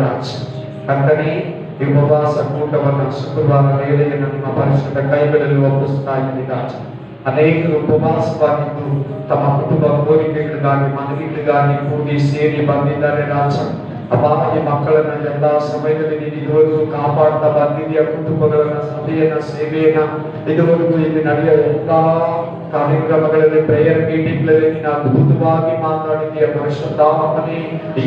ರಾಜ ಕರ್ತನೇ, ಈ ಉಪವಾಸ ಕೂಟವನ್ನು ಶುಕ್ರವಾರ ವೇಳೆಯನ್ನು ನಿಮ್ಮ ಪರಿಶುದ್ಧ ಕೈಗಳಲ್ಲಿ ಒಪ್ಪಿಸ್ತಾ ಇದ್ದೀನಿ ರಾಜ. ಅನೇಕರು ಉಪವಾಸವಾಗಿದ್ದು ತಮ್ಮ ಕುಟುಂಬ ಕೋರಿಕೆಗಳಿಗಾಗಿ ಮನವಿಗಳಿಗಾಗಿ ಕೂಡಿ ಸೇರಿ ಬಂದಿದ್ದಾರೆ ರಾಜ. ಅಪಾಯ ಮಕ್ಕಳನ್ನ ಎಲ್ಲಾ ಸಮಯದಲ್ಲಿ ನೀನು ಇದುವರೆಗೂ ಕಾಪಾಡ್ತಾ ಬಂದಿದೆಯ. ಕುಟುಂಬಗಳನ್ನ, ಸಭೆಯನ್ನ, ಸೇವೆಯನ್ನ ಇದುವರೆಗೂ ಇಲ್ಲಿ ನಡೆಯುವ ಎಲ್ಲಾ ಕಾರ್ಯಕ್ರಮಗಳಲ್ಲಿ, ಪ್ರೇಯರ್ ಮೀಟಿಂಗ್ಗಳಲ್ಲಿ ನೀನು ಅದ್ಭುತವಾಗಿ ಮಾತಾಡಿದೆಯ ಪರಿಶುದ್ಧಾತ್ಮನೇ.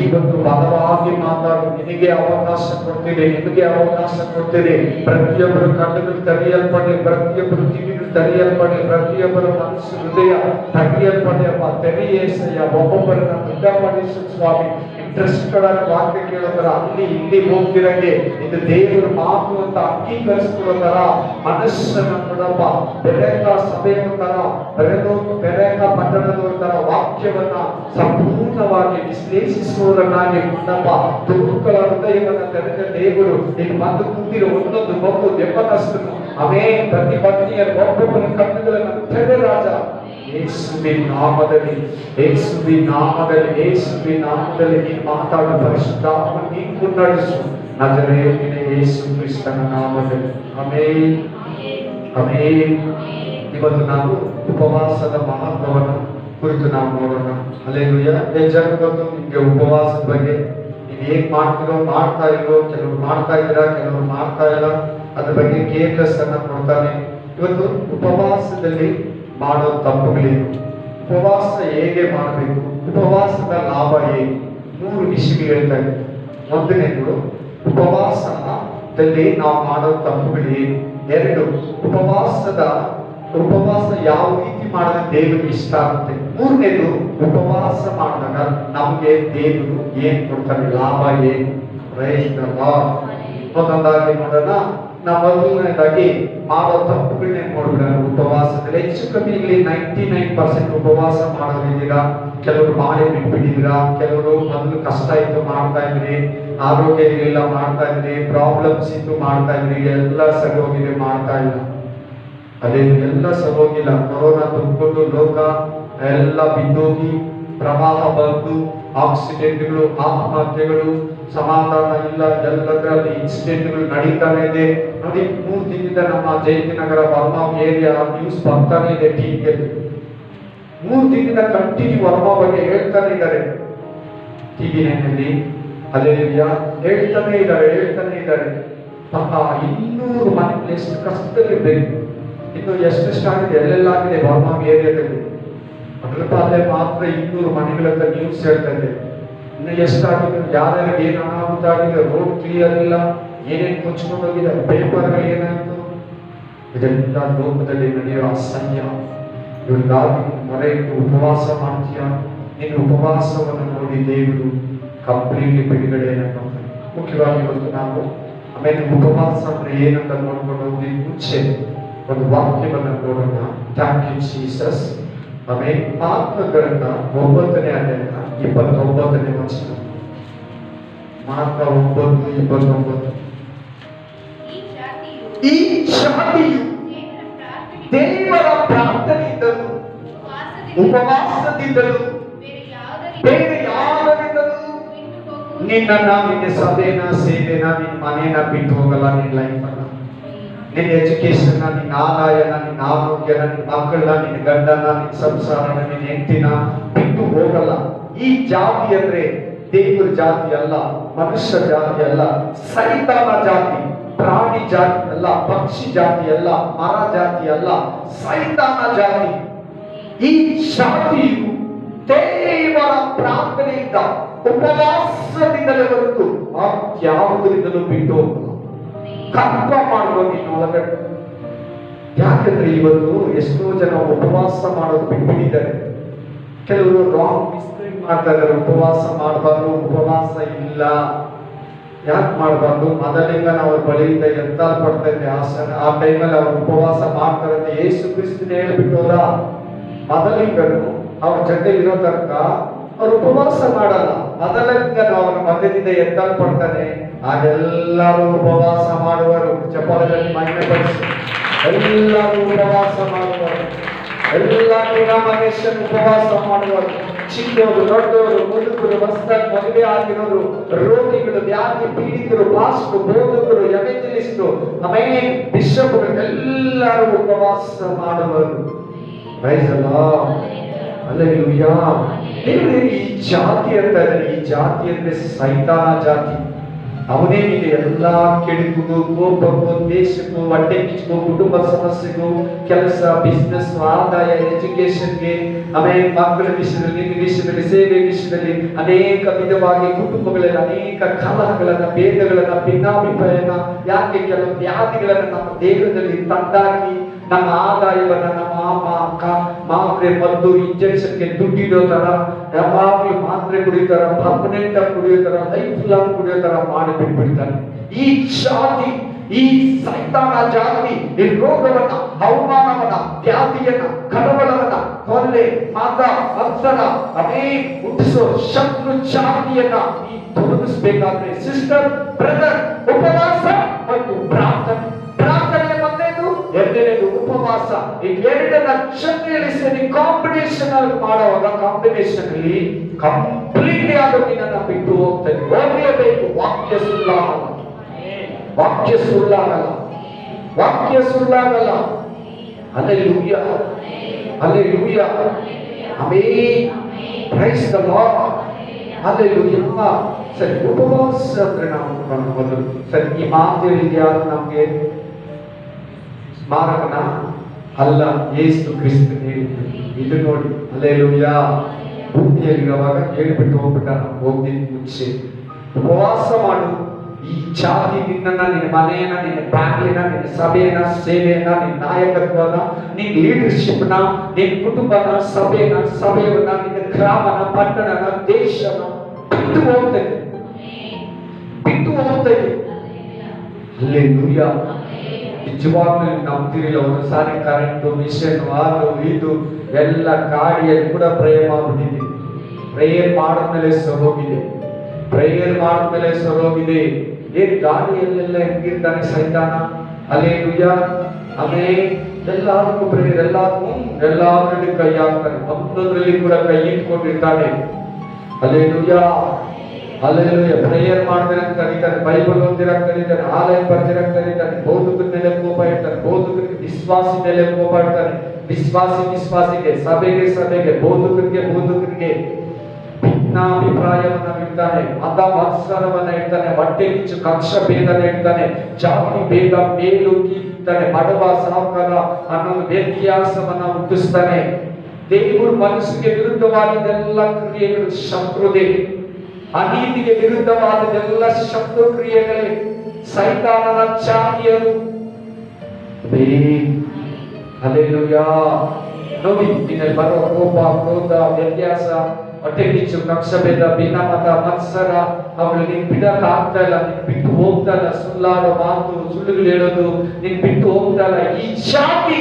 ಇವತ್ತು ಬಲವಾಗಿ ಮಾತಾಡಿ ನಿನಗೆ ಅವಕಾಶ ಕೊಡ್ತೀರಿ, ನಿಮಗೆ ಅವಕಾಶ ಕೊಡ್ತೀರಿ. ಪ್ರತಿಯೊಬ್ಬರು ಕಣ್ಣುಗಳು ತೆರೆಯಲ್ಪಡೆ, ಪ್ರತಿಯೊಬ್ಬರು ಕಿವಿಗಳು ತೆರೆಯಲ್ಪಡೆ, ಪ್ರತಿಯೊಬ್ಬರ ಮನಸ್ಸು ಹೃದಯ ತೆರೆಯಲ್ಪಡೆಯಪ್ಪ. ತೆರೆಯೇಸಯ್ಯ, ಒಬ್ಬೊಬ್ಬರನ್ನ ದೃಢಪಡಿಸು ಸ್ವಾಮಿ. ಇಂಟ್ರೆಸ್ಟ್ಗಳ ವಾಕ್ಯ ಕೇಳೋತರ ಅಲ್ಲಿ ಇಲ್ಲಿ ಹೋಗ್ತಿರಂಗೆ ಇದು ದೇವರ ಮಾತು ಅಂತ ಅಂಗೀಕರಿಸ್ಕೊಳ್ಳೋ ತರ ಮನಸ್ಸನ್ನು ಕೊಡಪ್ಪ. ಬೆರೆತ ಸಭೆಯ ತರ, ಬೆರೆತ ಪಟ್ಟಣದವರ ತರ ವಾಕ್ಯವನ್ನ ಸಂಪೂರ್ಣವಾಗಿ ವಿಶ್ಲೇಷಿಸುವುದನ್ನಾಗಿ ಕೊಡಪ್ಪ. ತುರುಕುಗಳ ಹೃದಯವನ್ನ ತೆರೆದ ದೇವರು ನೀನು ಬಂದು ಕೂತಿರೋ ಒಂದೊಂದು ಮಗು ದೆಪ್ಪನಷ್ಟನ್ನು ಅವೇ ಪ್ರತಿ ಪತ್ನಿಯರ ಒಬ್ಬೊಬ್ಬರ ಕಣ್ಣುಗಳನ್ನು ತೆರೆ ರಾಜ. ಯೇಸುವಿನ ನಾಮದಲ್ಲಿ, ಯೇಸುವಿನ ನಾಮದಲ್ಲಿ, ಯೇಸುವಿನ ನಾಮದಲ್ಲಿ ನೀನು ಮಾತಾಡು ಪರಿಶುದ್ಧಾತ್ಮ, ನೀನು ಮುನ್ನಡೆಸು ನಜರೇತಿನ ಯೇಸು ಕ್ರಿಸ್ತನ ನಾಮದಲ್ಲಿ. Amen, amen. ಇವತ್ತು ನಾವು ಉಪವಾಸದ ಮಹತ್ವವನ್ನು ಕುರಿತು ನಾವು ನೋಡೋಣ. ಹಲ್ಲೆಲೂಯಾ. ಜನರು ನಿಮಗೆ ಉಪವಾಸದ ಬಗ್ಗೆ ನೀವು ಹೇಗ್ ಮಾಡ್ತಿರೋ, ಮಾಡ್ತಾ ಇರೋ, ಕೆಲವರು ಮಾಡ್ತಾ ಇದ್ದೀರಾ, ಕೆಲವರು ಮಾಡ್ತಾ ಇಲ್ಲ, ಅದ್ರ ಬಗ್ಗೆ ಕೇರ್ಲೆಸ್ ಅನ್ನ ಕೊಡ್ತಾನೆ. ಇವತ್ತು ಉಪವಾಸದಲ್ಲಿ ಮಾಡೋ ತಪ್ಪುಗಳೇನು, ಉಪವಾಸ ಹೇಗೆ ಮಾಡಬೇಕು, ಉಪವಾಸದ ಲಾಭ ಏನು, 3 ವಿಷಯಗಳು ಹೇಳ್ತಾ ಇದ್ದಾರೆ. ಮೊದಲನೇದು ಉಪವಾಸದಲ್ಲಿ ನಾವು ಮಾಡೋ ತಪ್ಪುಗಳೇನು. 2 ಉಪವಾಸ ಯಾವ ರೀತಿ ಮಾಡಿದ್ರೆ ದೇವರಿಗೆ ಇಷ್ಟ ಆಗುತ್ತೆ. 3ನೇದು ಉಪವಾಸ ಮಾಡಿದಾಗ ನಮಗೆ ದೇವರು ಏನ್ ಕೊಡ್ತಾನೆ, ಲಾಭ ಏನು. ಒಂದೊಂದಾಗಿ ನೋಡೋಣ. ನಾವು ಮೊದಲನೇದಾಗಿ ಮಾಡೋ ತಪ್ಪುಗಳನ್ನೇ ನೋಡ್ಬಿಡೋಣ. ಉಪವಾಸದಲ್ಲಿ ಹೆಚ್ಚು ಕಮ್ಮಿ ಇಲ್ಲಿ 99% ಉಪವಾಸ ಮಾಡೋದಿದ್ದೀರಾ. ಕೆಲವರು ಮಾಡಿ ಬಿಟ್ಬಿಟ್ಟಿದ್ದೀರಾ, ಕೆಲವರು ಮೊದಲು ಕಷ್ಟ ಇತ್ತು ಮಾಡ್ತಾ ಇದ್ರಿ, ಆರೋಗ್ಯ ಇರಲಿಲ್ಲ ಮಾಡ್ತಾ ಇದ್ರಿ, ಪ್ರಾಬ್ಲಮ್ಸ್ ಇತ್ತು ಮಾಡ್ತಾ ಇದ್ರಿ, ಎಲ್ಲ ಸರಿ ಹೋಗಿದೆ ಮಾಡ್ತಾ ಇಲ್ಲ. ಅದೇ ಎಲ್ಲ ಸರಿ ಹೋಗಿಲ್ಲ. ಕೊರೋನಾ ತುಂಬಿಕೊಂಡು ಲೋಕ ಎಲ್ಲ ಬಿದ್ದೋಗಿ, ಪ್ರವಾಹ ಬಂದು, ಆಕ್ಸಿಡೆಂಟ್ಗಳು, ಆತ್ಮಹತ್ಯೆಗಳು, ಸಮಾಧಾನ ಇಲ್ಲ, ಎಲ್ಲದರಲ್ಲಿ ಇನ್ಸಿಡೆಂಟ್ಗಳು ನಡೀತಾನೆ ಇದೆ. ನೋಡಿ, 3 ದಿನದಿಂದ ನಮ್ಮ ಜಯಂತಿನಗರ ವರ್ಮಾ ಏರಿಯಾ ನ್ಯೂಸ್ ಬರ್ತಾನೆ ಇದೆ ಟಿವಿಯಲ್ಲಿ. 3 ದಿನದಿಂದ ಕಂಟಿನ್ಯೂ ವರ್ಮಾ ಬಗ್ಗೆ ಹೇಳ್ತಾನೆ ಇದ್ದಾರೆ ಟಿವಿ ನೈನಲ್ಲಿ. ಹಲ್ಲೆಲೂಯಾ. ಹೇಳ್ತಾನೆ ಇದ್ದಾರೆ. ಪಾಪ 200 ಮನೆ ಎಷ್ಟು ಕಷ್ಟದಲ್ಲಿರ್ಬೇಕು. ಇನ್ನು ಎಷ್ಟೆಷ್ಟಾಗಿದೆ, ಎಲ್ಲೆಲ್ಲಾಗಿದೆ ವರ್ಮಾ ಏರಿಯಾದಲ್ಲಿ. ಅಲ್ಲೇ ಮಾತ್ರ 200 ಮನೆಗಳ ನ್ಯೂಸ್ ಹೇಳ್ತಾ ಇದೆ. ಇನ್ನು ಎಷ್ಟಾಗಿದೆ, ಯಾರ್ಯಾರಿಗೆ ಏನು ಅನಾಹುತ ಆಗಿದೆ, ರೋಡ್ ಕ್ಲಿಯರ್ ಇಲ್ಲ, ಏನೇನು ಕೊಚ್ಕೊಂಡು ಹೋಗಿದೆ, ಪೇಪರ್ಗಳು ಏನಾಯ್ತು, ಇದೆಲ್ಲ ಲೋಕದಲ್ಲಿ ನಡೆಯುವ ಅಸಹ್ಯ. ಇವ್ರಿಗಾಗಿ ಮೊರೆ ಇಟ್ಟು ಉಪವಾಸ ಮಾಡ್ತೀಯ. ನಿನ್ನ ಉಪವಾಸವನ್ನು ನೋಡಿ ದೇವರು ಕಂಪ್ಲೀಟ್ಲಿ ಬಿಡುಗಡೆಯನ್ನು ನೋಡ್ತಾನೆ. ಮುಖ್ಯವಾಗಿ ಇವತ್ತು ನಾವು ಆಮೇಲೆ ಉಪವಾಸ ಅಂದ್ರೆ ಏನಂತ ನೋಡ್ಕೊಂಡು ಹೋಗಿ ಮುಂಚೆ ಒಂದು ವಾಕ್ಯವನ್ನು ನೋಡೋಣ. Thank you Jesus. ಆಮೇಲೆ ಮಾರ್ಕಗಳನ್ನ 9ನೇ ಅಧ್ಯಾಯ 29ನೇ ವಚನ. ಮಾರ್ಕ 9:29. ಈ ಜಾತಿಯು ದೇವರ ಪ್ರಾರ್ಥನೆಯಿಂದಲೂ ಉಪವಾಸದಿಂದಲೂ ಬೇರೆ ಯಾವುದರಿಂದಲೂ ನಿನ್ನ ಸಭೆನ, ಸೇವೆನ, ನಿನ್ನ ಮನೇನ ಬಿಟ್ಟು ಹೋಗಲ್ಲ. ನಿನ್ನ ಲೈಫನ್ನ, ನಿನ್ನ ಎಜುಕೇಶನ್, ನಿನ್ನ ಆದಾಯನ, ನಿನ್ನ ಆರೋಗ್ಯನ, ನಿನ್ನ ಮಕ್ಕಳನ್ನ, ನಿನ್ನ ಗಂಡನ, ನಿನ್ನ ಸಂಸಾರನ, ನಿನ್ನ ಹೆಂಡತಿನ ಬಿಟ್ಟು ಹೋಗಲ್ಲ. ಈ ಜಾತಿ ಅಂದ್ರೆ ದೇವರ ಜಾತಿ ಅಲ್ಲ, ಮನುಷ್ಯ ಜಾತಿ ಅಲ್ಲ, ಸೈತಾನ ಜಾತಿ, ಪ್ರಾಣಿ ಜಾತಿ ಅಲ್ಲ, ಪಕ್ಷಿ ಜಾತಿ ಅಲ್ಲ, ಮರ ಜಾತಿ ಅಲ್ಲ, ಸೈತಾನ ಜಾತಿ. ಈ ಜಾತಿಯು ದೇವರ ಪ್ರಾರ್ಥನೆಯಿಂದ ಉಪವಾಸದಿಂದಲೇ ಹೊರತು ಯಾವುದರಿಂದಲೂ ಬಿಟ್ಟು ಹೋಗಲ್ಲ. ಕಲ್ಪ ಮಾಡುವ ನೀನು ಒಳಗಡೆ. ಯಾಕಂದ್ರೆ ಇವತ್ತು ಎಷ್ಟೋ ಜನ ಉಪವಾಸ ಮಾಡೋದು ಬಿಟ್ಬಿಟ್ಟಿದ್ದಾರೆ. ಕೆಲವರು ರಾಂಗ್ ಮಿಸ್ಟೇಕ್ ಮಾಡ್ತಾ ಇದ್ದಾರೆ. ಉಪವಾಸ ಮಾಡಬಾರ್ದು, ಉಪವಾಸ ಇಲ್ಲ. ಯಾಕೆ ಮಾಡಬಾರ್ದು? ಮೊದಲಿಂದ ಅವ್ರ ಬಳಿಯಿಂದ ಎತ್ತಲ್ಪಡ್ತಾ ಇದ್ದೆ ಆ ಟೈಮಲ್ಲಿ ಅವ್ರು ಉಪವಾಸ ಮಾಡ್ತಾರಂತೆ ಯೇಸು ಕ್ರಿಸ್ತನ ಹೇಳ್ಬಿಟ್ಟೋದ. ಮೊದಲಿಂದನು ಅವ್ರ ಜೊತೆ ಇರೋ ತನಕ ಅವ್ರು ಉಪವಾಸ ಮಾಡಲ್ಲ. ಮೊದಲಿಂದ ಅವರ ಮಧ್ಯದಿಂದ ಎತ್ತಲ್ಪಡ್ತಾನೆ. ಆಗೆಲ್ಲರೂ ಉಪವಾಸ ಮಾಡುವರು. ಚಪ್ಪಲದಲ್ಲಿ ಮಹಿಮೆ ಪಡಿಸಿ ಎಲ್ಲರೂ ಉಪವಾಸ ಮಾಡುವರು. ಎಲ್ಲ ಮನುಷ್ಯರು ಉಪವಾಸ ಮಾಡುವರು. ಚಿಕ್ಕವರು ದೊಡ್ಡವರು ಮುದುಕರು ಹೊಸದಾಗಿ ಮದುವೆ ಆಗಿರೋರು ರೋಗಿಗಳು ವ್ಯಾಧಿ ಪೀಡಿತರು ಪಾಸ್ಟರು ಬೋಧಕರು ಎವೆಂಜಲಿಸ್ಟರು ಆಮೇಲೆ ಬಿಷಪ್ಗಳು ಎಲ್ಲರೂ ಉಪವಾಸ ಮಾಡುವರು. Praise the lord. ಹಲ್ಲೆಲೂಯಾ. ಈ ಜಾತಿ ಅಂತ ಇದ್ದಾರೆ. ಈ ಜಾತಿ ಅಂದ್ರೆ ಸೈತಾನ ಜಾತಿ. ಅವನೇ ನಿಮಗೆ ಎಲ್ಲಾ ಕೆಡುಕು ಕೋಪಕ್ಕೂ ದೇಶಕ್ಕೂ ಹೊಟ್ಟೆ ಕಿಚ್ಚು ಕುಟುಂಬ ಸಮಸ್ಯೆಗೂ ಕೆಲಸ ಬಿಸ್ನೆಸ್ ಆದಾಯ ಎಜುಕೇಶನ್ಗೆ ಆಮೇಲೆ ಮಕ್ಕಳ ವಿಷಯದಲ್ಲಿ ವಿಷಯದಲ್ಲಿ ಸೇವೆ ವಿಷಯದಲ್ಲಿ ಅನೇಕ ವಿಧವಾಗಿ ಕುಟುಂಬಗಳಲ್ಲಿ ಅನೇಕ ಕಲಹಗಳನ್ನ ಭೇದಗಳನ್ನ ಭಿನ್ನಾಭಿಪ್ರಾಯನ ಯಾಕೆ ಕೆಲವು ವ್ಯಾಧಿಗಳನ್ನ ನಮ್ಮ ದೇಹದಲ್ಲಿ ತಂದಾಕಿ ನಮ್ಮ ಆದಾಯವನ್ನ ನಮ್ಮ ಅಮ್ಮ ಅಕ್ಕ ಮಾತ್ರೆ ಮದ್ದು ಇಂಜೆಕ್ಷನ್ಗೆ ದುಡ್ಡಿಡೋ ತರ ಯಾವಾಗಲೂ ಮಾತ್ರೆ ಕುಡಿಯೋತರ ಪರ್ಮನೆಂಟ್ ಆಗಿ ಕುಡಿಯೋತರ ಲೈಫ್ ಲಾಂಗ್ ಕುಡಿಯೋತರ ಮಾಡಿ ಬಿಟ್ಬಿಡ್ತಾರೆ. ಈ ಜಾತಿ ಈ ಸೈತಾನ ಜಾತಿ ಈ ರೋಗವನ್ನ ಅವಮಾನವನ್ನ ವ್ಯಾಧಿಯನ್ನ ಕಳವಳವನ್ನ ಕೊಲ್ಲೆ ಮಾತ ಮತ್ಸರ ಅವೇ ಹುಟ್ಟಿಸೋ ಶತ್ರು ಜಾತಿಯನ್ನ ಈ ತೊಲಗಿಸಬೇಕಾದ್ರೆ ಸಿಸ್ಟರ್ ಬ್ರದರ್ ಉಪವಾಸ ಮತ್ತು ಪ್ರಾರ್ಥನೆ. ಪ್ರಾರ್ಥನೆ ಮೊದಲನೇದು, ಎರಡನೇದು ಉಪವಾಸ. ಈ ಎರಡನ್ನ ಜೊತೆಯಲ್ಲಿ ಸೇರಿ ಕಾಂಬಿನೇಷನ್ ಅಲ್ಲಿ ಮಾಡುವಾಗ ಕಾಂಬಿನೇಷನ್ ಅಲ್ಲಿ ಕಂಪ್ಲೀಟ್ಲಿ ಆದ ನಿನ್ನನ್ನು ಬಿಟ್ಟು ಹೋಗ್ತದೆ. ಹೋಗಲೇಬೇಕು. ವಾಕ್ಯ ಸುಳ್ಳಾಗಲ್ಲ. ವಾಕ್ಯ ಸುಳ್ಳಾಗಲ್ಲ. ವಾಕ್ಯ ಸುಳ್ಳಾಗಲ್ಲ. Hallelujah. Hallelujah. Amen. Praise the lord. Hallelujah. ಸರಿ, ಉಪವಾಸ ಅಂದ್ರೆ ನಾವು ಮೊದಲು ಸರಿ ಈ ಮಾತು ಹೇಳಿದ ಯಾರು ನಮ್ಗೆ ಸ್ಮಾರಕನ ಅಲ್ಲ, ಯೇಸು ಕ್ರಿಸ್ತ ಹೇಳಿದ್ರು. ಇದು ನೋಡಿ, ಹಲ್ಲೆಲೂಯಾ. ಭೂಮಿಯಲ್ಲಿರುವಾಗ ಹೇಳಿಬಿಟ್ಟು ಹೋಗ್ಬಿಟ್ಟ. ನಾವು ಹೋಗ್ದಿದ್ದು ಮುಂಚೆ ಉಪವಾಸ ಮಾಡು. ಈ ಜಾತಿ ನಿನ್ನ ನಿನ್ನ ಮನೆಯನ್ನ ನಿನ್ನ ಫ್ಯಾಮಿಲಿನ ನಿನ್ನ ಸಭೆಯನ್ನ ಸೇವೆಯನ್ನ ನಿನ್ನ ನಾಯಕತ್ವನ ನಿನ್ನ ಲೀಡರ್ಶಿಪ್ನ ನಿನ್ನ ಕುಟುಂಬನ ಸಭೆಯವನ್ನ ನಿನ್ನ ಗ್ರಾಮನ ಪಟ್ಟಣನ ದೇಶನ ಬಿಟ್ಟು ಹೋಗ್ತದೆ. ಹಲ್ಲೆಲೂಯಾ. ನಿಜವಾಗ್ಲೂ ನಂಬ್ತಿರಿಲ್ಲ. ಒಂದ್ಸಾರಿ ಕರೆಂಟು ಮಿಷನ್ ಅದು ಇದು ಎಲ್ಲ ಗಾಡಿಯಲ್ಲಿ ಕೂಡ ಪ್ರೇಯರ್ ಮಾಡ್ಬಿಟ್ಟಿದೆ. ಪ್ರೇಯರ್ ಮಾಡಿದ್ಮೇಲೆ ಸರೋಗಿದೆ. ಪ್ರೇಯರ್ ಮಾಡಿದ್ಮೇಲೆ ಸರೋಗಿದೆ. ಏನ್ ಗಾಡಿಯಲ್ಲೆಲ್ಲ ಹೆಂಗಿರ್ತಾನೆ ಸೈತಾನ. ಹಲ್ಲೆಲೂಯಾ. ಆಮೇಲೆ ಎಲ್ಲಾದ್ರೂ ಪ್ರೇಯರ್ ಎಲ್ಲಾದ್ರಲ್ಲಿ ಕೈ ಹಾಕ್ತಾನೆ. ಒಂದೊಂದ್ರಲ್ಲಿ ಕೂಡ ಕೈ ಇಟ್ಕೊಂಡಿರ್ತಾನೆ. ಹಲ್ಲೆಲೂಯಾ. ಹಲ್ಲೆಲೂಯಾ. ಪ್ರೇಯರ್ ಮಾಡ್ದಿರಂತ ಕರೀತಾನೆ, ಬೈಬಲ್ ಓದಿರಂತ ಕರೀತಾನೆ, ಆಲಯ ಬರ್ದಿರಂತ ಕರೀತಾನೆ, ಬೋಧಕರ ಮೇಲೆ ಕೋಪ ಇಡ್ತಾನೆ, ಬೋಧಕರಿಗೆ ವಿಶ್ವಾಸಿ ಮೇಲೆ ಕೋಪ ಇಡ್ತಾನೆ, ವಿಶ್ವಾಸಿಗೆ ಸಭೆಗೆ ಬೋಧಕರಿಗೆ ಭಿನ್ನಾಭಿಪ್ರಾಯವನ್ನ ಇಡ್ತಾನೆ, ಮತ ಮತ್ಸರವನ್ನ ಇಡ್ತಾನೆ, ಹೊಟ್ಟೆ ಕಿಚ್ಚು ಕಕ್ಷ ಭೇದನ ಇಡ್ತಾನೆ, ಜಾತಿ ಭೇದ ಮೇಲು ಕೀಳ್ತಾನೆ, ಬಡವ ಸಾವುಕಾರ ಅನ್ನೋ ವ್ಯತ್ಯಾಸವನ್ನ ಹುಟ್ಟಿಸ್ತಾನೆ. ದೇವರು ಮನಸ್ಸಿಗೆ ವಿರುದ್ಧವಾದದೆಲ್ಲ ಕ್ರಿಯೆಗಳು ಶತ್ರುದೇ. ಅನೀತಿಗೆ ವಿರುದ್ಧವಾದದೆಲ್ಲ ಶತ್ರು ಕ್ರಿಯೆಗಳೇ. ಸೈತಾನನ ಜಾತಿಯರು. ಹಲ್ಲೆಲೂಯಾ. ನೋಡಿ, ನಿನ್ನಲ್ಲಿ ಬರೋ ಕೋಪ ಕ್ರೋಧ ವ್ಯತ್ಯಾಸ ಹೊಟ್ಟೆ ಕಿಚ್ಚು ಕಕ್ಷಭೇದ ಭಿನ್ನಮತ ಮತ್ಸರ ಅವಳು ನೀನ್ ಬಿಡಕ್ ಆಗ್ತಾ ಇಲ್ಲ, ನೀನ್ ಬಿಟ್ಟು ಹೋಗ್ತಾ ಇಲ್ಲ, ಸುಳ್ಳಾಡೋ ಮಾತು ಸುಳ್ಳುಗಳು ಹೇಳೋದು ನೀನ್ ಬಿಟ್ಟು ಹೋಗ್ತಾ ಇಲ್ಲ. ಈ ಜಾತಿ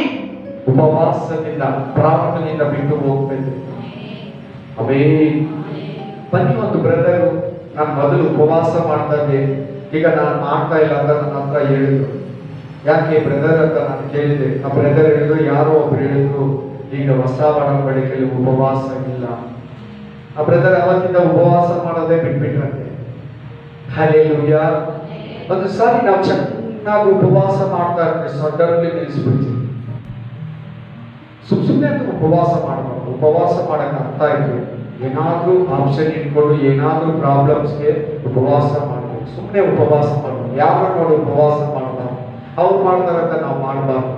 ಉಪವಾಸದಿಂದ ಪ್ರಾರ್ಥನೆಯಿಂದ ಬಿಟ್ಟು ಹೋಗ್ಬೇಕು. ಆಮೆನ್. ಬನ್ನಿ, ಒಂದು ಬ್ರದರು ನಾನು ಮೊದಲು ಉಪವಾಸ ಮಾಡ್ತಾ ಇದ್ದೆ, ಈಗ ನಾನು ಮಾಡ್ತಾ ಇಲ್ಲ ಅಂತ ನನ್ನ ಹತ್ರ ಹೇಳಿದ್ರು. ಯಾಕೆ ಬ್ರದರ್ ಅಂತ ನಾನು ಕೇಳಿದೆ. ಆ ಬ್ರದರ್ ಹೇಳಿದ್ರು, ಯಾರೋ ಒಬ್ರು ಹೇಳಿದ್ರು ಈಗ ಹೊಸ ಒಡಂಬಡಿಕೆಯಲ್ಲಿ ಉಪವಾಸ ಇಲ್ಲ. ಆ ಬ್ರದರ್ ಅವತ್ತಿಂದ ಉಪವಾಸ ಮಾಡೋದೇ ಬಿಟ್ಬಿಟ್ರಂತೆ. ಹಲ್ಲೆಲೂಯಾ. ಒಂದು ಸಾರಿ ನಾವು ಚೆನ್ನಾಗಿ ಉಪವಾಸ ಮಾಡ್ತಾ ಇರ್ತೀವಿ, ಸೊಡ್ಡರಲ್ಲಿ ನಿಲ್ಲಿಸ್ಬಿಡ್ತೀವಿ. ಸುಮ್ಮನೆ ಉಪವಾಸ ಮಾಡಬಾರ್ದು. ಉಪವಾಸ ಮಾಡಕ್ಕೆ ಅರ್ಥ ಇತ್ತು, ಏನಾದ್ರೂ ಆಪ್ಷನ್ ಇಟ್ಕೊಂಡು ಏನಾದ್ರೂ ಪ್ರಾಬ್ಲಮ್ಸ್ಗೆ ಉಪವಾಸ ಮಾಡಬೇಕು. ಸುಮ್ಮನೆ ಉಪವಾಸ ಮಾಡಬೇಕು. ಯಾರು ನೋಡಿ ಉಪವಾಸ ಮಾಡಬಾರ್ದು. ಅವ್ರು ಮಾಡ್ತಾರಂತ ನಾವು ಮಾಡಬಾರ್ದು.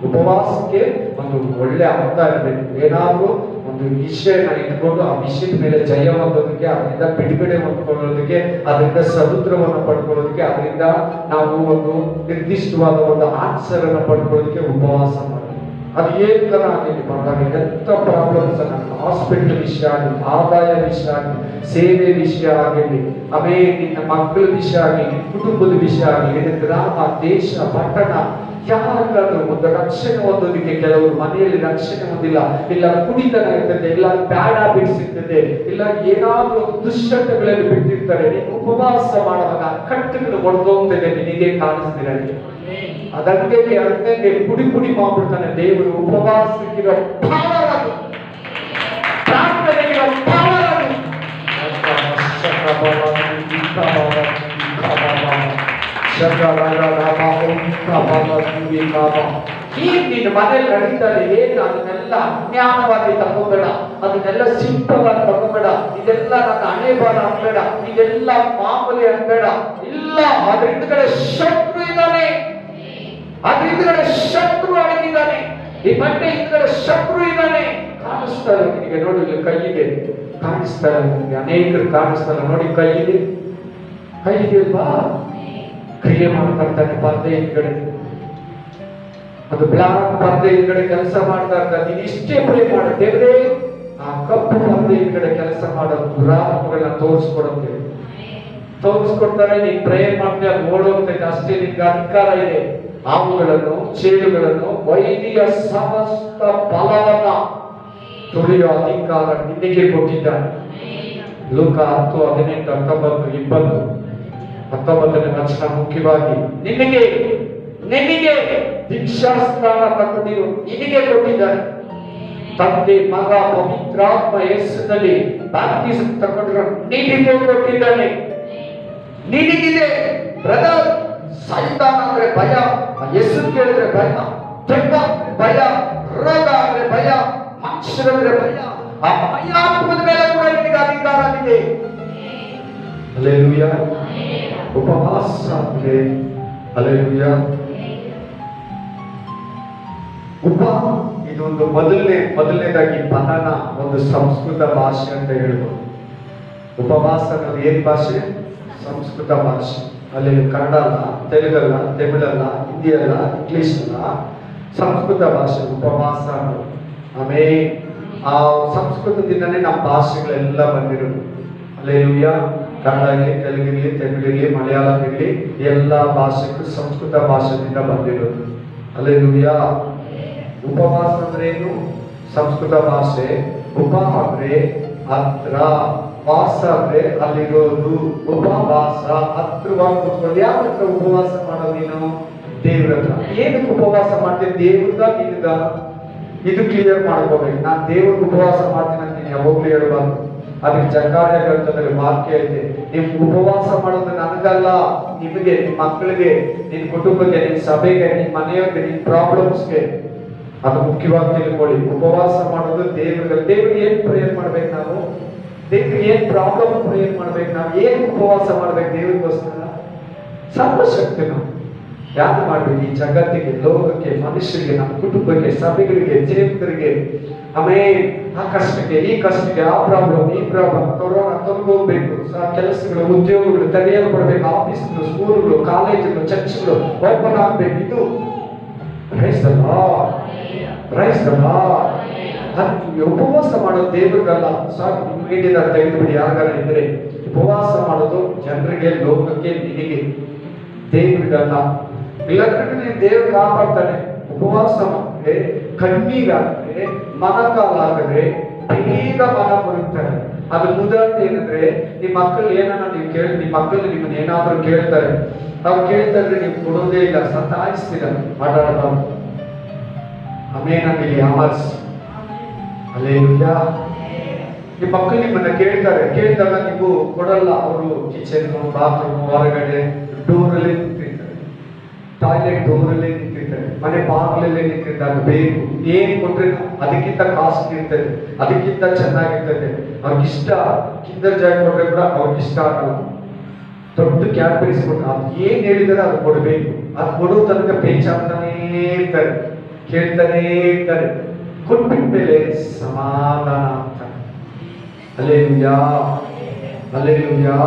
ಉಪವಾಸಕ್ಕೆ ಒಂದು ಒಳ್ಳೆ ಅರ್ಥ ಇರಬೇಕು. ಏನಾದ್ರೂ ಒಂದು ವಿಷಯನ ಇಟ್ಕೊಂಡು ಆ ವಿಷಯದ ಮೇಲೆ ಜಯ ಹೊಂದೋದಕ್ಕೆ, ಅದರಿಂದ ಬಿಡುಗಡೆ ಹೊಂದ್ಕೊಳ್ಳೋದಕ್ಕೆ, ಅದರಿಂದ ಸಮುದ್ರವನ್ನು ಪಡ್ಕೊಳ್ಳೋದಕ್ಕೆ, ಅದರಿಂದ ನಾವು ಒಂದು ನಿರ್ದಿಷ್ಟವಾದ ಒಂದು ಆನ್ಸರ್ ಅನ್ನು ಪಡ್ಕೊಳ್ಳೋದಕ್ಕೆ ಉಪವಾಸ ಮಾಡಬೇಕು. ಅದು ಏನ್ ತರ ಆಗಲಿ ಬಂದಾಗ ಎಂತ ಪ್ರಾಬ್ಲಮ್ಸ್ ಹಾಸ್ಪಿಟಲ್ ವಿಷಯ ಆಗಲಿ, ಆದಾಯ ವಿಷಯ ಆಗಲಿ, ಸೇವೆ ವಿಷಯ ಆಗಲಿ, ಆಮೇಲೆ ನಿನ್ನ ಮಕ್ಕಳ ವಿಷಯ ಆಗಲಿ, ನಿನ್ನ ಕುಟುಂಬದ ವಿಷಯ ಆಗಲಿ, ನಿನ್ನ ಗ್ರಾಮ ದೇಶ ಪಟ್ಟಣ ಯಾರಿಗಾದ್ರೂ ಒಂದು ರಕ್ಷಣೆ ಹೊಂದೋದಕ್ಕೆ, ಕೆಲವರು ಮನೆಯಲ್ಲಿ ರಕ್ಷಣೆ ಹೊಂದಿಲ್ಲ, ಇಲ್ಲ ಕುಡಿತನ ಇರ್ತದೆ, ಇಲ್ಲ ಬ್ಯಾಡ್ ಹ್ಯಾಬಿಟ್ಸ್ ಇರ್ತದೆ, ಇಲ್ಲ ಏನಾದ್ರೂ ದುಶ್ಚಟಗಳಲ್ಲಿ ಬಿಟ್ಟಿರ್ತಾರೆ. ನೀನು ಉಪವಾಸ ಮಾಡುವಾಗ ಕಟ್ಟುಗಳು ಹೊಡೆದೋಗ್ತದೆ, ನಿನಗೆ ಕಾಣಿಸ್ತಿರಲಿ. ಅದಕ್ಕೆ ಅರ್ಧಕ್ಕೆ ಪುಡಿ ಮಾಡ್ಬಿಡ್ತಾನೆ ದೇವರು. ಉಪವಾಸಕ್ಕಿರೋ ಪ್ರಾರ್ಥನೆಗಿರೋ ನಿನ್ನ ಮನೇಲಿ ನಡೀತಾರೆ ಏನು ಅದನ್ನೆಲ್ಲ ಅಜ್ಞಾನವಾಗಿ ತಗೋಬೇಡ, ಅದನ್ನೆಲ್ಲ ಸಿಂಪವಾಗಿ ತಗೋಬೇಡ, ಇದೆಲ್ಲ ನನ್ನ ಹಣೆ ಬಾರ ಅನ್ಬೇಡ, ಇದೆಲ್ಲ ಮಾಮೂಲಿ ಅನ್ಬೇಡ. ಇಲ್ಲ, ಅದ್ರ ಹಿಂದ್ಗಡೆ ಶತ್ರು ಇದ್ದಾನೆ, ಅದ್ರ ಹಿಂದ್ಗಡೆ ಶತ್ರು ಅಡಗಿದ್ದಾನೆ, ಈ ಬಟ್ಟೆ ಹಿಂದ್ಗಡೆ ಶತ್ರು ಇದ್ದಾನೆ. ಕಾಣಿಸ್ತಾರೆ ನಿನಗೆ, ನೋಡಿ ಇಲ್ಲಿ ಕೈಯಿದೆ, ಕಾಣಿಸ್ತಾರೆ ನಿಮಗೆ, ಅನೇಕರು ಕಾಣಿಸ್ತಾರೆ ನೋಡಿ, ಕೈಯಿದೆ, ಕೈಯಿದೆ ಅಲ್ವಾ, ಕ್ರಿಯೆ ಮಾಡ್ತಾರೆ ಪರ್ದೆ ಹಿಂದ್ಗಡೆ, ಅದು ಬ್ಲಾಕ್ ಪರ್ದೆ ಹಿಂದ್ಗಡೆ ಕೆಲಸ ಮಾಡ್ತಾ ಇರ್ತಾರೆ. ನೀನು ಇಷ್ಟೇ ಪ್ರೇ ಮಾಡು, ದೇವರೇ ಆ ಕಪ್ಪು ಪರ್ದೆ ಹಿಂದ್ಗಡೆ ಕೆಲಸ ಮಾಡೋ ದುರಾತ್ಮಗಳನ್ನ ತೋರಿಸ್ಕೊಡುತ್ತೆ, ತೋರಿಸ್ಕೊಡ್ತಾರೆ. ನೀನ್ ಪ್ರೇಯರ್ ಮಾಡ್ತೀಯ, ಅದು ಓಡೋಗ್ತೈತೆ ಅಷ್ಟೇ. ನಿನ್ಗೆ ಅಧಿಕಾರ ಇದೆ, ಹಾವುಗಳನ್ನು, ಚೇಳುಗಳನ್ನು, ವೈದ್ಯ ಸಮಸ್ತ ಬಲವನ್ನ ತುಳಿಯೋ ಅಧಿಕಾರ ನಿನಗೆ ಕೊಟ್ಟಿದ್ದಾನೆ. ಲೋಕ 10:18, 19ನೇ ವಚನ ಮುಖ್ಯವಾಗಿ ನಿನಗೆ ದೀಕ್ಷಾಸ್ನಾನ ತಗೊಂಡಿರು, ನಿನಗೆ ಕೊಟ್ಟಿದ್ದಾನೆ. ತಂದೆ, ಮಗ, ಪವಿತ್ರಾತ್ಮ ಹೆಸರಿನಲ್ಲಿ ಬ್ಯಾಪ್ಟಿಸಮ್ ತಗೊಂಡಿರೋ ನಿನಗೆ ಕೊಟ್ಟಿದ್ದಾನೆ. ನಿನಗಿದೆ ಬ್ರದರ್. ಸೈತಾನ ಅಂದ್ರೆ ಭಯ, ಹೆಸರು ಕೇಳಿದ್ರೆ ಭಯ, ಕೆಟ್ಟ ಭಯ, ರೋಗ ಅಂದ್ರೆ ಭಯ, ಮನುಷ್ಯರಂದ್ರೆ ಭಯ. ಆ ಭಯಾತ್ಮದ ಮೇಲೆ ಕೂಡ ನಿನಗೆ ಅಧಿಕಾರ ಇದೆ. ಹಲ್ಲೆಲೂಯಾ. ಉಪವಾಸ ಅಂದ್ರೆ ಹಲ್ಲೆಲೂಯಾ. ಇದೊಂದು ಮೊದಲನೇದಾಗಿ ಪನನ ಒಂದು ಸಂಸ್ಕೃತ ಭಾಷೆ ಅಂತ ಹೇಳ್ಬೋದು. ಉಪವಾಸ ಅನ್ನೋದು ಏನ್ ಭಾಷೆ? ಸಂಸ್ಕೃತ ಭಾಷೆ. ಅಲ್ಲಿ ಕನ್ನಡ ಅಲ್ಲ, ತೆಲುಗಲ್ಲ, ತಮಿಳಲ್ಲ, ಹಿಂದಿ ಅಲ್ಲ, ಇಂಗ್ಲಿಷ್ ಅಲ್ಲ, ಸಂಸ್ಕೃತ ಭಾಷೆ ಉಪವಾಸ ಅನ್ನೋದು. ಆಮೇಲೆ ಆ ಸಂಸ್ಕೃತದಿಂದನೇ ನಮ್ಮ ಭಾಷೆಗಳೆಲ್ಲ ಬಂದಿರೋದು. ಹಲ್ಲೆಲೂಯಾ. ಕನ್ನಡ ಇರಲಿ, ತೆಲುಗು ಇರಲಿ, ತಮಿಳು ಇರಲಿ, ಮಲಯಾಳಂ ಇರಲಿ, ಎಲ್ಲ ಭಾಷೆಗಳು ಸಂಸ್ಕೃತ ಭಾಷೆಯಿಂದ ಬಂದಿರೋದು. ಹಲ್ಲೆಲೂಯಾ. ಉಪವಾಸ ಅಂದ್ರೆ ಏನು? ಸಂಸ್ಕೃತ ಭಾಷೆ. ಉಪ ಅಂದ್ರೆ ಹತ್ರ, ವಾಸ ಅಂದ್ರೆ ಅಲ್ಲಿರೋದು. ಉಪವಾಸ ಹತ್ರವಾಗಿ ಕೂತ್ಕೊಂಡು. ಯಾವ ಹತ್ರ ಉಪವಾಸ ಮಾಡೋದು ನೀನು? ದೇವ್ರ ಹತ್ರ. ಏನಕ್ಕೆ ಉಪವಾಸ ಮಾಡ್ತೇನೆ? ದೇವ್ರದ ನಿನ್ಗ ಇದು ಕ್ಲಿಯರ್ ಮಾಡ್ಕೋಬೇಕು. ನಾನು ದೇವ್ರಿಗೆ ಉಪವಾಸ ಮಾಡ್ತೀನಿ ಅಂತ ನೀನು ಯಾವಾಗ್ಲೂ ಹೇಳ್ಬಾರ್ದು. ಅದಕ್ಕೆ ಜಕಾರ್ಯ ಗ್ರಂಥದಲ್ಲಿ ವಾಕ್ಯ ಐತೆ, ನೀವು ಉಪವಾಸ ಮಾಡೋದು ನನಗಲ್ಲ, ನಿಮಗೆ, ನಿಮ್ಮ ಮಕ್ಕಳಿಗೆ, ನಿನ್ನ ಕುಟುಂಬಕ್ಕೆ, ನಿನ್ನ ಸಭೆಗೆ, ನಿನ್ನ ಮನೆಯವರಿಗೆ, ನಿನ್ನ ಪ್ರಾಬ್ಲಮ್ಸ್ಗೆ. ಅದು ಮುಖ್ಯವಾಗಿ ತಿಳ್ಕೊಳ್ಳಿ. ಉಪವಾಸ ಮಾಡೋದು ದೇವ್ರಿಗೆ ಏನ್ ಪ್ರೇಯರ್ ಮಾಡ್ಬೇಕು ನಾವು? ದೇವ್ರಿಗೆ ಏನ್ ಪ್ರಾಬ್ಲಮ್ ಪ್ರೇಯರ್ ಮಾಡ್ಬೇಕು ನಾವು? ಏನ್ ಉಪವಾಸ ಮಾಡ್ಬೇಕು ದೇವ್ರಿಗೋಸ್ಕರ? ಸರ್ವಶಕ್ತಿ ನಾವು ಯಾರು ಮಾಡ್ಬೇಕು? ಈ ಜಗತ್ತಿಗೆ, ಲೋಕಕ್ಕೆ, ಮನುಷ್ಯರಿಗೆ, ನಮ್ಮ ಕುಟುಂಬಕ್ಕೆ, ಸಭೆಗಳಿಗೆ, ಜೀವಿತರಿಗೆ, ಆಮೇಲೆ ಆ ಕಷ್ಟಕ್ಕೆ, ಈ ಕಷ್ಟಕ್ಕೆ, ಆ ಪ್ರಾಬ್ಲಮ್, ಈ ಪ್ರಾಬ್ಲಮ್, ಕೊರೋನಾ ತೊಲಗೋಗ್ಬೇಕು, ಕೆಲಸಗಳು, ಉದ್ಯೋಗಗಳು ತೆರೆಯಲ್ಪಡ್ಬೇಕು, ಆಫೀಸ್ಗಳು, ಸ್ಕೂಲ್ಗಳು, ಕಾಲೇಜುಗಳು, ಚರ್ಚ್ಗಳು ಓಪನ್ ಆಗ್ಬೇಕು. ಇದು price the lord, praise the lord. ಉಪವಾಸ ಮಾಡೋದು ದೇವ್ರಿಗಲ್ಲ. ಸಾಕು, ನಿಮ್ಗೆ ತೆಗೆದುಬಿಡಿ ಯಾರಿಗಾರ ಇದ್ರೆ. ಉಪವಾಸ ಮಾಡೋದು ಜನರಿಗೆ, ಲೋಕಕ್ಕೆ, ನಿನಗೆ, ದೇವ್ರಿಗಲ್ಲ. ಇಲ್ಲದ್ರೆ ನೀನು ದೇವ್ರು ಕಾಪಾಡ್ತಾನೆ. ಉಪವಾಸ ಮಾಡಿದ್ರೆ, ಕಣ್ಣೀರಾದ್ರೆ, ಮನಕಾಲಾಗದ್ರೆ ಬೇಗ ಮನ ಬರುತ್ತಾರೆ. ಅದು ಉದಾಹರಣೆ ಏನಂದ್ರೆ, ನಿಮ್ಮ ಮಕ್ಕಳು ಏನನ್ನ ನೀವು ಕೇಳಿ, ನಿಮ್ಮ ಮಕ್ಕಳು ನಿಮ್ಮನ್ನ ಏನಾದ್ರೂ ಕೇಳ್ತಾರೆ, ಅವ್ರು ಕೇಳ್ತಾ ಇದ್ರೆ ನೀವು ಕೊಡೋದೇ ಇಲ್ಲ, ಸತಾಯಿಸ್ತೀರ, ಮಾತಾಡಬಾರ್ದು. ಆಮೇಲೆ ಆಮರ್ಸ್. ಹಲ್ಲೆಲೂಯಾ. ನಿಮ್ಮ ಮಕ್ಕಳು ನಿಮ್ಮನ್ನ ಕೇಳಿದಾಗ ನೀವು ಕೊಡಲ್ಲ. ಅವರು ಕಿಚನ್, ಬಾತ್ರೂಮ್, ಹೊರಗಡೆ ಡೋರಲ್ಲಿ ನಿಂತಿರ್ತಾರೆ, ಟಾಯ್ಲೆಟ್ ಡೋರಲ್ಲಿ ನಿಂತಿರ್ತಾರೆ, ಮನೆ ಬಾಗಿಲಲ್ಲೇ ನಿಂತಿರ್ತಾರೆ. ಅದು ಬೇಕು. ಏನ್ ಕೊಟ್ರೆ ಅದಕ್ಕಿಂತ ಕಾಸ್ಟ್ ಇರ್ತದೆ, ಅದಕ್ಕಿಂತ ಚೆನ್ನಾಗಿರ್ತದೆ. ಅವ್ರಿಗಿಷ್ಟ ಕಿಂಡರ್ ಜಾಯ್ ಕೊಟ್ರೆ ಕೂಡ ಅವ್ರಿಗಿಷ್ಟ ಆಗಲ್ಲ. ದೊಡ್ಡ ಕ್ಯಾಡ್ಬರೀಸ್ ಕೊಟ್ಟು ಅದು ಏನ್ ಹೇಳಿದಾರೆ ಅದು ಕೊಡಬೇಕು. ಅದು ಕೊಡೋ ತನಕ ಪೇಚಾಡ್ತಾನೇ ಇರ್ತಾರೆ, ಕೇಳ್ತಾನೇ ಇರ್ತಾರೆ. ಕೊಟ್ಬಿಟ್ಟ ಮೇಲೆ ಸಮಾಧಾನ ಆಗ್ತಾರೆ. Hallelujah, hallelujah,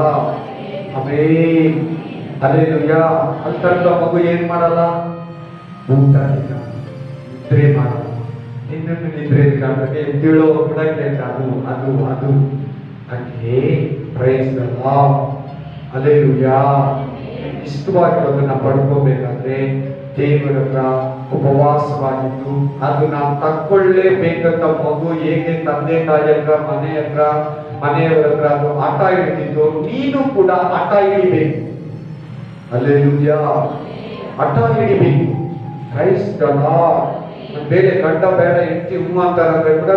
amen, hallelujah. ಅಂತ ಮಗು ಏನ್ ಮಾಡಲ್ಲ? ಊಟ ಇಲ್ಲ, ನಿದ್ರೆ ಮಾಡಲ್ಲ. ನಿನ್ನನ್ನು ನಿದ್ರೆ ಕಾರಣಕ್ಕೆ ಎದ್ದೇಳೋ ಕೂಡ ಅದು ಅದು ಅದು ಹಾಗೆ. Praise the lord, hallelujah. ಇಷ್ಟವಾಗಿರೋದನ್ನ ಪಡ್ಕೋಬೇಕಾದ್ರೆ ದೇವರ ಹತ್ರ ಉಪವಾಸವಾಗಿದ್ದು ಅದು ನಾವು ತಕ್ಕೊಳ್ಳೇಬೇಕಂತ ಮಗು ಹೇಗೆ ತಂದೆ ತಾಯಿ ಹತ್ರ, ಮನೆ ಹತ್ರ, ಮನೆಯವರ ಹತ್ರ ಅದು ಆಟ ಹಿಡಿದಿದ್ದು, ನೀನು ಕೂಡ ಆಟ ಹಿಡಿಬೇಕು. ಹಲ್ಲೆಲೂಯಾ. ಆಟ ಹಿಡಿಬೇಕು. Price the lord. ಬೇರೆ ಗಂಡ ಬೇಡ ಹೆಂಡತಿ ಅಂತಾರಂದ್ರೆ ಕೂಡ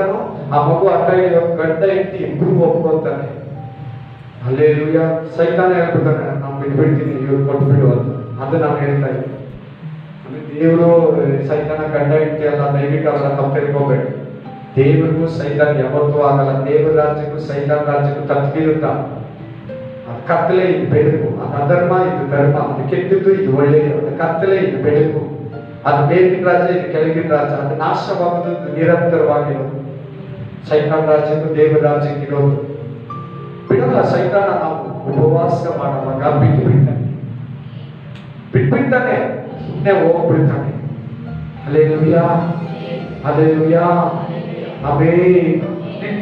ಆ ಮಗು ಆಟ ಹಿಡಿಯೋ ಗಂಡ ಹೆಂಡತಿ ಇಬ್ರು ಒಪ್ಕೊಂತಾನೆ. ಹಲ್ಲೆಲೂಯಾ. ಸೈತಾನ ಹೇಳ್ಬಿಡ್ತಾನೆ, ನಾವು ಬಿಡ್ತೀನಿ, ಇವ್ರು ಕೊಟ್ಬಿಡು ಅಂತ. ಅದು ನಾನು ಹೇಳ್ತಾ ಇದ್ದೀನಿ. ದೇವರು ಸೈತಾನ ಗಂಡ ಹೆಂಡತಿ ಅಲ್ಲ, ದಯವಿಟ್ಟು ಅವರ ತಪ್ಪಿರ್ಕೋಬೇಡಿ. ದೇವರಿಗೂ ಸೈತಾನ್ ಯಾವತ್ತೂ ಆಗಲ್ಲ. ದೇವರ ರಾಜ್ಯಕ್ಕೂ ಸೈತಾನ್ ರಾಜ್ಯಕ್ಕೂ ತಪ್ಪಿರುತ್ತ. ಅದು ಕತ್ತಲೆ, ಇದು ಬೆಳಕು. ಅದು ಅಧರ್ಮ, ಇದು ಧರ್ಮ. ಅದು ಕೆಟ್ಟದ್ದು, ಇದು ಒಳ್ಳೆಯದು. ಅದು ಕತ್ತಲೆ, ಇದು ಬೆಳಕು. ಅದು ಮೇಲಿನ ರಾಜ್ಯ, ಇದು ಕೆಳಗಿನ ರಾಜ್ಯ. ಅದು ನಾಶವಾಗುವುದು ನಿರಂತರವಾಗಿರೋದು. ಸೈತಾನ್ ರಾಜ್ಯಕ್ಕೂ ದೇವರ ರಾಜ್ಯಕ್ಕೆ ಇರೋದು ಬಿಡಲ್ಲ. ಸೈತಾನ ನಾವು ಉಪವಾಸ ಮಾಡುವಾಗ ಬಿಟ್ಬಿಡ್ತಾನೆ, ಸುಮ್ಮನೆ ಹೋಗ್ಬಿಡ್ತಾನೆ. Hallelujah, hallelujah.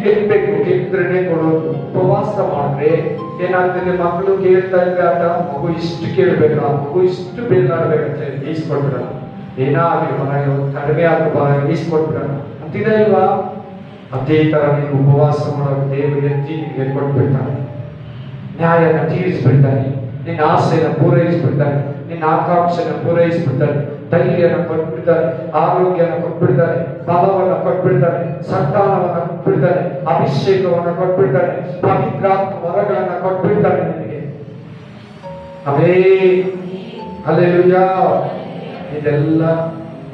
ಗೆಲ್ಬೇಕು, ಗೆದ್ರೇನೆ ಕೊಡೋದು. ಉಪವಾಸ ಮಾಡ್ರೆ ಏನಾಗ್ತದೆ? ಮಕ್ಕಳು ಕೇಳ್ತಾ ಇದ್ರೆ ಆಟ, ಮಗು ಇಷ್ಟು ಕೇಳ್ಬೇಕಾ, ಮಗು ಇಷ್ಟು ಬೇಲಾಡ್ಬೇಕಂತ ಈಸ್ಕೊಟ್ಬಿಡ. ಏನಾಗಲಿ ಮನೆಗೆ ಕಡಿಮೆ ಆಗ ಈಸ್ಕೊಟ್ಬಿಡ ಅಂತಿದ ಇಲ್ವಾ? ಅದೇ ತರ ನೀನು ಉಪವಾಸ ಮಾಡೋದು ದೇವರು ಎತ್ತಿ ನಿಮಗೆ ಕೊಟ್ಬಿಡ್ತಾನೆ. ನ್ಯಾಯನ ತೀರಿಸ್ಬಿಡ್ತಾನೆ, ನಿನ್ನ ಆಸೆನ ಪೂರೈಸ್ಬಿಡ್ತಾನೆ, ನಿನ್ನ ಆಕಾಂಕ್ಷೆನ ಪೂರೈಸ್ಬಿಡ್ತಾನೆ, ಧೈರ್ಯನ ಕೊಟ್ಬಿಡ್ತಾನೆ, ಆರೋಗ್ಯನ ಕೊಟ್ಬಿಡ್ತಾನೆ, ಫಲವನ್ನ ಕೊಟ್ಬಿಡ್ತಾನೆ, ಸಂತಾನವನ್ನ ಕೊಟ್ಬಿಡ್ತಾನೆ, ಅಭಿಷೇಕವನ್ನ ಕೊಟ್ಬಿಡ್ತಾನೆ, ಪವಿತ್ರಾತ್ಮ ವರಗಳನ್ನ ಕೊಟ್ಬಿಡ್ತಾನೆ ನಿನಗೆ. ಅವೇ ಹಲ್ಲೆಲೂಯಾ. ಇದೆಲ್ಲ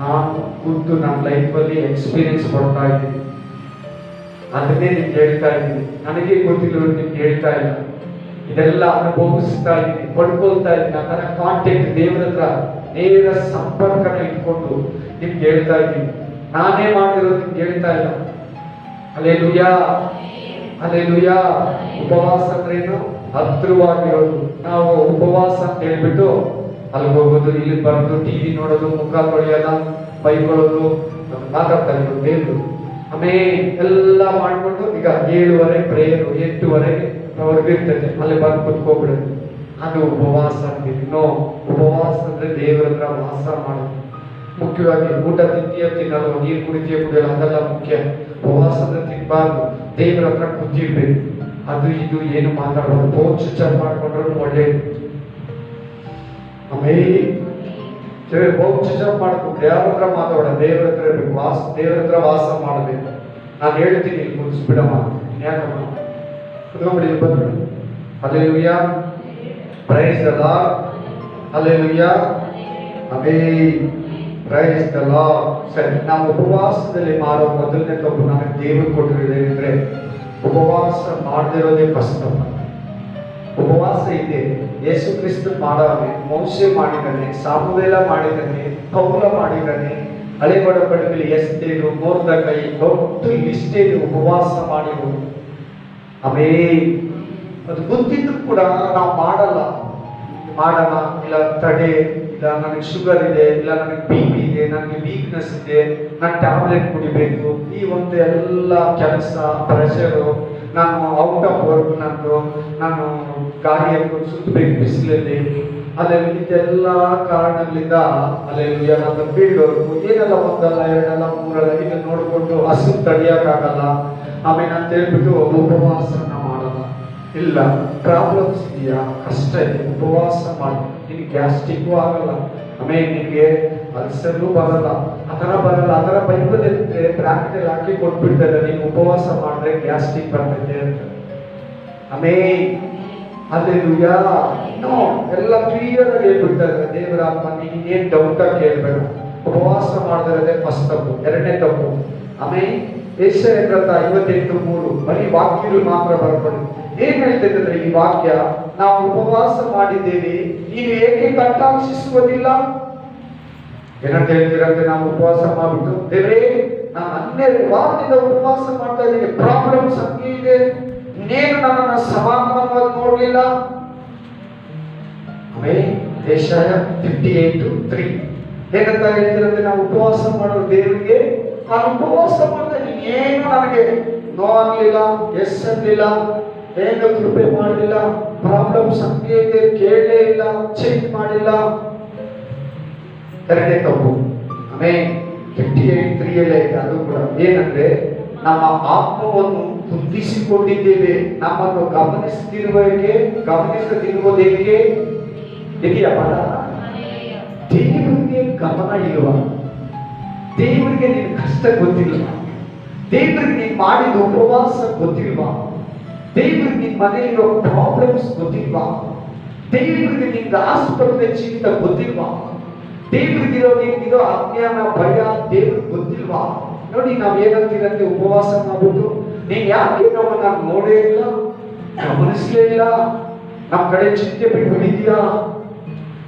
ನಾನು ಖುದ್ದು ನನ್ನ ಲೈಫಲ್ಲಿ ಎಕ್ಸ್ಪೀರಿಯನ್ಸ್ ಕೊಡ್ತಾ ಇದ್ದೀನಿ. ಅದನ್ನೇ ನಿಮ್ಗೆ ಹೇಳ್ತಾ ಇದ್ದೀನಿ. ನನಗೆ ಗೊತ್ತಿಲ್ಲ, ನಿಮ್ಗೆ ಹೇಳ್ತಾ ಇಲ್ಲ. ಇದೆಲ್ಲ ಅನುಭವಿಸ್ತಾ ಇದ್ದೀನಿ, ಪಡ್ಕೊಳ್ತಾ ಇದ್ದೀನಿ. ಅದರ ಕಾಂಟ್ಯಾಕ್ಟ್ ದೇವರ ಹತ್ರ ನೇರ ಸಂಪರ್ಕನ ಇಟ್ಕೊಂಡು ನಿಮ್ಗೆ ಹೇಳ್ತಾ ಇದ್ದೀನಿ. ನಾನೇ ಮಾಡಿರೋದು ನಿಮ್ಗೆ ಹೇಳ್ತಾ ಇಲ್ಲ. Hallelujah, hallelujah. ಉಪವಾಸ ಅಂದ್ರೇನು? ಹತ್ರವಾಗಿರೋದು. ನಾವು ಉಪವಾಸ ಅಂತ ಹೇಳ್ಬಿಟ್ಟು ಅಲ್ಲಿ ಹೋಗೋದು, ಇಲ್ಲಿ ಬರೋದು, ಟಿವಿ ನೋಡೋದು, ಮುಖ ತೊಳೆಯೋಲ್ಲ, ಬೈಕೊಳ್ಳೋದು, ಮಾತಾಡ್ತಾ ಇರೋದು ದೇವರು. ಆಮೇಲೆ ಎಲ್ಲ ಮಾಡ್ಕೊಂಡು ಈಗ 7:30 ಪ್ರೇಯರ್, 8:00 ಹೊರಗಿರ್ತೈತೆ, ಅಲ್ಲಿ ಬಂದು ಕುತ್ಕೋಬಿಡೋದು. ಅದು ಉಪವಾಸ ಅಂತೀವಿ. ಉಪವಾಸ ಅಂದ್ರೆ ದೇವರ ಹತ್ರ ವಾಸ ಮಾಡೋದು. ಮುಖ್ಯವಾಗಿ ಊಟ ತಿಂತೀಯ ತಿನ್ನಲು, ನೀರು ಕುಡಿತೀಯ ಕುಡಿಯಲ್ಲ, ಅದೆಲ್ಲ ಮುಖ್ಯ. ಉಪವಾಸ ಅಂದ್ರೆ ತಿನ್ಬಾರ್ದು, ದೇವರ ಹತ್ರ ಕೂತಿರ್ಬೇಕು. ಅದು ಇದು ಏನು ಮಾತಾಡೋದು, ಪೋಚ ಮಾಡ್ಕೊಂಡ್ರು ಒಳ್ಳೇದು. ಆಮೇಲೆ ಬಹುಚ ಮಾಡ್ಕೊಂಡು ಯಾರ ಹತ್ರ ಮಾತಾಡೋಣ, ದೇವರ ಹತ್ರ ಇರ್ಬೇಕು. ದೇವರ ಹತ್ರ ವಾಸ ಮಾಡಬೇಕು. ನಾನು ಹೇಳ್ತೀನಿ, ಮುಗಿಸ್ಬಿಡಮ್ಮ, ಯಾಕಮ್ಮ ಕುತ್ಕೊಂಡ್ಬಿಡಿ, ಬಂದ್ಬಿಡಿ. Hallelujah, praise the lord, hallelujah, amen, price the lord. ಸರಿ, ನಾವು ಉಪವಾಸದಲ್ಲಿ ಮಾಡೋ ಮೊದಲನೇ ತಪ್ಪು ನನಗೆ ದೇವರು ಕೊಟ್ಟಿರೋದೇನೆಂದ್ರೆ, ಉಪವಾಸ ಮಾಡದಿರೋದೇ ಫಸ್ಟ್ ತಪ್ಪು. ಉಪವಾಸ ಇದೆ. ಯೇಸು ಕ್ರಿಸ್ತ ಮಾಡಾನೆ, ಮೋಶೆ ಮಾಡಿದ್ದಾನೆ, ಸಾಮುವೇಲ ಮಾಡಿದ್ದಾನೆ, ಪೌಲ ಮಾಡಿದ್ದಾನೆ. ಹಳೆ ಒಡಂಬಡಿಕೆಯಲ್ಲಿ ಎಸ್ತೇರು, ಮೊರ್ದೆಕೈ, ದೊಡ್ಡ ಲಿಸ್ಟ್ ಇದೆ ಉಪವಾಸ ಮಾಡಿರೋದು. ಅದು ಗೊತ್ತಿದ್ರು ಕೂಡ ನಾವು ಮಾಡಲ್ಲ. ಇಲ್ಲ ತಡೆ, ಇಲ್ಲ ನನಗೆ ಶುಗರ್ ಇದೆ, ಇಲ್ಲ ನನಗೆ BP ಇದೆ, ನನಗೆ ವೀಕ್ನೆಸ್ ಇದೆ, ನಾನು ಟ್ಯಾಬ್ಲೆಟ್ ಕುಡಿಬೇಕು, ಈ ಒಂದು ಎಲ್ಲ ಕೆಲಸ ಪ್ರೆಷರು, ನಾನು ಔಟ್ ಆಫ್ ವರ್ಕ್, ನಾನು ಗಾಡಿಯನ್ನು ಸುತ್ತಬೇಕು ಬಿಸಿಲಲ್ಲಿ, ಅಲ್ಲೆಲ್ಲ ಇದೆಲ್ಲ ಕಾರಣಗಳಿಂದ ಅಲ್ಲೆಲ್ಲ ನನ್ನ ಫೀಲ್ಡ್ ವರ್ಕು ಏನೆಲ್ಲ, ಒಂದಲ್ಲ ಎರಡಲ್ಲ ಮೂರಲ್ಲ, ಇದನ್ನು ನೋಡಿಕೊಂಡು ಹಸು ತಡೆಯೋಕ್ಕಾಗಲ್ಲ. ಆಮೇಲೆ ಅಂತ ಹೇಳ್ಬಿಟ್ಟು ಉಪವಾಸನ ಮಾಡಲ್ಲ. ಇಲ್ಲ, ಪ್ರಾಬ್ಲಮ್ಸ್ ಇದೆಯಾ, ಕಷ್ಟ ಇದೆ, ಉಪವಾಸ ಮಾಡಿ. ನಿನಗೆ ಗ್ಯಾಸ್ಟ್ರಿಕ್ಕು ಆಗಲ್ಲ, ಆಮೇಲೆ ನಿನಗೆ ಅಲ್ಸರು ಬರಲ್ಲ, ಆ ಥರ ಬರಲ್ಲ. ಆ ಥರ ಬೈಬಲ್ ಇರುತ್ತೆ, ಬ್ರಾಕೆಟಲ್ಲಿ ಹಾಕಿ ಕೊಟ್ಬಿಡ್ತಾರೆ, ನೀನು ಉಪವಾಸ ಮಾಡಿದ್ರೆ ಗ್ಯಾಸ್ಟ್ರಿಕ್ ಬರ್ತೈತೆ ಅಂತ. ಆಮೇಲೆ ಹಲ್ಲೆಲೂಯಾ. ಎಲ್ಲ ಕ್ಲಿಯರ್ ಆಗಿ ಹೇಳ್ಬಿಡ್ತಾರೆ ದೇವರ ಆತ್ಮ. ನೀನೇನು ಡೌಟ್ ಆಗಿ ಕೇಳಬೇಡ. ಉಪವಾಸ ಮಾಡಿದ್ರೆ ಫಸ್ಟ್ ತಪ್ಪು. ಎರಡನೇ ತಪ್ಪು, ಆಮೇಲೆ ಯೆಶಾಯ 58:3 ಬರೀ ವಾಕ್ಯಗಳು ಮಾತ್ರ ಬರ್ಕೊಳ್ಳಿ. ಏನ್ ಹೇಳ್ತಿದ್ರೆ ಈ ವಾಕ್ಯ, ನಾವು ಉಪವಾಸ ಮಾಡಿದ್ದೇವೆ, ನೀನು ಏಕೆ ಕಟಾಕ್ಷಿಸುವುದಿಲ್ಲ? ಏನಂತ ಹೇಳ್ತೀರಂತೆ? ನಾವು ಉಪವಾಸ ಮಾಡ್ಬಿಟ್ಟು, ದೇವರೇ ನಾನು 12 ವಾರದಿಂದ ಉಪವಾಸ ಮಾಡ್ತಾ ಇದ್ದೀನಿ, ಪ್ರಾಬ್ಲಮ್ಸ್ ಹಂಗೆ ಇದೆ, ಇನ್ನೇನು ನನ್ನನ್ನು ಸಮಾಧಾನವಾಗಿ ನೋಡ್ಲಿಲ್ಲ. ಆಮೇಲೆ ಯೆಶಾಯ 58:3 ಏನಂತ ಹೇಳ್ತೀರಂತೆ? ನಾವು ಉಪವಾಸ ಮಾಡೋ ದೇವರಿಗೆ, ನಾನು ಉಪವಾಸ ಮಾಡ್ತಾ ಇದ್ದೀನಿ, ಏನು ನನಗೆ ನೋ ಆಗ್ಲಿಲ್ಲ, ಎಸ್ ಅನ್ನಲಿಲ್ಲ, ಏನು ಕೃಪೆ ಮಾಡಲಿಲ್ಲ, ಪ್ರಾಬ್ಲಮ್ಸ್ ಹಂಗೆ ಇದೆ, ಕೇಳಲೇ ಇಲ್ಲ, ಚೇಂಜ್ ಮಾಡಿಲ್ಲ. ಎರಡನೇ ತಪ್ಪು. ಆಮೇಲೆ 58:3 ಐತೆ, ಅದು ಕೂಡ ಏನಂದ್ರೆ, ನಮ್ಮ ಆತ್ಮವನ್ನು ಕುಂದಿಸಿಕೊಂಡಿದ್ದೇವೆ, ನಮ್ಮನ್ನು ಗಮನಿಸದಿರುವುದೇಕೆ ಇದೆಯಾ ಪದ? ದೇವರಿಗೆ ಗಮನ ಇಲ್ವಾ? ದೇವರಿಗೆ ನಿನ್ನ ಕಷ್ಟ ಗೊತ್ತಿಲ್ವಾ? ದೇವರಿಗೆ ನೀನು ಮಾಡಿದ ಉಪವಾಸ ಗೊತ್ತಿಲ್ವಾ? ದೇವರಿಗೆ ನಿನ್ನ ಮನೆಯಲ್ಲಿರೋ ಪ್ರಾಬ್ಲಮ್ಸ್ ಗೊತ್ತಿಲ್ವಾ? ದೇವರಿಗೆ ನಿಂಗೆ ಆಸ್ಪತ್ರೆ ಚಿಂತ ಗೊತ್ತಿಲ್ವಾ? ದೇವರಿಗಿರೋ ನಿನ್ಗಿರೋ ಅಜ್ಞಾನ ಭಯ ದೇವ್ರಿಗೆ ಗೊತ್ತಿಲ್ವಾ? ನೋಡಿ ನಾವ್ ಏನಂತೀರಂತೆ ಉಪವಾಸ ಮಾಡ್ಬಿಟ್ಟು ನೀನ್ ಯಾಕೆ ನಮ್ಮನ್ನ ನೋಡೇ ಇಲ್ಲ, ಗಮನಿಸ್ಲೇ ಇಲ್ಲ, ನಮ್ ಕಡೆ ಚಿಂತೆ ಬಿಟ್ಟು ಬಿಟ್ಟಿದ್ಯಾ,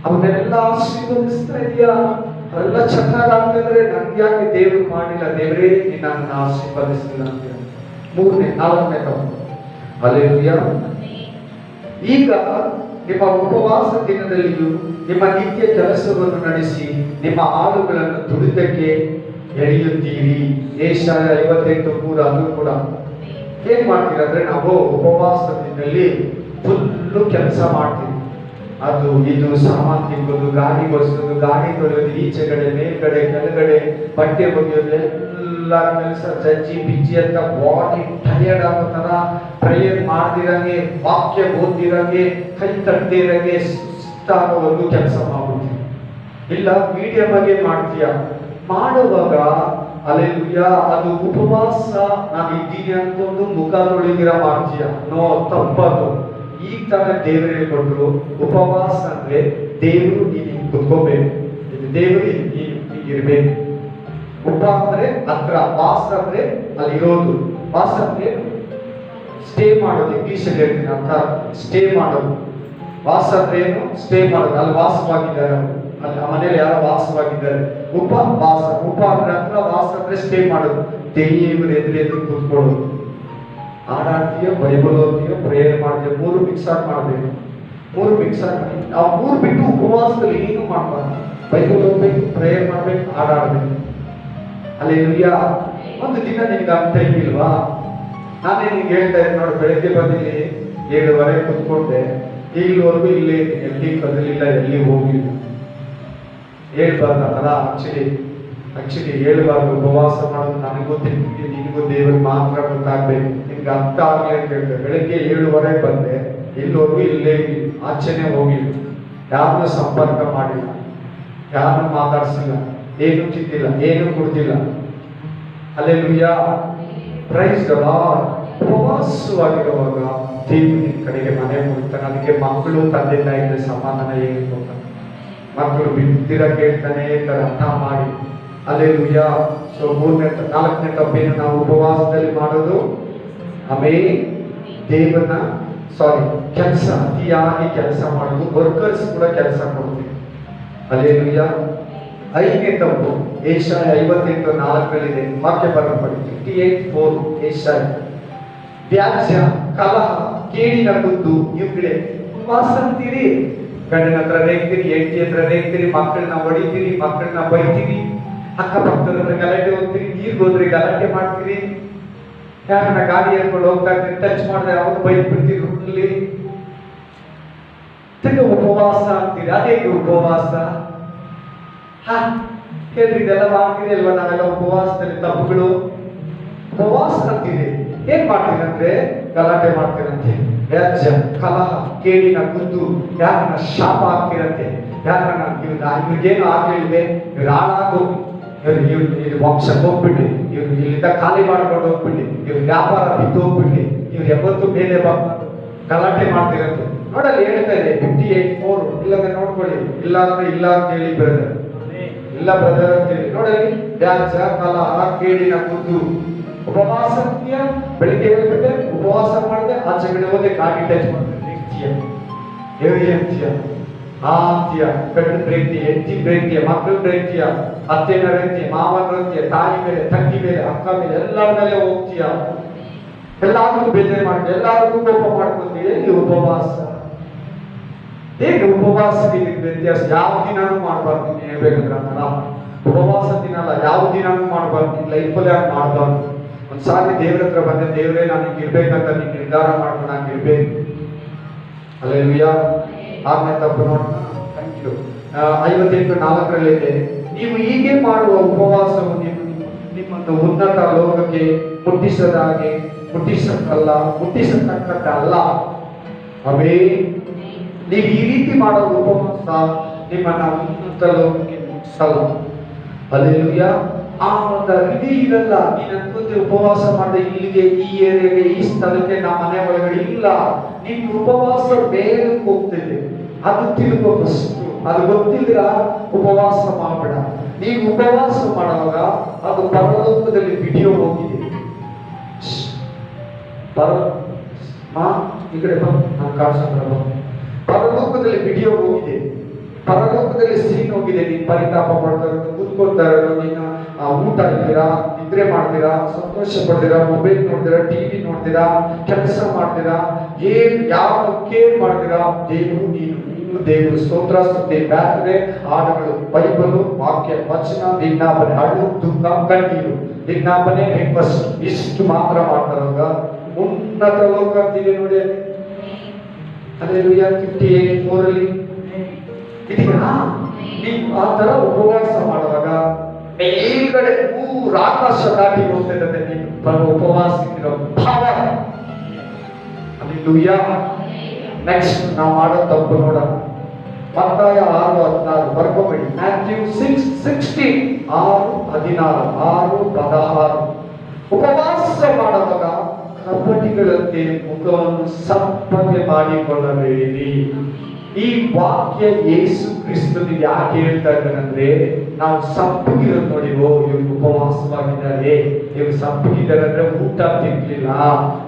ಅವನ್ನೆಲ್ಲ ಆಶೀರ್ವದಿಸ್ತಾ ಇದೆಯಾ, ಅವೆಲ್ಲ ಚೆನ್ನಾಗಾಗ್ತಂದ್ರೆ ನನ್ಗೆ ಯಾಕೆ ದೇವ್ರು ಮಾಡಿಲ್ಲ, ದೇವರೇ ನಿನ್ನ ಆಶೀರ್ವದಿಸಲಿಲ್ಲ ಅಂತ. ಮೂರನೇ ನಾಲ್ಕನೇ ತಪ್ಪು. ಹಲ್ಲೆಲೂಯಾ. ಈಗ ನಿಮ್ಮ ಉಪವಾಸ ದಿನದಲ್ಲಿಯೂ ನಿಮ್ಮ ನಿತ್ಯ ಕೆಲಸವನ್ನು ನಡೆಸಿ ನಿಮ್ಮ ಆಳುಗಳನ್ನು ದುಡಿತಕ್ಕೆ ಎಳೆಯುತ್ತೀರಿ. ಏಷಾಯ 58:3 ಅದು ಕೂಡ ಏನ್ ಮಾಡ್ತೀರಿ ಅಂದ್ರೆ ನಾವು ಉಪವಾಸ ದಿನದಲ್ಲಿ ಫುಲ್ಲು ಕೆಲಸ ಮಾಡ್ತೀವಿ. ಅದು ಇದು ಸಾಮಾನು ತಿಕ್ಕೋದು, ಗಾಡಿ ಬಡಿಸೋದು, ಗಾಡಿ ತೊಳೆಯೋದು, ಈಚೆಗಡೆ ಮೇಲ್ಗಡೆ ಕೆಳಗಡೆ ಬಟ್ಟೆ ಒಗೆಯೋದು, ಎಲ್ಲ ಕೆಲಸ ಚಜ್ಜಿ ಬಿಜ್ಜಿ ಅಂತ ಬಾಡಿ ಟಯರ್ಡ್ ಆಗೋ ತರ, ಪ್ರೇಯರ್ ಮಾಡ್ದಿರಂಗೆ, ವಾಕ್ಯ ಓದಿರಂಗೆ, ಕೈ ತಟ್ಟದಿರಂಗೆ ಸುಸ್ತಾಗೋವರೆಗೂ ಕೆಲಸ ಮಾಡ್ಬಿಡ್ತೀವಿ. ಇಲ್ಲ ಮೀಡಿಯಂ ಆಗಿ ಮಾಡ್ತೀಯ, ಮಾಡುವಾಗ ಹಲ್ಲೆಲೂಯಾ ಅದು ಉಪವಾಸ ನಾನು ಇದ್ದೀನಿ ಅಂತಂದು ಮುಖ ತೊಳಿದಿರ ಮಾಡ್ತೀಯ. ನೋ, ತಪ್ಪದು. ಈ ತರ ದೇವರು ಹೇಳ್ಕೊಟ್ರು, ಉಪವಾಸ ಅಂದ್ರೆ ದೇವರು ನೀನು ಕುತ್ಕೋಬೇಕು, ದೇವರು ಹೀಗಿರ್ಬೇಕು. ಉಪ ಅಂದ್ರೆ ಹತ್ರ, ವಾಸ ಅಂದ್ರೆ ಅಲ್ಲಿ ಇರೋದು. ವಾಸ ಅಂದ್ರೆ ಸ್ಟೇ ಮಾಡೋದು, ಇಂಗ್ಲಿಷ್ ಅಲ್ಲಿ ಹೇಳ್ತೀನಿ ಅಂತ, ಸ್ಟೇ ಮಾಡೋದು. ವಾಸ ಅಂದ್ರೆ ಏನು? ಸ್ಟೇ ಮಾಡೋದು. ಅಲ್ಲಿ ವಾಸವಾಗಿದ್ದಾರೆ, ಅಲ್ಲಿ ಮನೇಲಿ ಯಾರೋ ವಾಸವಾಗಿದ್ದಾರೆ. ಉಪವಾಸ, ಉಪ ಅಂದ್ರೆ ಹತ್ರ, ವಾಸ ಅಂದ್ರೆ ಸ್ಟೇ ಮಾಡೋದು. ದೇವರು ಎದುರು ಕೂತ್ಕೊಳ್ಳೋದು. ಹಾಡಾಡ್ತೀಯೋ, ಬೈಬಲ್ ಓದ್ತೀಯೋ, ಪ್ರೇಯರ್ ಮಾಡ್ತೀಯೋ, ಮೂರು ಮಿಕ್ಸ್ ಆಗಿ ಮಾಡಬೇಕು. ಮೂರು ಮಿಕ್ಸ್ ಆಗಿ ನಾವು ಮೂರು ಬಿಟ್ಟು ಉಪವಾಸದಲ್ಲಿ ಏನು ಮಾಡಬಾರ್ದು. ಬೈಬಲ್ ಓದ್ಬೇಕು, ಪ್ರೇಯರ್ ಮಾಡ್ಬೇಕು, ಹಾಡಾಡ್ಬೇಕು. ಹಲ್ಲೆಲೂಯಾ. ಒಂದು ದಿನ ನಿನ್ಗೆ ಅರ್ಥ ಇಲ್ವಾ? ನಾನೇ ನಿನ್ಗೆ ಹೇಳ್ತಾ ಇದ್ದೆ ನೋಡಿ, ಬೆಳಗ್ಗೆ ಬಂದಿಲ್ಲಿ 7:30 ಕುತ್ಕೊಂಡೆ, ಈಗಲವರೆಗೂ ಇಲ್ಲೇ ಇದ್ದೀನಿ, ಎಲ್ಲಿ ಕದಲಿಲ್ಲ, ಎಲ್ಲಿ ಹೋಗಿಲ್ಲ. ಹೇಳ್ಬಾರ್ದು ಆ ಥರ. ಆಕ್ಚುಲಿ ಹೇಳ್ಬಾರ್ದು. ಉಪವಾಸ ಮಾಡೋದು ನನಗೂ ತಿಂತೀನಿ, ನಿನಗೂ ದೇವರಿಗೆ ಮಾತ್ರ ಗೊತ್ತಾಗ್ಬೇಕು. ನಿನ್ಗೆ ಅರ್ಥ ಆಗಲಿ ಅಂತ ಹೇಳ್ದೆ. ಬೆಳಗ್ಗೆ 7:30 ಬಂದೆ, ಇಲ್ಲಿವರೆಗೂ ಇಲ್ಲೇ ಇದ್ದೀನಿ, ಆಚೆನೆ ಹೋಗಿಲ್ಲ, ಯಾರನ್ನೂ ಸಂಪರ್ಕ ಮಾಡಿಲ್ಲ, ಯಾರನ್ನೂ ಮಾತಾಡ್ಸಿಲ್ಲ, ಏನು ತಿಂದಿಲ್ಲ, ಏನು ಕುಡ್ದಿಲ್ಲ. Hallelujah, praise the lord. ಉಪವಾಸವಾಗಿರುವಾಗ ದೇವರು ನಿನ್ನ ಕಡೆಗೆ ಮನೆ ಮುಗಿತಾನೆ. ಅದಕ್ಕೆ ಮಕ್ಕಳು ತಂದೆ ತಾಯಿಗೆ ಸಮಾಧಾನ ಹೇಳಿಕೊಡ್ತಾನೆ. ಮಕ್ಕಳು ಬಿದ್ದಿರ ಕೇಳ್ತಾನೆ ಇರ್ತಾರೆ, ಅರ್ಥ ಮಾಡಿ. ಹಲ್ಲೆಲೂಯಾ. ಸೊ ನಾಲ್ಕನೇ ತಪ್ಪೇನು ನಾವು ಉಪವಾಸದಲ್ಲಿ ಮಾಡೋದು? ಆಮೇಲೆ ದೇವರನ್ನ ಕೆಲಸ ಅತಿಯಾಗಿ ಕೆಲಸ ಮಾಡೋದು. ವರ್ಕರ್ಸ್ ಕೂಡ ಕೆಲಸ ಕೊಡ್ತೀವಿ. ಹಲ್ಲೆಲೂಯಾ. 5ನೇ ತಪ್ಪು ಏಷಾಯ 58:4 ವಾಕ್ಯ ಬರಪಡಿ. 58:4 ಏಷಾಯ. ವ್ಯಾಜ್ಯ, ಕಲಹ, ಕೇಡಿನ ಕುದ್ದು ಇವುಗಳೇ ಉಪವಾಸ ಅಂತೀರಿ. ಗಂಡನ ಹತ್ರ ರೇಗ್ತೀರಿ, ಹೆಂಡತಿ ಹತ್ರ ರೇಗ್ತೀರಿ, ಮಕ್ಕಳನ್ನ ಹೊಡಿತೀರಿ, ಮಕ್ಕಳನ್ನ ಬೈತೀರಿ, ಅಕ್ಕಪಕ್ಕದವ್ರ ಗಲಾಟೆ ಹೋಗ್ತೀರಿ, ನೀರ್ಗೆ ಹೋದ್ರೆ ಗಲಾಟೆ ಮಾಡ್ತೀರಿ, ಯಾರನ್ನ ಗಾಡಿ ಹೇಳ್ಕೊಂಡು ಹೋಗ್ತಾ ಇರ್ತೀರಿ, ಟಚ್ ಮಾಡಿದ್ರೆ ಅವ್ರು ಬೈಕ್ ಬಿಡ್ತೀರಿ ಹುಟ್ಟಲ್ಲಿ. ತಿರ್ಗ ಉಪವಾಸ ಅಂತೀರಿ. ಅದೇ ಉಪವಾಸ? ಹೇಳ್ರಿ, ಇದೆಲ್ಲ ಮಾಡ್ತೀರಿ ಅಲ್ವಾ? ನಾವೆಲ್ಲ ಉಪವಾಸದಲ್ಲಿ ತಪ್ಪುಗಳು. ಉಪವಾಸ ಅಂತೀರಿ, ಏನ್ ಮಾಡ್ತೀರಂದ್ರೆ ಗಲಾಟೆ ಮಾಡ್ತೀರಂತೆ, ವ್ಯಾಜ್ಯ, ಕಲಹ, ಕೇಡಿನ ಕುದ್ದು, ಯಾರನ್ನ ಶಾಪ ಹಾಕ್ತಿರಂತೆ, ಯಾರನ್ನ ಇವ್ರಿಗೇನು ಆಗ್ಲಿಲ್ವೇ, ಇವ್ರು ಹಾಳಾಗೋಗಿ, ಇವ್ರು ವಂಶಕ್ಕೆ ಹೋಗ್ಬಿಡ್ಲಿ, ಇವ್ರು ಇಲ್ಲಿಂದ ಖಾಲಿ ಮಾಡ್ಕೊಂಡು ಹೋಗ್ಬಿಡ್ಲಿ, ಇವ್ರ ವ್ಯಾಪಾರ ಬಿದ್ದು ಹೋಗ್ಬಿಡ್ಲಿ, ಇವ್ರು ಯಾವತ್ತೂ ಮೇಲೆ ಗಲಾಟೆ ಮಾಡ್ತಿರಂತೆ. ನೋಡಲ್ಲಿ ಹೇಳ್ತಾ ಇದೆ 58:4. ಇಲ್ಲಂದ್ರೆ ನೋಡ್ಕೊಳ್ಳಿ, ಇಲ್ಲ ಅಂದ್ರೆ ಇಲ್ಲ ಅಂತ ಹೇಳಿ ಬ್ರದರ್, ಇಲ್ಲ ಬ್ರದರ್ ಅಂತ ಹೇಳಿ ನೋಡಲ್ಲಿ. ವ್ಯಾಜ್ಯ, ಕಲಹ, ಕೇಡಿನ ಕುದ್ದು. ಉಪವಾಸ ಅಂತೀಯ, ಬೆಳಿಗ್ಗೆ ಹೇಳ್ಬಿಟ್ಟೆ ಉಪವಾಸ ಮಾಡಿದೆ, ಆಚೆ ಕಡೆ ಹೋದೆ ಗಾಡಿ ಟಚ್ ಮಾಡಿದೆ, ಅಂತೀಯ ಆ ಅಂತೀಯ, ಗಂಡ ಪ್ರೇಗ್ತೀಯ, ಹೆಂಡತಿ ಪ್ರೇಗ್ತೀಯ, ಮಕ್ಕಳು ಪ್ರೇಗ್ತೀಯ, ಅತ್ತೆನ ರೇಗ್ತೀಯ, ಮಾವನ ರೇಗ್ತೀಯ, ತಾಯಿ ಮೇಲೆ, ತಂಗಿ ಮೇಲೆ, ಅಕ್ಕ ಮೇಲೆ, ಎಲ್ಲರ ಮೇಲೆ ಹೋಗ್ತೀಯ, ಎಲ್ಲಾರಿಗೂ ಬೇಜಾರು ಮಾಡ್ತೀಯ, ಎಲ್ಲಾರಿಗೂ ಕೋಪ ಮಾಡ್ಕೊಂತೀಯ. ಎಲ್ಲಿ ಉಪವಾಸ? ಹೇಗೆ ಉಪವಾಸಕ್ಕೆ ವ್ಯತ್ಯಾಸ? ಯಾವ ದಿನಾನು ಮಾಡಬಾರ್ದು. ಹೇಳ್ಬೇಕಂದ್ರೆ ಅಂತಲ್ಲ, ಉಪವಾಸ ದಿನ ಅಲ್ಲ, ಯಾವ ದಿನಾನು ಮಾಡಬಾರ್ದು. ಲೈಫಲ್ಲಿ ಆಗಿ ಮಾಡಬಾರ್ದು. ಒಂದ್ಸಾರಿ ದೇವ್ರ ಹತ್ರ ಬಂದೆ, ದೇವ್ರೇ ನಾನು ಇರ್ಬೇಕಂತ ನೀನು ನಿರ್ಧಾರ ಮಾಡ್ಕೊಂಡು ನಾನು ಇರ್ಬೇಕು. ಹಲ್ಲೆಲೂಯಾ. 6ನೇ ತಪ್ಪು ನೋಡೋಣ. 58:4 ನೀವು ಹೀಗೆ ಮಾಡುವ ಉಪವಾಸವು ನಿಮ್ಮನ್ನು ಉನ್ನತ ಲೋಕಕ್ಕೆ ಮುಟ್ಟಿಸತಕ್ಕದ್ದಲ್ಲ. ಅವೇ ನೀವು ಈ ರೀತಿ ಮಾಡೋ ಉಪವಾಸ ನಿಮ್ಮನ್ನ ಉನ್ನತ ಲೋಕಕ್ಕೆ ಮುಟ್ಟಿಸಲ್ಲ. ಹಲ್ಲೆಲೂಯಾ. ಆ ಒಂದು ಅರಿವಿ ಇರಲ್ಲ. ನೀನಂತಂದ್ರೆ ಉಪವಾಸ ಮಾಡಿದೆ ಇಲ್ಲಿಗೆ, ಈ ಏರಿಯಾಗೆ, ಈ ಸ್ಥಳಕ್ಕೆ, ನಮ್ಮ ಮನೆ ಒಳಗಡೆ ಇಲ್ಲ. ನಿನ್ನ ಉಪವಾಸ ಬೇರೆ ಹೋಗ್ತಿದೆ. ಅದು ತಿಳ್ಕೊ ಫಸ್ಟ್. ಅದು ಗೊತ್ತಿಲ್ಲ ಉಪವಾಸ ಮಾಡಬೇಡ. ನೀವು ಉಪವಾಸ ಮಾಡುವಾಗ ಅದು ಪರಲೋಕದಲ್ಲಿ ವಿಡಿಯೋ ಹೋಗಿದೆ. ಈ ಕಡೆ ನಾನು ಪರಲೋಕದಲ್ಲಿ ವಿಡಿಯೋ ಹೋಗಿದೆ, ಪರಲೋಕದಲ್ಲಿ ಸೀನ್ ಹೋಗಿದೆ. ನೀನು ಪರಿತಾಪ ಮಾಡ್ತಾ ಇರೋದು, ಕೂತ್ಕೊಳ್ತಾ ಇರೋದು, ನೀನು ಊಟ ಇದ್ದೀರಾ, ನಿದ್ರೆ ಮಾಡ್ತೀರಾ, ಸಂತೋಷ ಪಡ್ತೀರಾ, ಮೊಬೈಲ್ ನೋಡ್ತೀರಾ, ಟಿವಿ ನೋಡ್ತೀರಾ, ಕೆಲಸ ಮಾಡ್ತೀರಾ, ಯಾವ ಕೇರ್ ಮಾಡ್ತೀರಾ. ದೇವರು ನೀನು ದೇವರು ಸ್ತೋತ್ರ ಸ್ತುತಿ ಬ್ಯಾಟ್ರೆ ಹಾಡುಗಳು, ಬೈಬಲು, ವಾಕ್ಯ ವಚನ, ವಿಜ್ಞಾಪನೆ, ಹಳ್ಳು, ದುಃಖ, ಕಣ್ಣೀರು, ವಿಜ್ಞಾಪನೆ, ರಿಕ್ವೆಸ್ಟ್, ಇಷ್ಟು ಮಾತ್ರ ಮಾಡ್ತಾರವಾಗ ಉನ್ನತ ಲೋಕ ಅಂತಿದೆ ನೋಡಿ. Hallelujah 58:4 ಇದೀರಾ? ನೀವು ಆ ತರ ಉಪವಾಸ ಮಾಡುವಾಗ ಮೇಲ್ಗಡೆ ಆಕಾಶ ದಾಟಿ ಹೋಗ್ತಾ ಇರುತ್ತೆ. ನೀವು ಉಪವಾಸ ಇರೋ ಭಾವ. Hallelujah. ನೆಕ್ಸ್ಟ್ ನಾವು ಮಾಡೋ ತಪ್ಪು ನೋಡೋಣ. ಮತ್ತಾಯ 6:16 ಬರ್ಕೋಬೇಡಿ. ಮ್ಯಾಥ್ಯೂ 6:16 6:16 ಉಪವಾಸ ಮಾಡುವಾಗ ಕಪಟಿಗಳಂತೆ ಮುಖವನ್ನು ಸಪ್ಪಗೆ ಮಾಡಿಕೊಳ್ಳಬೇಡಿರಿ. ಈ ವಾಕ್ಯ ಯೇಸು ಕ್ರಿಸ್ತನಿಗೆ ಯಾಕೆ ಹೇಳ್ತಾ ಇದ್ದಾನಂದ್ರೆ, ನಾವು ಸಪ್ಪಗಿರೋದು ನೋಡಿ, ಇವರು ಉಪವಾಸವಾಗಿದ್ದಾರೆ, ಇವರು ಸಪ್ಪಗಿದ್ದಾರೆ ಅಂದ್ರೆ ಊಟ ತಿನ್ಲಿಲ್ಲ,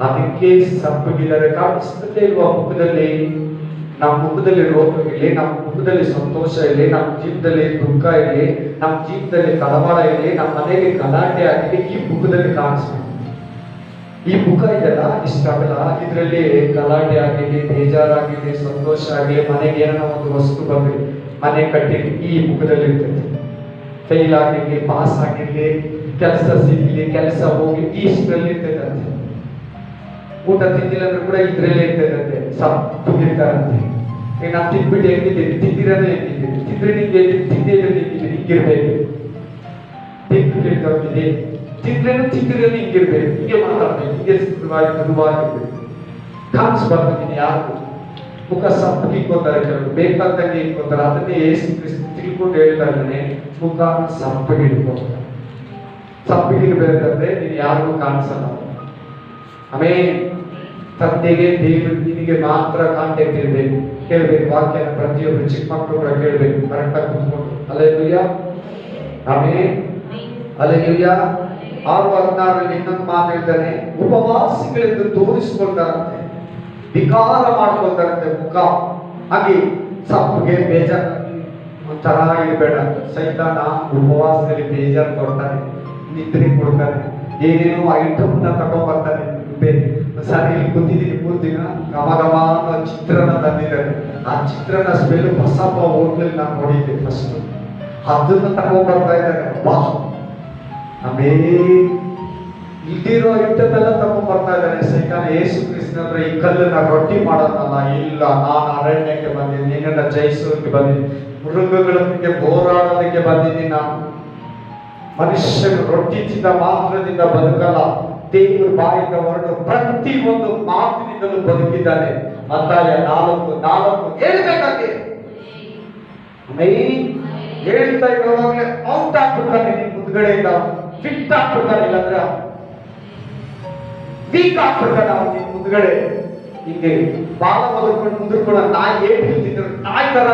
ಅದಕ್ಕೆ ಸಪ್ಪಗಿದ್ದಾರೆ. ಕಾಣಿಸ್ತದೆ ಇಲ್ವಾ ಮುಖದಲ್ಲಿ? ನಮ್ಮ ಮುಖದಲ್ಲಿ ರೋಗ ಇರಲಿ, ನಮ್ಮ ಮುಖದಲ್ಲಿ ಸಂತೋಷ ಇರಲಿ, ನಮ್ಮ ಜೀವನದಲ್ಲಿ ದುಃಖ ಇರಲಿ, ನಮ್ಮ ಜೀವನದಲ್ಲಿ ಕಳವಳ ಇರಲಿ, ನಮ್ಮ ಮನೆಯಲ್ಲಿ ಗಲಾಟೆ ಆಗಲಿ, ಈ ಮುಖದಲ್ಲಿ ಕಾಣಿಸ್ಬೇಕು. ಈ ಮುಖ ಇದೆಲ್ಲ ಇಷ್ಟಾಗಲ್ಲ, ಇದರಲ್ಲಿ ಗಲಾಟೆ ಆಗಲಿ, ಬೇಜಾರಾಗಲಿ, ಸಂತೋಷ ಆಗಲಿ, ಮನೆಗೆ ಏನೋ ಒಂದು ವಸ್ತು ಬರಲಿ, ಮನೆ ಕಟ್ಟಿ ಈ ಮುಖದಲ್ಲಿ ಇರ್ತದೆ. ಫೇಲ್ ಆಗಿರ್ಲಿ, ಪಾಸ್ ಆಗಿರ್ಲಿ, ಕೆಲಸ ಸಿಗ್ಲಿ, ಕೆಲಸ ಹೋಗಿ ಇಷ್ಟರಲ್ಲಿ ಇರ್ತದಂತೆ. ಊಟ ತಿಂದಿಲ್ಲ ಅಂದ್ರೆ ಕೂಡ ಇದ್ರಲ್ಲೇ ಇರ್ತದಂತೆ, ಸಪ್ಪಗಿರ್ತಾರಂತೆ. ಈಗ ನಾವು ತಿಂದ್ಬಿಟ್ಟು ಹೆಂಗಿದ್ದೀವಿ, ತಿಂದಿರೋದೇ ಹೆಂಗಿದ್ದೀವಿ, ತಿಂದ್ರೆ ನಿಂಗೆ ತಿಂದೇ ಹಿಂಗಿರ್ಬೇಕು. ತಿಂದ್ಬಿಟ್ಟಿರ್ತೀವಿ, ತಿಂದ್ರೇನು ತಿಂದಿರೋದು ಹಿಂಗಿರ್ಬೇಕು, ಹಿಂಗೆ ಮಾತಾಡ್ಬೇಕು, ಹಿಂಗೆ ದುರ್ವಾಗಿರ್ಬೇಕು. ಕಾಣಿಸ್ಬಾರ್ದು ಯಾರು ಮುಖ ಸಪ್ಪಗೆ ಇಟ್ಕೊತಾರೆ, ಕೆಲವರು ಬೇಕಾದಂಗೆ ಇಟ್ಕೊತಾರೆ. ಅದನ್ನೇ ಯೇಸು ಕ್ರಿಸ್ತ ತಿಳ್ಕೊಂಡು ಹೇಳ್ತಾ ಇದ್ದಾನೆ, ಮುಖ ಸಪ್ಪಗೆ ಇಟ್ಕೊತಾರೆ. ಸಪ್ಪಗಿರ್ಬೇಕಂದ್ರೆ ನೀನು ಯಾರಿಗೂ ಕಾಣಿಸಲ್ಲ. ಆಮೇಲೆ ತಂದೆಗೆ ದೇವರು ನಿನಗೆ ಮಾತ್ರ ಕಾಂಟ್ಯಾಕ್ಟ್ ಇರಬೇಕು, ಕೇಳ್ಬೇಕು. ವಾಕ್ಯನ ಪ್ರತಿಯೊಬ್ಬರು ಚಿಕ್ಕ ಮಕ್ಕಳು ಕೂಡ ಕೇಳ್ಬೇಕು, ಕರೆಕ್ಟಾಗಿ ಕೂತ್ಕೊಂಡು. ಹಲ್ಲೆಲೂಯಾ, ಆಮೇಲೆ ಹಲ್ಲೆಲೂಯಾ. 6:16 ಇನ್ನೊಂದು ಮಾತು ಹೇಳ್ತಾನೆ, ಉಪವಾಸಿಗಳೆಂದು ತೋರಿಸಿಕೊಳ್ತಾರಂತೆ, ವಿಕಾರ ಮಾಡ್ಕೊಳ್ತಾರಂತೆ ಮುಖ. ಹಾಗೆ ಸಪ್ಪಗೆ ಬೇಜಾರಾಗಿ ಒಂಥರ ಇರಬೇಡ. ಸೈತಾನ ಉಪವಾಸದಲ್ಲಿ ಬೇಜಾರು ಕೊಡ್ತಾನೆ, ನಿದ್ರೆ ಕೊಡ್ತಾನೆ, ಏನೇನೋ ಐಟಮ್ನ ತಗೊಂಡ್ಬರ್ತಾನೆ. ಸರಿ ಇಲ್ಲಿ ಕೂತಿದ್ದೀನಿ 3 ದಿನ, ಗಮ ಅನ್ನೋ ಚಿತ್ರನ ತಂದಿದ್ದಾರೆ. ಆ ಚಿತ್ರನ ಸ್ಮೆಲ್ ಬಸಪ್ಪ ಹೋಟ್ಲಲ್ಲಿ ನಾನು ನೋಡಿದ್ದೆ ಫಸ್ಟ್. ಅದನ್ನ ತಗೊಂಡ್ಬರ್ತಾ ಇದ್ದಾರೆ. ಬಾ ಆಮೇಲೆ ಇಲ್ಲಿರೋ ಐಟಮ್ ಎಲ್ಲ ತಗೊಂಡ್ಬರ್ತಾ ಇದ್ದಾರೆ ಸೈತಾನ. ಯೇಸು ಕ್ರಿಸ್ತನ ಹತ್ರ ಈ ಕಲ್ಲನ್ನ ರೊಟ್ಟಿ ಮಾಡೋದಲ್ಲ, ಇಲ್ಲ ನಾನು ಅರಣ್ಯಕ್ಕೆ ಬಂದಿದ್ದೀನಿ, ನಿನ್ನನ್ನ ಜಯಿಸೋದಕ್ಕೆ ಬಂದಿದ್ದೀನಿ, ಮೃಗಗಳೊಂದಿಗೆ ಹೋರಾಡೋದಕ್ಕೆ ಬಂದಿದ್ದೀನಿ. ನಾನು ಮನುಷ್ಯನು ರೊಟ್ಟಿ ತಿಂದ ಮಾತ್ರದಿಂದ ಬದುಕಲ್ಲ, ದೇವರ ಬಾಯಿಂದ ಹೊರಟು ಪ್ರತಿ ಒಂದು ಮಾತಿನಿಂದಲೂ ಬದುಕಿದ್ದಾನೆ. ಮತ್ತಾಯ 4:4 ಹೇಳ್ಬೇಕಾದ್ರೆ ಹೇಳ್ತಾ ಇರೋವಾಗಲೇ ಔಟ್ ಆಗ್ಬಿಡ್ತಾನೆ, ನಿನ್ ಮುಂದ್ಗಡೆಯಿಂದ ಫಿಟ್ ಆಗ್ಬಿಡ್ತಾನೆ, ಇಲ್ಲಾಂದ್ರೆ ವೀಕ್ ಆಗ್ಬಿಡ್ತಾನೆ. ಅವ್ನು ನಿನ್ ಮುಂದ್ಗಡೆ ಹಿಂಗೆ ಬಾಲ ಮುಂದ್ಕೊಂಡು ನಾಯಿ ಏಟ್ ಹೇಳ್ತಿದ್ರು, ನಾಯಿ ತರ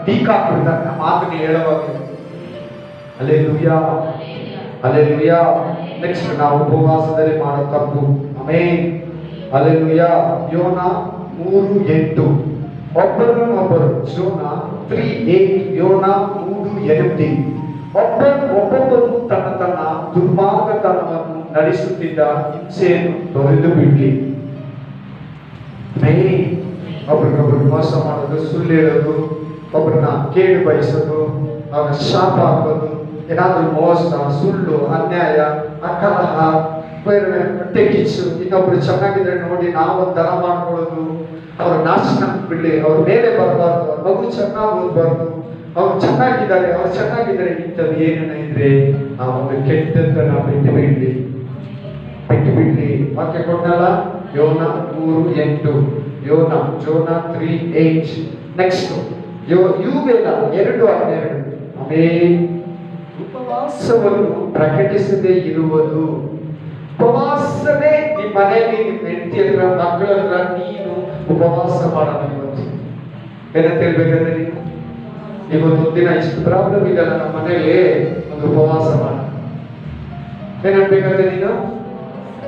ವೀಕ್ ಆಗ್ಬಿಡ್ತಾನೆ ಆ ಮಾತನ್ನ ಹೇಳುವಾಗಲೇ. Hallelujah, hallelujah. ನೆಕ್ಸ್ಟ್ ನಾವು ಉಪವಾಸದಲ್ಲಿ ಮಾಡೋ ತಪ್ಪು. Amen, hallelujah. ಯೋನ 3:8 ಒಬ್ಬರನ್ನೊಬ್ಬರು. ಯೋನ 3:8 ಯೋನ 3:8 ಒಬ್ಬೊಬ್ಬರು ತನ್ನ ದುರ್ಮಾರ್ಗತನವನ್ನು ನಡೆಸುತ್ತಿದ್ದ ಹಿಂಸೆಯನ್ನು ತೊರೆದು ಬಿಡ್ಲಿ. ಒಬ್ರಿಗೊಬ್ರು ಮೋಸ ಮಾಡೋದು, ಸುಳ್ಳು ಹೇಳೋದು, ಒಬ್ಬರನ್ನ ಕೇಳಿ ಬಯಸೋದು, ಅವರ ಶಾಪ ಹಾಕೋದು, ಏನಾದ್ರೂ ಮೋಸ, ಸುಳ್ಳು, ಅನ್ಯಾಯ, ಅಕಲಹ, ಹೊಟ್ಟೆ ಕಿಚ್ಚು, ಇನ್ನೊಬ್ರು ಚೆನ್ನಾಗಿದ್ರೆ ನೋಡಿ ನಾವೊಂದು ದನ ಮಾಡ್ಕೊಳ್ಳೋದು, ಅವ್ರ ನಾಶನ ಬಿಡ್ಲಿ, ಅವ್ರ ಮೇಲೆ ಬರಬಾರ್ದು, ಅವ್ರ ಮಗು ಚೆನ್ನಾಗಿ ಓದ್ಬಾರ್ದು, ಅವ್ರು ಚೆನ್ನಾಗಿದ್ದಾರೆ, ಇಂಥದ್ದು ಏನೇನ ಇದ್ರೆ ಆ ಒಂದು ಕೆಟ್ಟದ್ದನ್ನ ಬಿಟ್ಟು ಬಿಡ್ಲಿ. ವಾಕ್ಯ ಕೊಟ್ಟನಲ್ಲ, ಯೋನ 3:8 ಯೋನ 3:8. ನೆಕ್ಸ್ಟ್ ಯೂಬೇಲ 2:12. ಆಮೇಲೆ ಉಪವಾಸವನ್ನು ಪ್ರಕಟಿಸದೇ ಇರುವುದು. ಉಪವಾಸವೇ ನಿಮ್ಮ ಮನೆಯಲ್ಲಿ, ನಿಮ್ಮ ಹೆಂಡತಿ ಹತ್ರ, ಮಕ್ಕಳ ಹತ್ರ ನೀನು ಉಪವಾಸ ಮಾಡೋದು. ಇವತ್ತು ಏನಂತ ಹೇಳ್ಬೇಕಂದ್ರೆ ನೀನು ಇವತ್ತು ದಿನ ಇಷ್ಟು ಪ್ರಾಬ್ಲಮ್ ಇದೆಯಲ್ಲ ನಮ್ಮ ಮನೆಯಲ್ಲಿ ಒಂದು ಉಪವಾಸ ಮಾಡ. ಏನನ್ಬೇಕಂದ್ರೆ ನೀನು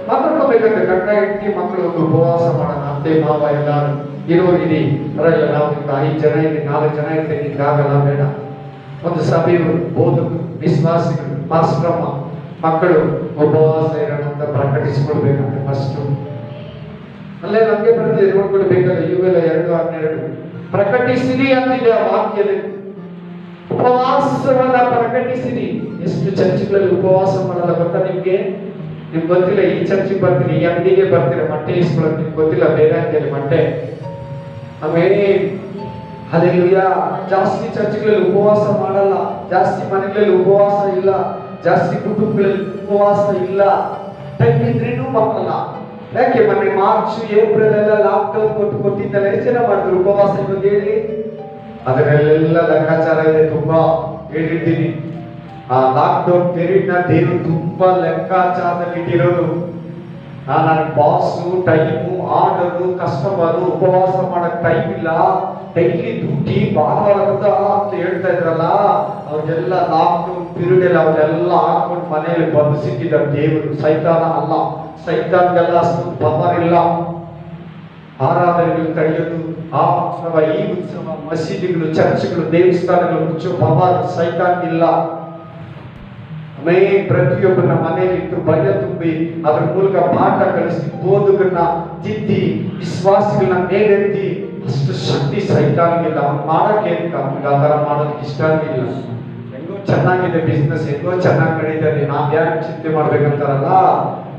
ಮಾತಾಡ್ಕೋಬೇಕಂದ್ರೆ ಗಂಡ ಹೆಂಡತಿ ಮಕ್ಕಳು ಒಂದು ಉಪವಾಸ ಮಾಡೋಣ. ಅತ್ತೆ ಮಾವ ಎಲ್ಲಾರು ಇರೋರಿರಿ, ಪರವಾಗಿಲ್ಲ, ನಾವು 5 ಜನ ಇದ್ದೀವಿ, 4 ಜನ ಇರ್ತೇವೆ, ನಿಮ್ಗಾಗಲ್ಲ ಬೇಡ. ಒಂದು ಸಭೆಯವರು, ಬೋಧಕರು, ವಿಶ್ವಾಸಿಗಳು, ಪಾಸ್ಟ್ರಮ್ಮ ಮಕ್ಕಳು ಉಪವಾಸ ಇರೋಣ ಅಂತ ಪ್ರಕಟಿಸಿಕೊಳ್ಬೇಕಂತೆ ಫಸ್ಟ್. ಅಲ್ಲೇ ನಮ್ಗೆ ಬರ್ತಿದೆ ನೋಡ್ಕೊಳ್ಬೇಕಲ್ಲ, ಇವೆಲ್ಲ 2:12 ಪ್ರಕಟಿಸಿರಿ ಅಂತಿದೆ ಆ ವಾಕ್ಯದಲ್ಲಿ. ಉಪವಾಸವನ್ನ ಪ್ರಕಟಿಸಿರಿ. ಎಷ್ಟು ಚರ್ಚ್ಗಳಲ್ಲಿ ಉಪವಾಸ ಮಾಡಲ್ಲ ಗೊತ್ತಾ ನಿಮ್ಗೆ ಗೊತ್ತಿಲ್ಲ. ಈ ಚರ್ಚಿಗೆ ಬರ್ತೀರಿ, ಈ ಅಂಗಡಿಗೆ ಬರ್ತೀರಿ, ಮೊಟ್ಟೆ ಇಸ್ಕೊಳ್ಳೋದು ನಿಮ್ಗೆ ಗೊತ್ತಿಲ್ಲ. ಬೇರೆ ಅಂಗಡಿಯಲ್ಲಿ ಮೊಟ್ಟೆ. ಆಮೇಲೆ ಹಲ್ಲೆಲೂಯಾ, ಜಾಸ್ತಿ ಚರ್ಚ್ಗಳಲ್ಲಿ ಉಪವಾಸ ಮಾಡಲ್ಲ, ಜಾಸ್ತಿ ಮನೆಗಳಲ್ಲಿ ಉಪವಾಸ ಇಲ್ಲ, ಜಾಸ್ತಿ ಕುಟುಂಬಗಳಲ್ಲಿ ಉಪವಾಸ ಇಲ್ಲ. ಟೈಮ್ ಇದ್ರೇನು ಮಾಡಲ್ಲ. ಯಾಕೆ ಮೊನ್ನೆ ಮಾರ್ಚ್ ಏಪ್ರಿಲ್ ಎಲ್ಲ ಲಾಕ್ಡೌನ್ ಕೊಟ್ಟಿದ್ದಲ್ಲ, ಎಷ್ಟು ಜನ ಮಾಡಿದ್ರು ಉಪವಾಸ ಇವಾಗ ಹೇಳಿ? ಅದರಲ್ಲೆಲ್ಲ ಲೆಕ್ಕಾಚಾರ ಇದೆ, ತುಂಬಾ ಹೇಳಿದ್ದೀನಿ. ಆ ಲಾಕ್ಡೌನ್ ಪೀರಿಯಡ್ ನ ದೇವರು ತುಂಬಾ ಲೆಕ್ಕಾಚಾರದಲ್ಲಿ ಇಟ್ಟಿರೋದು. ನನಗೆ ಬಾಸು, ಟೈಮು, ಆರ್ಡರು, ಕಸ್ಟಮರು, ಉಪವಾಸ ಮಾಡಕ್ ಟೈಮ್ ಇಲ್ಲ, ಡೈಲಿ ಡ್ಯೂಟಿ ಭಾಳ ಅಂತ ಹೇಳ್ತಾ ಇದ್ರಲ್ಲ, ಅವ್ರಿಗೆಲ್ಲ ಲಾಕ್ಡೌನ್ ಪೀರಿಯಡ್ ಅಲ್ಲಿ ಅವ್ರೆಲ್ಲ ಹಾಕೊಂಡು ಮನೆಯಲ್ಲಿ ಬಂಧಿಸಿಟ್ಟಿದ್ದಾರೆ ದೇವರು. ಸೈತಾನ ಅಲ್ಲ, ಸೈತಾನ್ಗೆಲ್ಲ ಅಷ್ಟು ಪವರ್ ಇಲ್ಲ. ಆರಾಧನೆಗಳು ತಡೆಯೋದು, ಆ ಉತ್ಸವ, ಈ ಉತ್ಸವ, ಮಸೀದಿಗಳು, ಚರ್ಚ್ಗಳು, ದೇವಸ್ಥಾನಗಳು ಮುಚ್ಚೋ ಪವರ್ ಸೈತಾನ್ಗಿಲ್ಲ. ಪ್ರತಿಯೊಬ್ಬನ ಮನೆಯಲ್ಲಿ ಇಟ್ಟು ಭಯ ತುಂಬಿ ಅದ್ರ ಮೂಲಕ ಪಾಠ ಕಲಿಸಿ ಬೋಧಕರನ್ನ ತಿದ್ದಿ ವಿಶ್ವಾಸಿಗಳನ್ನ ಮೇಲೆತ್ತಿ ಅಷ್ಟು ಶಕ್ತಿ ಸೈತಾನ್ಗಿಲ್ಲ. ಅವ್ನು ಮಾಡಕ್ಕೆ ಅವ್ನಿಗೆ ಆ ತರ ಮಾಡೋದಕ್ಕೆ ಇಷ್ಟ ಆಗಿಲ್ಲ. ಹೆಂಗೋ ಚೆನ್ನಾಗಿದೆ ಬಿಸ್ನೆಸ್, ಹೆಂಗೋ ಚೆನ್ನಾಗಿ ನಡೀತಾರೆ, ನಾವ್ ಯಾಕೆ ಚಿಂತೆ ಮಾಡ್ಬೇಕಂತಾರಲ್ಲ,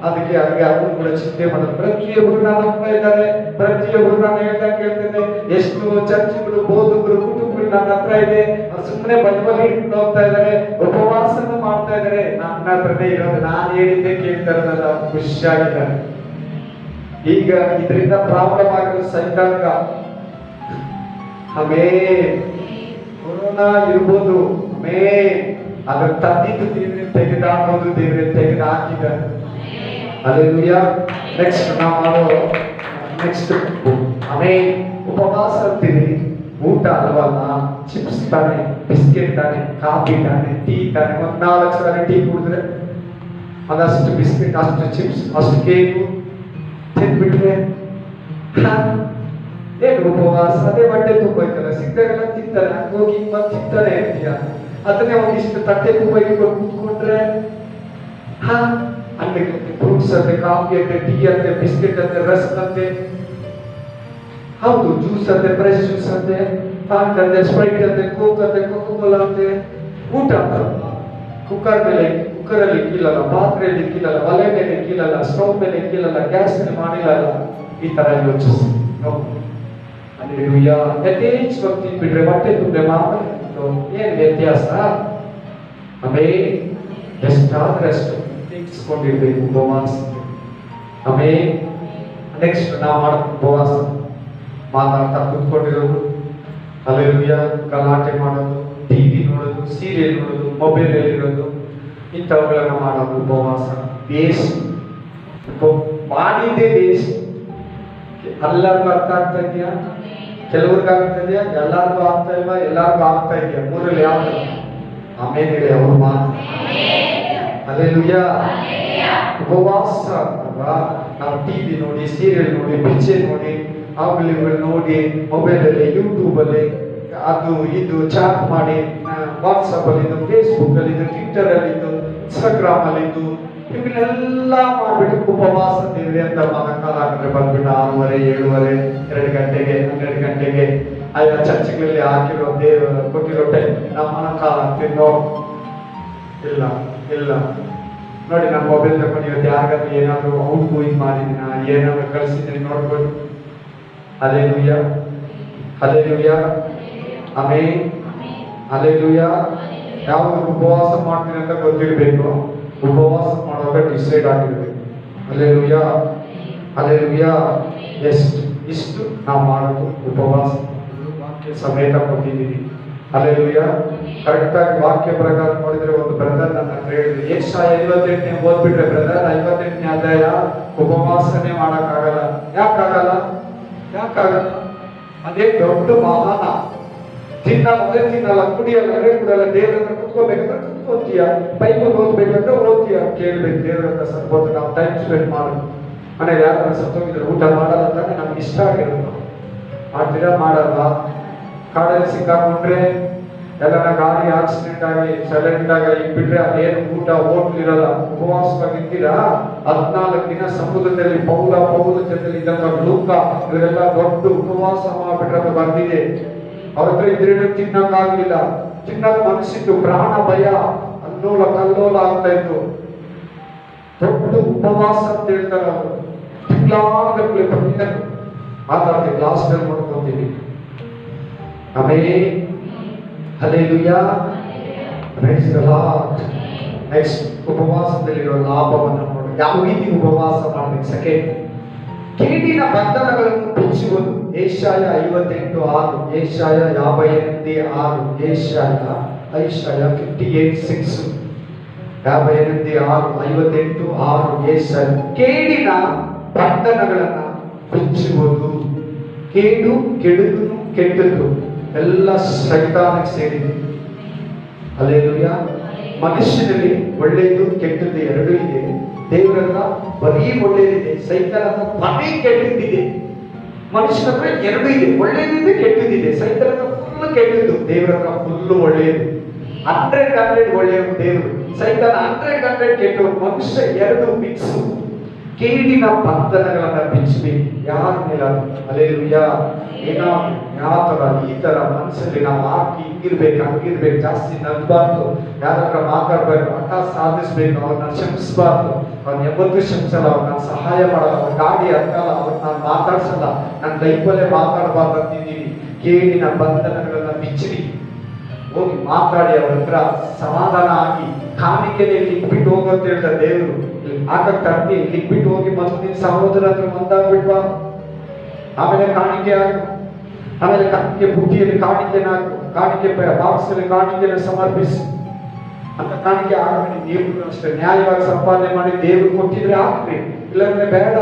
ಅದಕ್ಕೆ ಅವ್ರು ಕೂಡ ಚಿಂತೆ ಮಾಡೋದು. ಪ್ರತಿಯೊಬ್ರು ನಾನು ಹೋಗ್ತಾ ಇದ್ದಾರೆ, ಪ್ರತಿಯೊಬ್ರು ನಾನು ಹೇಳ್ದಂಗೆ ಕೇಳ್ತೇನೆ. ಎಷ್ಟು ಚರ್ಚ್ಗಳು, ಬೋಧಕರು, ಕುಟುಂಬಗಳು ನನ್ನ ಹತ್ರ ಇದೆ, ಸುಮ್ಮನೆ ಬೈಬಲ್ ಹಿಡ್ಕೊಂಡು ಹೋಗ್ತಾ ಇದ್ದಾರೆ, ಉಪವಾಸನೂ ಮಾಡ್ತಾ ಇದ್ದಾರೆ. ನನ್ನ ಹತ್ರನೇ ಇರೋದು, ನಾನು ಹೇಳಿದ್ದೆ ಕೇಳ್ತಾರಲ್ಲ, ಖುಷಿಯಾಗಿದ್ದಾರೆ. ಈಗ ಇದರಿಂದ ಪ್ರಾಬ್ಲಮ್ ಆಗೋದು ಸೈತಾನ್ಗ. ಕೊರೋನಾ ಇರ್ಬೋದು, ಅದ್ರ ತಂದಿದ್ದು ದೇವ್ರೆ ತೆಗೆದಾಕೋದು, ದೇವ್ರೆ ತೆಗೆದಾಕಿದ್ದಾರೆ. ಹಲ್ಲೆಲೂಯಾ. ನೆಕ್ಸ್ಟ್ ನಾವು ಮಾಡೋ ಉಪವಾಸ ಅಂತೀವಿ. ಊಟ ಅಲ್ವಲ್ಲ, ಚಿಪ್ಸ್ ತಾನೆ, ಬಿಸ್ಕೆಟ್ ತಾನೆ, ಕಾಫಿ ತಾನೆ, ಟೀ ತಾನೆ. 4 ಸಾರಿ ಟೀ ಕುಡಿದ್ರೆ ಅದಷ್ಟು ಬಿಸ್ಕೆಟ್, ಅಷ್ಟು ಚಿಪ್ಸ್, ಅಷ್ಟು ಕೇಕು ತಿಂದ್ಬಿಟ್ರೆ ಏನು ಉಪವಾಸ? ಅದೇ ಹೊಟ್ಟೆ ತುಂಬ ಐತಲ್ಲ, ಸಿಕ್ಕಾಗೆಲ್ಲ ತಿಂತಾರೆ, ಹೋಗಿ ಮತ್ತೆ ತಿಂತಾನೆ ಇರ್ತೀಯ. ಅದನ್ನೇ ಒಂದಿಷ್ಟು ತಟ್ಟೆ ತುಂಬ ಇಟ್ಕೊಂಡು ಕೂತ್ಕೊಂಡ್ರೆ ಅನ್ನಕ್ಕೆ ಫ್ರೂಟ್ಸ್ ಅಂತೆ, ಕಾಫಿ ಅಂತೆ, ಟೀ ಅಂತೆ, ಬಿಸ್ಕೆಟ್ ಅಂತೆ, ರಸ್ಕ್ ಅಂತೆ, ಹೌದು ಜ್ಯೂಸ್ ಅಂತೆ, ಫ್ರೆಶ್ ಜ್ಯೂಸ್ ಅಂತೆ, ಪಾಕ್ ಅಂತೆ, ಸ್ಪ್ರೈಟ್ ಅಂತೆ, ಕೋಕ್ ಅಂತೆ, ಕೋಕೋಕೋಲಾ ಅಂತೆ. ಊಟ ಕುಕ್ಕರಲ್ಲಿ ಇಕ್ಕಿಲ್ಲಲ್ಲ, ಪಾತ್ರೆಯಲ್ಲಿ ಇಕ್ಕಿಲ್ಲಲ್ಲ, ಒಲೆ ಮೇಲೆ ಇಕ್ಕಿಲ್ಲಲ್ಲ, ಸ್ಟವ್ ಮೇಲೆ ಇಕ್ಕಿಲ್ಲಲ್ಲ, ಗ್ಯಾಸ್ ಮೇಲೆ ಮಾಡಿಲ್ಲಲ್ಲ. ಈ ತರ ಯೋಚಿಸಿ ಯಥೇಚ್ಛವಾಗಿ ತಿನ್ಬಿಟ್ರೆ ಹೊಟ್ಟೆ ತುಂಬ್ರೆ ಮಾಮೂಲಿ ಏನ್ ವ್ಯತ್ಯಾಸ? ಎಷ್ಟಾದ್ರೆ ಅಷ್ಟು ತಿನ್ಸ್ಕೊಂಡಿರ್ಬೇಕು ಉಪವಾಸ. ನೆಕ್ಸ್ಟ್ ನಾವು ಮಾಡೋ ಉಪವಾಸ ಮಾತಾಡ್ತಾ ಕುತ್ಕೊಂಡಿರೋದು, ಹಲ್ಲೆಲೂಯಾ, ಗಲಾಟೆ ಮಾಡೋದು, ಟಿವಿ ನೋಡೋದು, ಸೀರಿಯಲ್ ನೋಡೋದು, ಮೊಬೈಲ್ ಇರೋದು, ಇಂಥವುಗಳನ್ನ ಮಾಡೋದು ಉಪವಾಸ. ವೇಸ್ಟ್, ಮಾಡಿದ್ದೇ ವೇಸ್ಟ್. ಎಲ್ಲರಿಗೂ ಅರ್ಥ ಆಗ್ತಾ ಇದೆಯಾ? ಕೆಲವ್ರಿಗೆ ಆಗ್ತಾ ಇದೆಯಾ? ಎಲ್ಲಾರ್ಗು ಆಗ್ತಾ ಇಲ್ವಾ? ಎಲ್ಲಾರ್ಗು ಆಗ್ತಾ ಇದೆಯಾ? ಮೂರಲ್ಲಿ ಯಾವ್ದು? ಆಮೇಲೆ ಹೇಳಿ ಅವ್ರು ಮಾತು. ಹಲ್ಲೆಲೂಯಾ. ಉಪವಾಸ ಅಲ್ವಾ? ನಾವು ಟಿವಿ ನೋಡಿ, ಸೀರಿಯಲ್ ನೋಡಿ, ಪಿಕ್ಚರ್ ನೋಡಿ, ಅವುಗಳು ನೋಡಿ, ಮೊಬೈಲಲ್ಲಿ, ಯೂಟ್ಯೂಬಲ್ಲಿ ಅದು ಇದು ಚಾಟ್ ಮಾಡಿ, ವಾಟ್ಸಪ್ ಅಲ್ಲಿ, ಫೇಸ್ಬುಕ್ ಅಲ್ಲಿ, ಟ್ವಿಟರ್ ಅಲ್ಲಿ, ಇನ್ಸ್ಟಾಗ್ರಾಮ್ ಅಲ್ಲಿ, ಇವುಗಳೆಲ್ಲ ಮಾಡ್ಬಿಟ್ಟು ಉಪವಾಸ ದೇವ್ರೆ ಅಂತ ಕಾಲ ಹಾಕಿದ್ರೆ ಬಂದ್ಬಿಟ್ಟು 6:30, 7:30, 2 ಗಂಟೆಗೆ, 12 ಗಂಟೆಗೆ ಆಯಾ ಚರ್ಚ್ಗಳಲ್ಲಿ ಹಾಕಿರೋ ದೇವರು ಕೊಟ್ಟಿರೋ ಟೈಮ್ ನಾವು ಕಾಲ ಹಾಕ್ತಿದ್ದೋ ಇಲ್ಲ ಇಲ್ಲ. ನೋಡಿ, ನಮ್ಮ ಮೊಬೈಲ್ ತಗೊಂಡು ಇವತ್ತು ಯಾರಿಗಾದ್ರೂ ಏನಾದ್ರು ಔಟ್ ಗೋಯಿಂಗ್ ಮಾಡಿದಿನ, ಏನಾದ್ರು ಕಳಿಸಿದ್ದೀನಿ ನೋಡ್ಬೋದು. Hallelujah, hallelujah, amen, hallelujah. ಯಾವಾಗ ಉಪವಾಸ ಮಾಡ್ತೀನಿ ಅಂತ ಗೊತ್ತಿರಬೇಕು, ಉಪವಾಸ ಮಾಡುವಾಗ ಡಿಸೈಡ್ ಆಗಿರ್ಬೇಕು. Hallelujah, hallelujah. ಇಷ್ಟು ನಾವು ಮಾಡೋದು ಉಪವಾಸ. ವಾಕ್ಯ ಸಮೇತ ಕೊಟ್ಟಿದ್ದೀವಿ. ಹಲ್ಲೆಲೂಯಾ. ಕರೆಕ್ಟಾಗಿ ವಾಕ್ಯ ಪ್ರಕಾರ ನೋಡಿದ್ರೆ ಒಂದು ಬ್ರದರ್ ನನ್ನ ಹತ್ರ ಹೇಳಿದ್ರು, ಯೆಶಾಯ 58ನೇ ಓದ್ಬಿಟ್ರೆ ಬ್ರದರ್ 58ನೇ ಅಧ್ಯಾಯ ಉಪವಾಸನೆ ಮಾಡಕ್ಕಾಗಲ್ಲ. ಯಾಕಾಗಲ್ಲ? ಅದೇ ದೊಡ್ಡ ವಾಹನ. ತಿನ್ನಲ್ಲ, ಕುಡಿಯಲ್ಲ, ದೇವರ ಹತ್ರ ಕುತ್ಕೋಬೇಕಂದ್ರೆ ಕುತ್ಕೋತೀಯ, ಬೈಬಲ್ ಓದ್ಬೇಕಂದ್ರೆ ಓದ್ತೀಯ, ಕೇಳ್ಬೇಕು ದೇವರ ಹತ್ರ ಸ್ವಲ್ಪ ನಾವು ಟೈಮ್ ಸ್ಪೆಂಡ್ ಮಾಡೋದು. ಮನೇಲಿ ಯಾರು ಸತ್ತೋಗಿದ್ರೆ ಊಟ ಮಾಡಲ್ಲ ಅಂತಾನೆ ನಮ್ಗೆ ಇಷ್ಟ ಆಗಿರೋದು. ಮಾಡ್ತೀರಾ? ಮಾಡಲ್ಲ. ಕಾಡಲ್ಲಿ ಸಿಕ್ಕಾಕೊಂಡ್ರೆ ಎಲ್ಲ ಗಾಡಿ ಆಕ್ಸಿಡೆಂಟ್ ಆಗಿ ಸೈಲೆಂಟ್ ಆಗಿ ಬಿಟ್ರೆ ಅದೇನು ಊಟ ಹೋಟ್ಲ್ ಇರಲ್ಲ. ಉಪವಾಸವಾಗಿರ್ತೀರಾ? 14 ದಿನ ಸಮುದ್ರದಲ್ಲಿ ಪೌಲ ಜೊತೆಲಿ ಇದ್ದಂತ ಲೂಕ ಇವರೆಲ್ಲ ದೊಡ್ಡ ಉಪವಾಸ ಮಾಡ್ಬಿಟ್ರೆ ಅದು ಬಂದಿದೆ. ಅವ್ರ ಹತ್ರ ಇದ್ರೇನು ತಿನ್ನಕ್ಕಾಗ್ಲಿಲ್ಲ, ತಿನ್ನಕ್ ಮನಸ್ಸಿತ್ತು, ಪ್ರಾಣ ಭಯ, ಅಲ್ಲೋಲ ಕಲ್ಲೋಲ ಆಗ್ತಾ ಇತ್ತು. ದೊಡ್ಡ ಉಪವಾಸ ಅಂತ ಹೇಳ್ತಾರೆ ಅವರು. ತಿಂಗಳಾಗಲೇ ಬಂದಿದ್ದರು. ಮಾತಾಡ್ತೀವಿ, ಲಾಸ್ಟ್ ಅಲ್ಲಿ ನೋಡ್ಕೊಂತೀವಿ. ಆಮೇಲೆ hallelujah, praise the lord. Next ಉಪವಾಸದಲ್ಲಿರೋ ಲಾಭವನ್ನು ನೋಡಿ. ಯಾವ ರೀತಿ ಉಪವಾಸ ಮಾಡಬೇಕು? ಸೆಕೆಂಡ್, ಕೇಡಿನ ಬಂಧನಗಳನ್ನು ಬಿಚ್ಚುವುದು. ಏಷಾಯ 58:6, ಏಷಾಯ 58:6, ಏಷಾಯ 58:6, 58:6, 58:6, ಏಷಾಯ. ಕೇಡಿನ ಬಂಧನಗಳನ್ನ ಬಿಚ್ಚುವುದು. ಕೇಡು, ಕೆಡುಕು, ಕೆಟ್ಟದ್ದು ಎಲ್ಲ ಸೈತಾನಕ್ಕೆ ಸೇರಿದೆ. ಹಲ್ಲೆಲೂಯಾ. ಮನುಷ್ಯನಲ್ಲಿ ಒಳ್ಳೆಯದು ಕೆಟ್ಟದ್ದು ಎರಡೂ ಇದೆ. ದೇವರನ್ನ ಬರೀ ಒಳ್ಳೆಯದಿದೆ, ಸೈತಾನ ಬರೀ ಕೆಟ್ಟದ್ದಿದೆ. ಮನುಷ್ಯನ ಹತ್ರ ಎರಡೂ ಇದೆ, ಒಳ್ಳೆಯದಿದೆ, ಕೆಟ್ಟದಿದೆ. ಸೈತಾನ ಫುಲ್ ಕೆಟ್ಟದ್ದು, ದೇವರ ಹತ್ರ ಫುಲ್ ಒಳ್ಳೆಯದು. 100% ಒಳ್ಳೆಯದು ದೇವರು, ಸೈತಾನ 100% ಕೆಟ್ಟವರು. ಮನುಷ್ಯ ಎರಡು ಮಿಕ್ಸು. ಕೇಡಿನ ಬಂಧನಗಳನ್ನ ಬಿಚ್ಚಬೇಕು. ಯಾರ ಮೇಲೆ? ಹಲ್ಲೆಲೂಯಾ. ಏನಾದ್ರು ಯಾವ ತರ ಈ ತರ ಮನಸ್ಸಲ್ಲಿ ನಾವು ಹಾಕಿ ಹಿಂಗಿರ್ಬೇಕು ಹಂಗಿರ್ಬೇಕು, ಜಾಸ್ತಿ ನಗ್ಬಾರ್ದು, ಯಾರ ಮಾತಾಡ್ಬೇಕು, ಹಠ ಸಾಧಿಸ್ಬೇಕು, ಅವ್ರನ್ನ ಕ್ಷಮಿಸಬಾರ್ದು. ಅವ್ರನ್ನ ಯಾವತ್ತೂ ಕ್ಷಮಿಸಲ್ಲ, ಅವ್ರನ್ನ ಸಹಾಯ ಮಾಡಲ್ಲ, ಅವ್ರ ಗಾಡಿ ಹತ್ತಲ್ಲ, ಅವ್ರನ್ನ ನಾನು ಮಾತಾಡ್ಸಲ್ಲ, ನನ್ನ ಲೈಫಲ್ಲೇ ಮಾತಾಡಬಾರ್ದು ಅಂತಿದ್ದೀನಿ. ಕೇಡಿನ ಬಂಧನಗಳನ್ನ ಬಿಚ್ಚಿರಿ, ಹೋಗಿ ಮಾತಾಡಿ, ಅವ್ರ ಹತ್ರ ಸಮಾಧಾನ ಆಗಿ. ಕಾಣಿಕೆನೆ ಲಿಕ್ಬಿಟ್ಟು ಹೋಗೋಂತ ಹೇಳ್ತಾರೆ ದೇವರು. ಹಾಕಕ್ ತರ್ತಿ ಲಿಕ್ಬಿಟ್ಟು ಹೋಗಿ ಮತ್ತು ನಿನ್ ಸಹೋದರ ಹತ್ರ ಒಂದಾಗ್ಬಿಟ್ವಾ. ಆಮೇಲೆ ಕಾಣಿಕೆ ಹಾಕು, ಆಮೇಲೆ ಕಾಣಿಕೆ ಬುಟ್ಟಿಯಲ್ಲಿ ಕಾಣಿಕೆನ ಹಾಕು, ಕಾಣಿಕೆ ಬಾಕ್ಸ್ ಅಲ್ಲಿ ಕಾಣಿಕೆನ ಸಮರ್ಪಿಸಿ ಅಂತ. ಕಾಣಿಕೆ ಹಾಕಿ ನೀವು ಅಷ್ಟೇ ನ್ಯಾಯವಾಗಿ ಸಂಪಾದನೆ ಮಾಡಿ ದೇವರು ಕೊಟ್ಟಿದ್ರೆ ಹಾಕ್ರಿ, ಇಲ್ಲಾಂದ್ರೆ ಬೇಡ.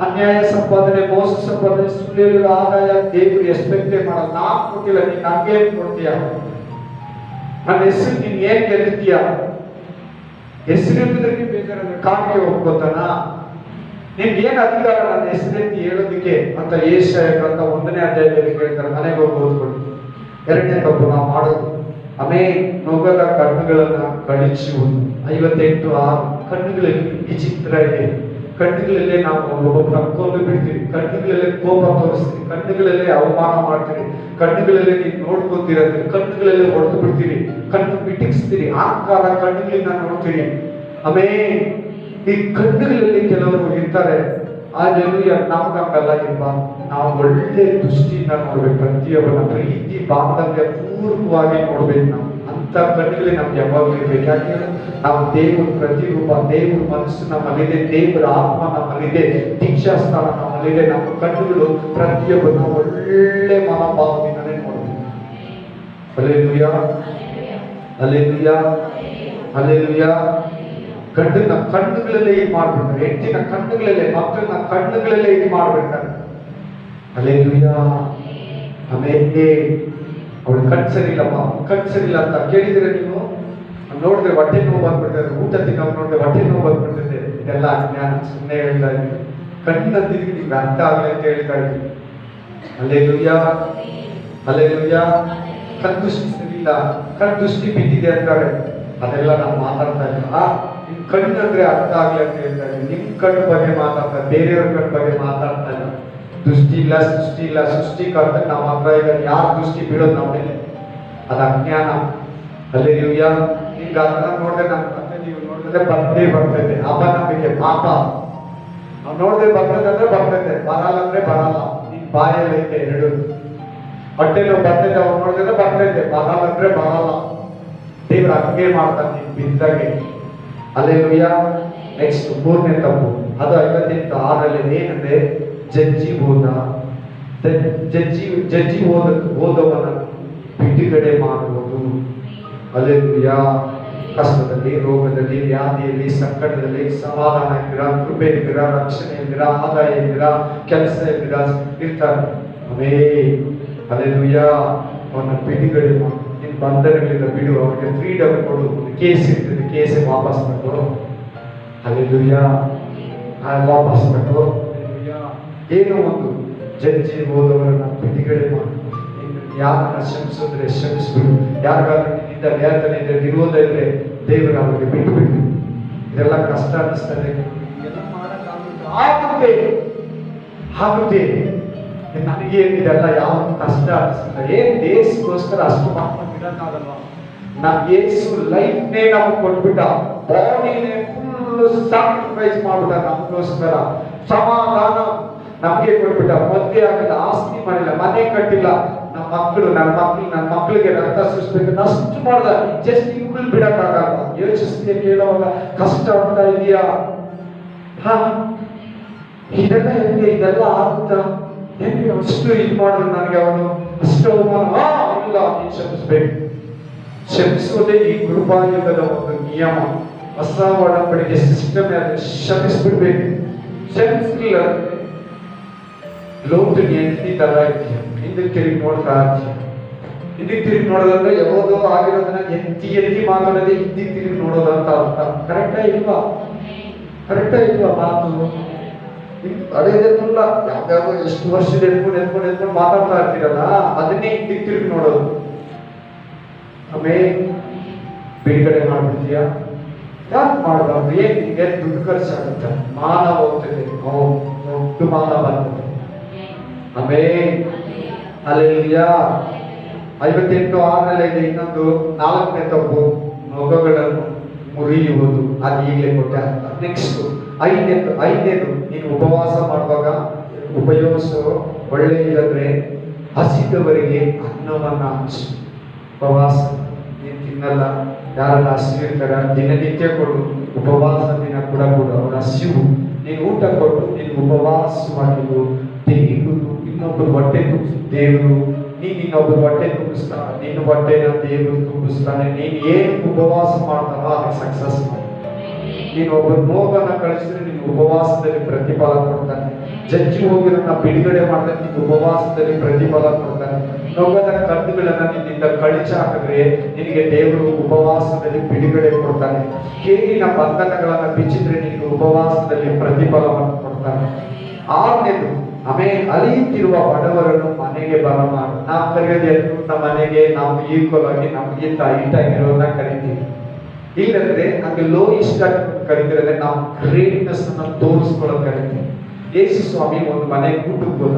ಅನ್ಯಾಯ ಸಂಪಾದನೆ, ಮೋಸ ಸಂಪಾದನೆ, ಸುಳ್ಳು ಆದಾಯ ದೇವರು ಎಕ್ಸ್ಪೆಕ್ಟೇ ಮಾಡಲ್ಲ. ನಾನ್ ಕೊಟ್ಟಿಲ್ಲ, ನೀನ್ ನಂಗೆ ಕೊಡ್ತೀಯ? ನನ್ನ ಹೆಸರು ನೀನ್ ಏನ್ ಗೆಲ್ತೀಯ? ಹೆಸರಿದ್ದಕ್ಕೆ ಬೇಜಾರಾದ್ರೆ ಕಾಣಿಕೆ ಒಪ್ಕೋತಾನ? ನಿಮ್ಗೆ ಏನ್ ಅಧಿಕಾರ ನನ್ನ ಹೆಸರೆತ್ತಿ ಹೇಳೋದಕ್ಕೆ ಅಂತ ಏಷಾಯ ಗ್ರಂಥ 1ನೇ ಅಧ್ಯಾಯದಲ್ಲಿ ಹೇಳ್ತಾರೆ. ಮನೆಗೆ ಹೋಗಿ ಓದ್ಕೊಳ್ಳಿ. 2ನೇ ತಪ್ಪು ನಾವು ಮಾಡೋದು, ನುಗ್ಗದ ಕಣ್ಣುಗಳನ್ನ ಕಳಿಸುವುದು. 58:6. ಕಣ್ಣುಗಳಲ್ಲಿ ವಿಚಿತ್ರ ಇದೆ. ಕಣ್ಣುಗಳಲ್ಲೇ ನಾವು ಒಬ್ಬೊಬ್ಬರ ಕೊಂದು ಬಿಡ್ತೀವಿ, ಕಣ್ಣುಗಳಲ್ಲೇ ಕೋಪ ತೋರಿಸ್ತೀವಿ, ಕಣ್ಣುಗಳಲ್ಲೇ ಅವಮಾನ ಮಾಡ್ತೀವಿ, ಕಣ್ಣುಗಳಲ್ಲೇ ನೀವು ನೋಡ್ಕೊತೀರಂದ್ರೆ ಕಣ್ಣುಗಳಲ್ಲೇ ಹೊಡೆದು ಬಿಡ್ತೀರಿ, ಕಣ್ಣು ಬಿಟ್ಟಿಸ್ತೀರಿ, ಆಕಾರ ಕಣ್ಣುಗಳಿಂದ ನೋಡ್ತೀರಿ. ಈ ಕಣ್ಣುಗಳಲ್ಲಿ ಕೆಲವರು ಇರ್ತಾರೆ. ಆದ್ರೆ ನಮ್ಗಲ್ಲ ಇಲ್ವಾ? ನಾವು ಒಳ್ಳೆ ದೃಷ್ಟಿಯಿಂದ ನೋಡ್ಬೇಕು, ಪ್ರತಿಯೊಬ್ಬನ ಪ್ರೀತಿ ಬಾಂಧವ್ಯ ಪೂರ್ವವಾಗಿ ನೋಡ್ಬೇಕು. ನಾವು ಅಂತ ಕಣ್ಣುಗಳೇ ನಮ್ಗೆ ಯಾವಾಗಲೂ ಇರ್ಬೇಕು. ಯಾಕೆ? ನಾವು ದೇವ್ರ ಪ್ರತಿರೂಪ, ದೇವ್ರ ಮನಸ್ಸು ನಮ್ಮಲ್ಲಿದೆ, ದೇವರ ಆತ್ಮ ನಮ್ಮಲ್ಲಿದೆ, ದೀಕ್ಷಾ ಸ್ಥಾನ ನಮ್ಮಲ್ಲಿದೆ. ನಮ್ಮ ಕಣ್ಣುಗಳು ಪ್ರತಿಯೊಬ್ಬನ ಒಳ್ಳೆ ಮನೋಭಾವದಿಂದಲೇ ನೋಡ್ಬೇಕು. Hallelujah, hallelujah, hallelujah. ಗಂಡನ ಕಣ್ಣುಗಳಲ್ಲೇ ಇದು ಮಾಡ್ಬಿಡ್ತಾರೆ, ಹೆಂಡತಿನ ಕಣ್ಣುಗಳಲ್ಲೇ, ಮಕ್ಕಳನ್ನ ಕಣ್ಣುಗಳಲ್ಲೇ ಇದು ಮಾಡ್ಬಿಡ್ತಾರೆ. ಹಲ್ಲೆಲೂಯಾ. ಆಮೇಲೆ ಅವಳು ಕಣ್ಸರಿಲ್ಲಮ್ಮ, ಕಣ್ಸರಿಲ್ಲ ಅಂತ ಕೇಳಿದ್ರೆ ನೀವು ನೋಡಿದ್ರೆ ಹೊಟ್ಟೆ ನೋವು ಬಂದ್ಬಿಡ್ತಾರೆ, ಊಟ ತಿನ್ನೋರು ನೋಡಿದ್ರೆ ಹೊಟ್ಟೆ ನೋವು ಬಂದ್ಬಿಡ್ತದೆ. ಇದೆಲ್ಲ ಅಜ್ಞಾನ, ಸುಮ್ಮನೆ ಹೇಳ್ತಾ ಇದ್ದೀವಿ. ಕಣ್ಣಂದಿಗೆ ನಿಮ್ಗೆ ಅರ್ಥ ಆಗಲಿ ಅಂತ ಹೇಳ್ತಾ ಇದ್ದೀವಿ. Hallelujah, hallelujah. ಕಣ್ದೃಷ್ಟಿ ಸರಿಯಿಲ್ಲ, ಕಣ್ದೃಷ್ಟಿ ಬಿದ್ದಿದೆ ಅಂತಾರೆ. ಅದೆಲ್ಲ ನಾವು ಮಾತಾಡ್ತಾ ಇಲ್ಲ. ನಿಮ್ ಕಣ್ಣು ಅಂದ್ರೆ ಅರ್ಥ ಆಗ್ಲಿ ಅಂತ ಹೇಳ್ತಾ ಇದ್ದೀವಿ. ನಿಮ್ ಕಣ್ಣು ಬಗ್ಗೆ ಮಾತಾಡ್ತಾ, ಬೇರೆಯವ್ರ ಕಣ್ಣು ಬಗ್ಗೆ ಮಾತಾಡ್ತಾ ಇಲ್ಲ. ದೃಷ್ಟಿ ಇಲ್ಲ, ಸೃಷ್ಟಿ ಇಲ್ಲ, ಸೃಷ್ಟಿಕರ್ತ ನಾವು ಹತ್ರ ಈಗ ಯಾರ ದೃಷ್ಟಿ ಬೀಳೋದು ನಮ್ಮ ಮೇಲೆ? ಅದು ಅಜ್ಞಾನ. ಹಲ್ಲೆಲೂಯಾ. ನಿಮ್ಗೆ ಅದನ್ನ ನೋಡಿದ್ರೆ ನಮ್ಮ ತಂದೆ ನೀವು ನೋಡಿದ್ರೆ ಬರ್ತೈತೆ ಅಪನಂಬಿಕೆ, ಪಾಪ. ನಾವು ನೋಡಿದ್ರೆ ಬರ್ತದಂದ್ರೆ ಬರ್ತೈತೆ, ಬರಲ್ಲ ಅಂದ್ರೆ ಬರಲ್ಲ. ನಿನ್ ಬಾಯಲ್ಲಿ ಐತೆ ಎರಡು. ಹೊಟ್ಟೆಲು ಬರ್ತೈತೆ, ಅವ್ರು ನೋಡಿದ್ರೆ ಬರ್ತೈತೆ, ಬರಲ್ಲ ಅಂದ್ರೆ ಬರಲ್ಲ. ದೇವ್ರ ಹಂಗೆ ಮಾಡ್ತಾನೆ ನೀನ್ ಬಿದ್ದಾಗೆ. ಹಲ್ಲೆಲೂಯಾ. ನೆಕ್ಸ್ಟ್ 3ನೇ ತಪ್ಪು, ಅದು 58:6 ಏನಂದ್ರೆ ಜಜ್ಜಿ ಓದವನ ಬಿಡುಗಡೆ ಮಾಡುವುದು. ಹಲ್ಲೆಲೂಯಾ. ಕಷ್ಟದಲ್ಲಿ, ರೋಗದಲ್ಲಿ, ವ್ಯಾಧಿಯಲ್ಲಿ, ಸಂಕಟದಲ್ಲಿ ಸಮಾಧಾನ ಇದ್ದೀರಾ, ಕೃಪೆ ಇದ್ದೀರಾ, ರಕ್ಷಣೆ ಇದ್ದೀರಾ, ಆದಾಯ ಇದ್ದೀರಾ, ಕೆಲಸ ಇದ್ದೀರಾ, ಇರ್ತಾರೆ. ಆಮೆನ್. ಹಲ್ಲೆಲೂಯಾ. ಅವನ ಬಿಡುಗಡೆ ಮಾಡು, ನಿನ್ನ ಬಂಧನಗಳಿಂದ ಬಿಡು, ಅವರಿಗೆ ಫ್ರೀಡಮ್ ಕೊಡು. ಕೇಸ್ ಇರ್ತದೆ, ಕೇಸ್ ವಾಪಸ್ ಮಾಡು. ಹಲ್ಲೆಲೂಯಾ. ವಾಪಸ್ ಮಾಡು. ಏನೋ ಒಂದು ಜಡ್ಜಿ ಹೋದವರನ್ನ ಬಿಡುಗಡೆ ಮಾಡು. ಯಾರನ್ನ ಶ್ರಮಿಸಿದ್ರೆ ಶ್ರಮಿಸ್ಬಿಡು. ಯಾರಿಗಾದ್ರೂ ನಿನ್ನಿಂದ ವೇತನ ಇದ್ರೆ, ವಿರೋಧ ಇದ್ರೆ ದೇವರ ಅವರಿಗೆ ಬಿಟ್ಟು ಬಿಡು. ಇದೆಲ್ಲ ಕಷ್ಟ ಅನಿಸ್ತದೆ, ಆಗುತ್ತೆ. ನನಗೆ ಇದೆಲ್ಲ ಯಾವ ಕಷ್ಟ ಅನಿಸ್ತದೆ, ಏನ್ ದೇಶಕ್ಕೋಸ್ಕರ ಅಷ್ಟು ಮಾಡ್ಕೊಂಡಿರೋಕ್ಕಾಗಲ್ವ? ನಮ್ ಯೇಸು ಲೈಫ್ನೇ ನಮಗೆ ಕೊಟ್ಬಿಟ್ಟ, ಬಾಡಿನೇ ಫುಲ್ ಸ್ಯಾಕ್ರಿಫೈಸ್ ಮಾಡ್ಬಿಟ್ಟ ನಮಗೋಸ್ಕರ. ಸಮಾಧಾನ ನಮ್ಗೆ ಕೊಟ್ಬಿಟ್ಟ. ಮದುವೆ ಆಗಿಲ್ಲ, ಆಸ್ತಿ ಮಾಡಿಲ್ಲ, ಮನೆ ಕಟ್ಟಿಲ್ಲ, ನನ್ನ ಮಕ್ಕಳಿಗೆ ರಕ್ತ ಸುರಿಸ್ಬೇಕು, ಅಷ್ಟು ಮಾಡ್ದ. ಜಸ್ಟ್ ಇವುಗಳು ಬಿಡಕ್ಕಾಗಲ್ಲ. ಯೋಚಿಸ್ತೀಯ, ಕೇಳೋವಾಗ ಕಷ್ಟ ಆಗ್ತಾ ಇದೆಯಾ? ಇದೆಲ್ಲ ಹೆಂಗೆ, ಇದೆಲ್ಲ ಆಗುತ್ತಾ? ಹೆಂಗೆ ಅಷ್ಟು ಇದು ಮಾಡಿದ್ರು ನನಗೆ ಅವನು ಅಷ್ಟು ಅವಮಾನ? ಇಲ್ಲ, ನೀನು ಕ್ಷಮಿಸ್ಬೇಕು. ಕ್ಷಮಿಸುವುದೇ ಈ ಕೃಪಾಯುಗದ ಒಂದು ನಿಯಮ. ಹೊಸ ಒಡಂಬಡಿಕೆ ಸಿಸ್ಟಮ್ ಕ್ಷಮಿಸ್ಬಿಡ್ಬೇಕು. ಕ್ಷಮಿಸಲಿಲ್ಲ ಲೋಟು ಎಂಟಿ ತರ ಇದೆಯಾ, ಹಿಂದಕ್ಕೆ ತಿರುಗಿ ನೋಡ್ತಾ ಇದ್ದೀಯ. ಹಿಂದಕ್ಕೆ ತಿರುಗಿ ನೋಡೋದಂದ್ರೆ ಯಾವುದೋ ಆಗಿರೋದನ್ನ ಎತ್ತಿ ಎತ್ತಿ ಮಾತಾಡೋದೇ ಹಿಂದಿಗೆ ತಿರುಗಿ ನೋಡೋದಂತ ಅರ್ಥ. ಕರೆಕ್ಟಾ ಇಲ್ವಾ? ಕರೆಕ್ಟಾ ಇಲ್ವಾ ಮಾತು? ಹಳೆಯದನ್ನೆಲ್ಲ ಯಾವ್ಯಾವ ಎಷ್ಟು ವರ್ಷದ ಎತ್ಕೊಂಡು ಮಾತಾಡ್ತಾ ಇರ್ತೀರಲ್ಲ, ಅದನ್ನೇ ಹಿಂದಿಗೆ ತಿರುಗಿ ನೋಡೋದು. ಆಮೇಲೆ ಬಿಡುಗಡೆ ಮಾಡ್ಬಿಡ್ತೀಯ. ಯಾಕೆ ಮಾಡಬಾರ್ದು? ನಿಮಗೆ ದುಡ್ಡು ಖರ್ಚಾಗುತ್ತೆ, ಮಾನ ಹೋಗ್ತದೆ, ದೊಡ್ಡ ಮಾನ ಬರ್ತದೆ. ಆಮೇಲೆ ಹಲ್ಲೆಲೂಯಾ. 58:6 ಇದೆ ಇನ್ನೊಂದು 4ನೇ ತಪ್ಪು, ನೊಗಗಳನ್ನು ಮುರಿಯುವುದು. ಅದು ಈಗಲೇ ಕೊಟ್ಟೆ. ನೆಕ್ಸ್ಟ್ ಐದನೇದು, ನೀನು ಉಪವಾಸ ಮಾಡುವಾಗ ಉಪಯೋಗಿಸೋ ಒಳ್ಳೆಯದಂದ್ರೆ ಹಸಿದವರಿಗೆ ಅನ್ನವನ್ನ ಹಂಚು. ಉಪವಾಸ ನೀನು ತಿನ್ನಲ್ಲ, ಯಾರನ್ನ ಹಸಿವಿರ್ತಾರೆ ದಿನನಿತ್ಯ ಕೊಡು. ಉಪವಾಸ ದಿನ ಕೂಡ ಕೊಡು, ಅವರ ಹಸಿವು. ನೀನು ಊಟ ಕೊಟ್ಟು ನೀನು ಉಪವಾಸ ಮಾಡಿದ್ದು ದೇವರು ಇನ್ನೊಬ್ಬರು ಹೊಟ್ಟೆ ತುಂಬಿಸ್ ದೇವರು. ನೀನು ಇನ್ನೊಬ್ಬರು ಹೊಟ್ಟೆ ತುಂಬಿಸ್ತಾನೆ, ನಿನ್ನ ಹೊಟ್ಟೆನ ದೇವರು ತುಂಬಿಸ್ತಾನೆ. ನೀನು ಏನು ಉಪವಾಸ ಮಾಡ್ತಾನೋ ಅದಕ್ಕೆ ಸಕ್ಸಸ್ ಮಾಡಿ. ನೀನು ಒಬ್ಬರು ನೋವನ್ನ ಕಳಿಸಿದ್ರೆ ನೀನು ಉಪವಾಸದಲ್ಲಿ ಪ್ರತಿಫಲ ಕೊಡ್ತಾನೆ. ಜಜ್ಜಿ ಹೋಗಿರೋನ್ನ ಬಿಡುಗಡೆ ಮಾಡಿದ್ರೆ ನೀನು ಉಪವಾಸದಲ್ಲಿ ಪ್ರತಿಫಲ ಕೊಡ್ತಾನೆ. ನೋವದ ಕಣ್ಣುಗಳನ್ನ ನಿನ್ನಿಂದ ಕಳಿಸಿ ಹಾಕಿದ್ರೆ ನಿನಗೆ ದೇವರು ಉಪವಾಸದಲ್ಲಿ ಬಿಡುಗಡೆ ಕೊಡ್ತಾನೆ. ಕೇಳಿನ ಬಂಧನಗಳನ್ನ ಬಿಚ್ಚಿದ್ರೆ ನಿನಗೆ ಉಪವಾಸದಲ್ಲಿ ಪ್ರತಿಫಲವನ್ನು ಕೊಡ್ತಾನೆ. 6ನೇದು, ಆಮೇಲೆ ಅಲಿಯುತ್ತಿರುವ ಬಡವರನ್ನು ಮನೆಗೆ ಬರಮಾಡು. ನಾವು ಕರೆಯೋದು ನಮ್ಮ ಮನೆಗೆ ನಾವು ಈಕ್ವಲ್ ಆಗಿ ನಮಗಿಂತ ಹೈಟ್ ಆಗಿರೋದನ್ನ ಕರಿತೀವಿ. ಇಲ್ಲಂದ್ರೆ ನಮಗೆ ಲೋ ಇಷ್ಟ ಕರಿತಿರೋದ್ರೆ ನಾವು ಗ್ರೇಟ್ನೆಸ್ ಅನ್ನ ತೋರಿಸ್ಕೊಳ್ಳೋದು ಕರಿತೀವಿ. ಯೇಸು ಸ್ವಾಮಿ ಒಂದು ಮನೆಗೆ ಊಟಕ್ಕೆ ಹೋದ.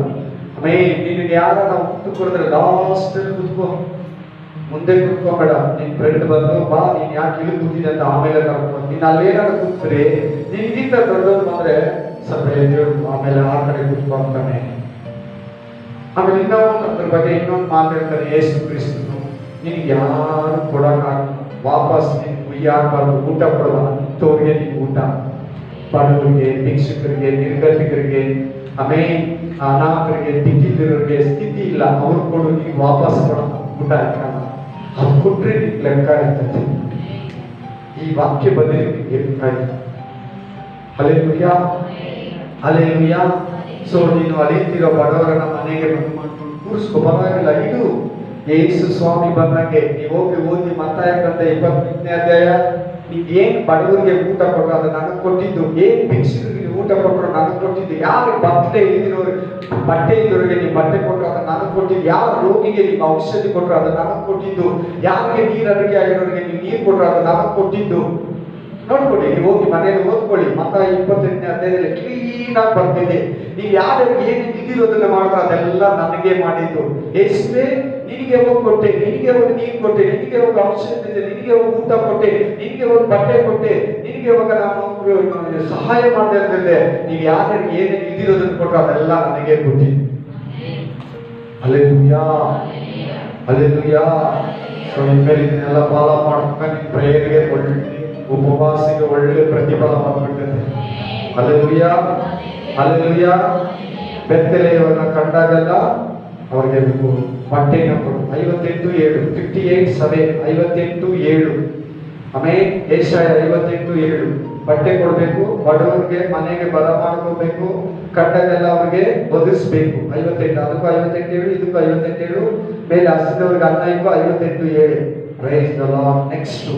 ಆಮೇಲೆ ನಿನಗೆ ಯಾರ ನಾವು ಊಟ ಕೊಡಿದ್ರೆ ಲಾಸ್ಟ್ ಕೂತ್ಕೋ, ಮುಂದೆ ಕೂತ್ಕೋಬೇಡ. ನಿನ್ ಫ್ರೆಂಡ್ ಬಂದು ಬಾ, ನೀನ್ ಯಾಕೆ ಇಲ್ಲಿ ಕೂತಿದೆ ಅಂತ ಆಮೇಲೆ ಕರ್ಕೊಂಡು. ನೀನ್ ಅಲ್ಲೇನಾದ್ರು ಕೂತ್ರೆ ನಿನ್ಗಿಂತ ದೊಡ್ಡವ್ರು ಬಂದ್ರೆ ಸ್ವಲ್ಪ ಎದ್ದೇಳು, ಆಮೇಲೆ ಆ ಕಡೆ ಕೂತ್ಕೊಂತಾನೆ. ಆಮೇಲೆ ಅದ್ರ ಬಗ್ಗೆ ಇನ್ನೊಂದು ಮಾತಾಡ್ತಾರೆ ಯೇಸು ಕ್ರಿಸ್ತನು, ನಿನಗೆ ಯಾರು ಕೊಡೋಕ್ಕಾಗಲ್ಲ, ವಾಪಸ್ ನೀನು ಯಾರು ಊಟ ಕೊಡುವ ಅಂಥವ್ರಿಗೆ ನೀವು ಊಟ. ಬಡವರಿಗೆ, ಭಿಕ್ಷುಕರಿಗೆ, ನಿರ್ಗತಿಕರಿಗೆ, ಆಮೇಲೆ ಅನಾಥರಿಗೆ, ದಿಕ್ಕಿದ್ದರಿಗೆ, ಸ್ಥಿತಿ ಇಲ್ಲ ಅವ್ರು ಕೊಡು, ನೀವು ವಾಪಸ್ ಕೊಡೋ ಊಟ ಹಾಕಲ್ಲ. ಅದು ಕೊಟ್ರೆ ನಿಮ್ಗೆ ಲೆಕ್ಕ ಇರ್ತದೆ. ಈ ವಾಕ್ಯ ಬಂದರೆ ನಿಮ್ಗೆ ಲೆಕ್ಕ ಇಲ್ಲ. Hallelujah, hallelujah. ಸೊ ನೀನು ಅಲಿಯುತ್ತಿರೋ ಬಡವರನ್ನ ಮನೆಗೆ ಬಂದು ಮಾಡ್ಕೊಂಡು ಕೂರಿಸ್ಕೊ, ಪರವಾಗಿಲ್ಲ. ಇದು ಯೇಸು ಸ್ವಾಮಿ ಬಂದಂಗೆ ನೀವು ಹೋಗಿ ಓದಿ ಮತ್ತಾಯ ಗ್ರಂಥ 25ನೇ ಅಧ್ಯಾಯ. ನೀವು ಏನ್ ಬಡವರಿಗೆ ಊಟ ಕೊಟ್ಟರು ಅದು ನನಗೆ ಕೊಟ್ಟಿದ್ದು, ಏನ್ ಭಿಕ್ಷುಕರಿಗೆ ಊಟ ಕೊಟ್ಟರು ನನಗೆ ಕೊಟ್ಟಿದ್ದು, ಯಾರು ಬಟ್ಟೆ ಇದ್ದವರಿಗೆ ನೀವು ಬಟ್ಟೆ ಕೊಟ್ಟರು ಅದು ನನಗೆ ಕೊಟ್ಟಿದ್ದು, ಯಾರು ರೋಗಿಗೆ ನೀವು ಔಷಧಿ ಕೊಟ್ಟರು ಅದು ನನಗೆ ಕೊಟ್ಟಿದ್ದು, ಯಾರಿಗೆ ನೀರು ಅಡುಗೆ ಆಗಿರೋರಿಗೆ ನೀವು ನೀರು ಕೊಟ್ಟರು ಅದು ನನಗೆ ಕೊಟ್ಟಿದ್ದು. ನೋಡ್ಕೊಳ್ಳಿ, ನೀವು ಹೋಗಿ ಮನೆಯಲ್ಲಿ ಓದ್ಕೊಳ್ಳಿ. ಮತ್ತಾಯ 28ನೇ ಅಧ್ಯಾಯದಲ್ಲಿ ಕ್ಲೀನ್ ಆಗಿ ಬರ್ತಿದೆ. ನೀವು ಯಾರಿಗೆ ಏನು ಇದ್ದಿರೋದನ್ನ ಮಾಡಿದ್ರೆ ಅದೆಲ್ಲ ನನಗೆ ಮಾಡಿದ್ದು. ಯೇಸುವೇ, ನಿನಗೆ ಹೋಗಿ ಕೊಟ್ಟೆ, ನಿನಗೆ ಹೋಗಿ ನೀರು ಕೊಟ್ಟೆ, ನಿನಗೆ ಹೋಗಿ ಔಷಧಿ ಇದೆ, ನಿನಗೆ ಹೋಗಿ ಊಟ ಕೊಟ್ಟೆ, ನಿನಗೆ ಹೋಗಿ ಬಟ್ಟೆ ಕೊಟ್ಟೆ, ನಿನಗೆ ಹೋಗ ನಾನು ಸಹಾಯ ಮಾಡಿದೆ ಅಂತಂದ್ರೆ ನೀವು ಯಾರಿಗೆ ಏನೇನು ಇದ್ದಿರೋದನ್ನ ಕೊಟ್ಟರು ಅದೆಲ್ಲ ನನಗೆ ಕೊಟ್ಟಿದ್ದು. Hallelujah, hallelujah. ಸೊ ಇನ್ಮೇಲೆ ಇದನ್ನೆಲ್ಲ ಫಾಲೋ ಮಾಡ್ಕೊಂಡು ನಿಮ್ಮ ಪ್ರೇಯರ್ಗೆ ಒಳ್ಳೆ ಉಪವಾಸಿಗೆ ಒಳ್ಳೆ ಪ್ರತಿಫಲ ಬಂದ್ಬಿಡ್ತದೆ. Hallelujah, hallelujah. ಬೆತ್ತಲೆಯವರನ್ನ ಕಂಡಾಗೆಲ್ಲ ಅವ್ರಿಗೆ ಬಟ್ಟೆನ ಕೊಡು. 58:7 58:7 58:7. ಆಮೇಲೆ ಯೆಶಾಯ 58:7 ಬಟ್ಟೆ ಕೊಡ್ಬೇಕು, ಬಡವರಿಗೆ ಮನೆಗೆ ಬರ ಮಾಡ್ಕೋಬೇಕು, ಕಂಡಾಗೆಲ್ಲ ಅವ್ರಿಗೆ ಒದಗಿಸ್ಬೇಕು. 58, ಅದಕ್ಕೂ 58 ಹೇಳು, ಇದಕ್ಕೂ 58 ಹೇಳು, ಮೇಲೆ ಹಸಿದವ್ರಿಗೆ ಅನ್ನ ಇಕ್ಕೋ, 58 ಹೇಳಿ. Price the lord. ನೆಕ್ಸ್ಟ್,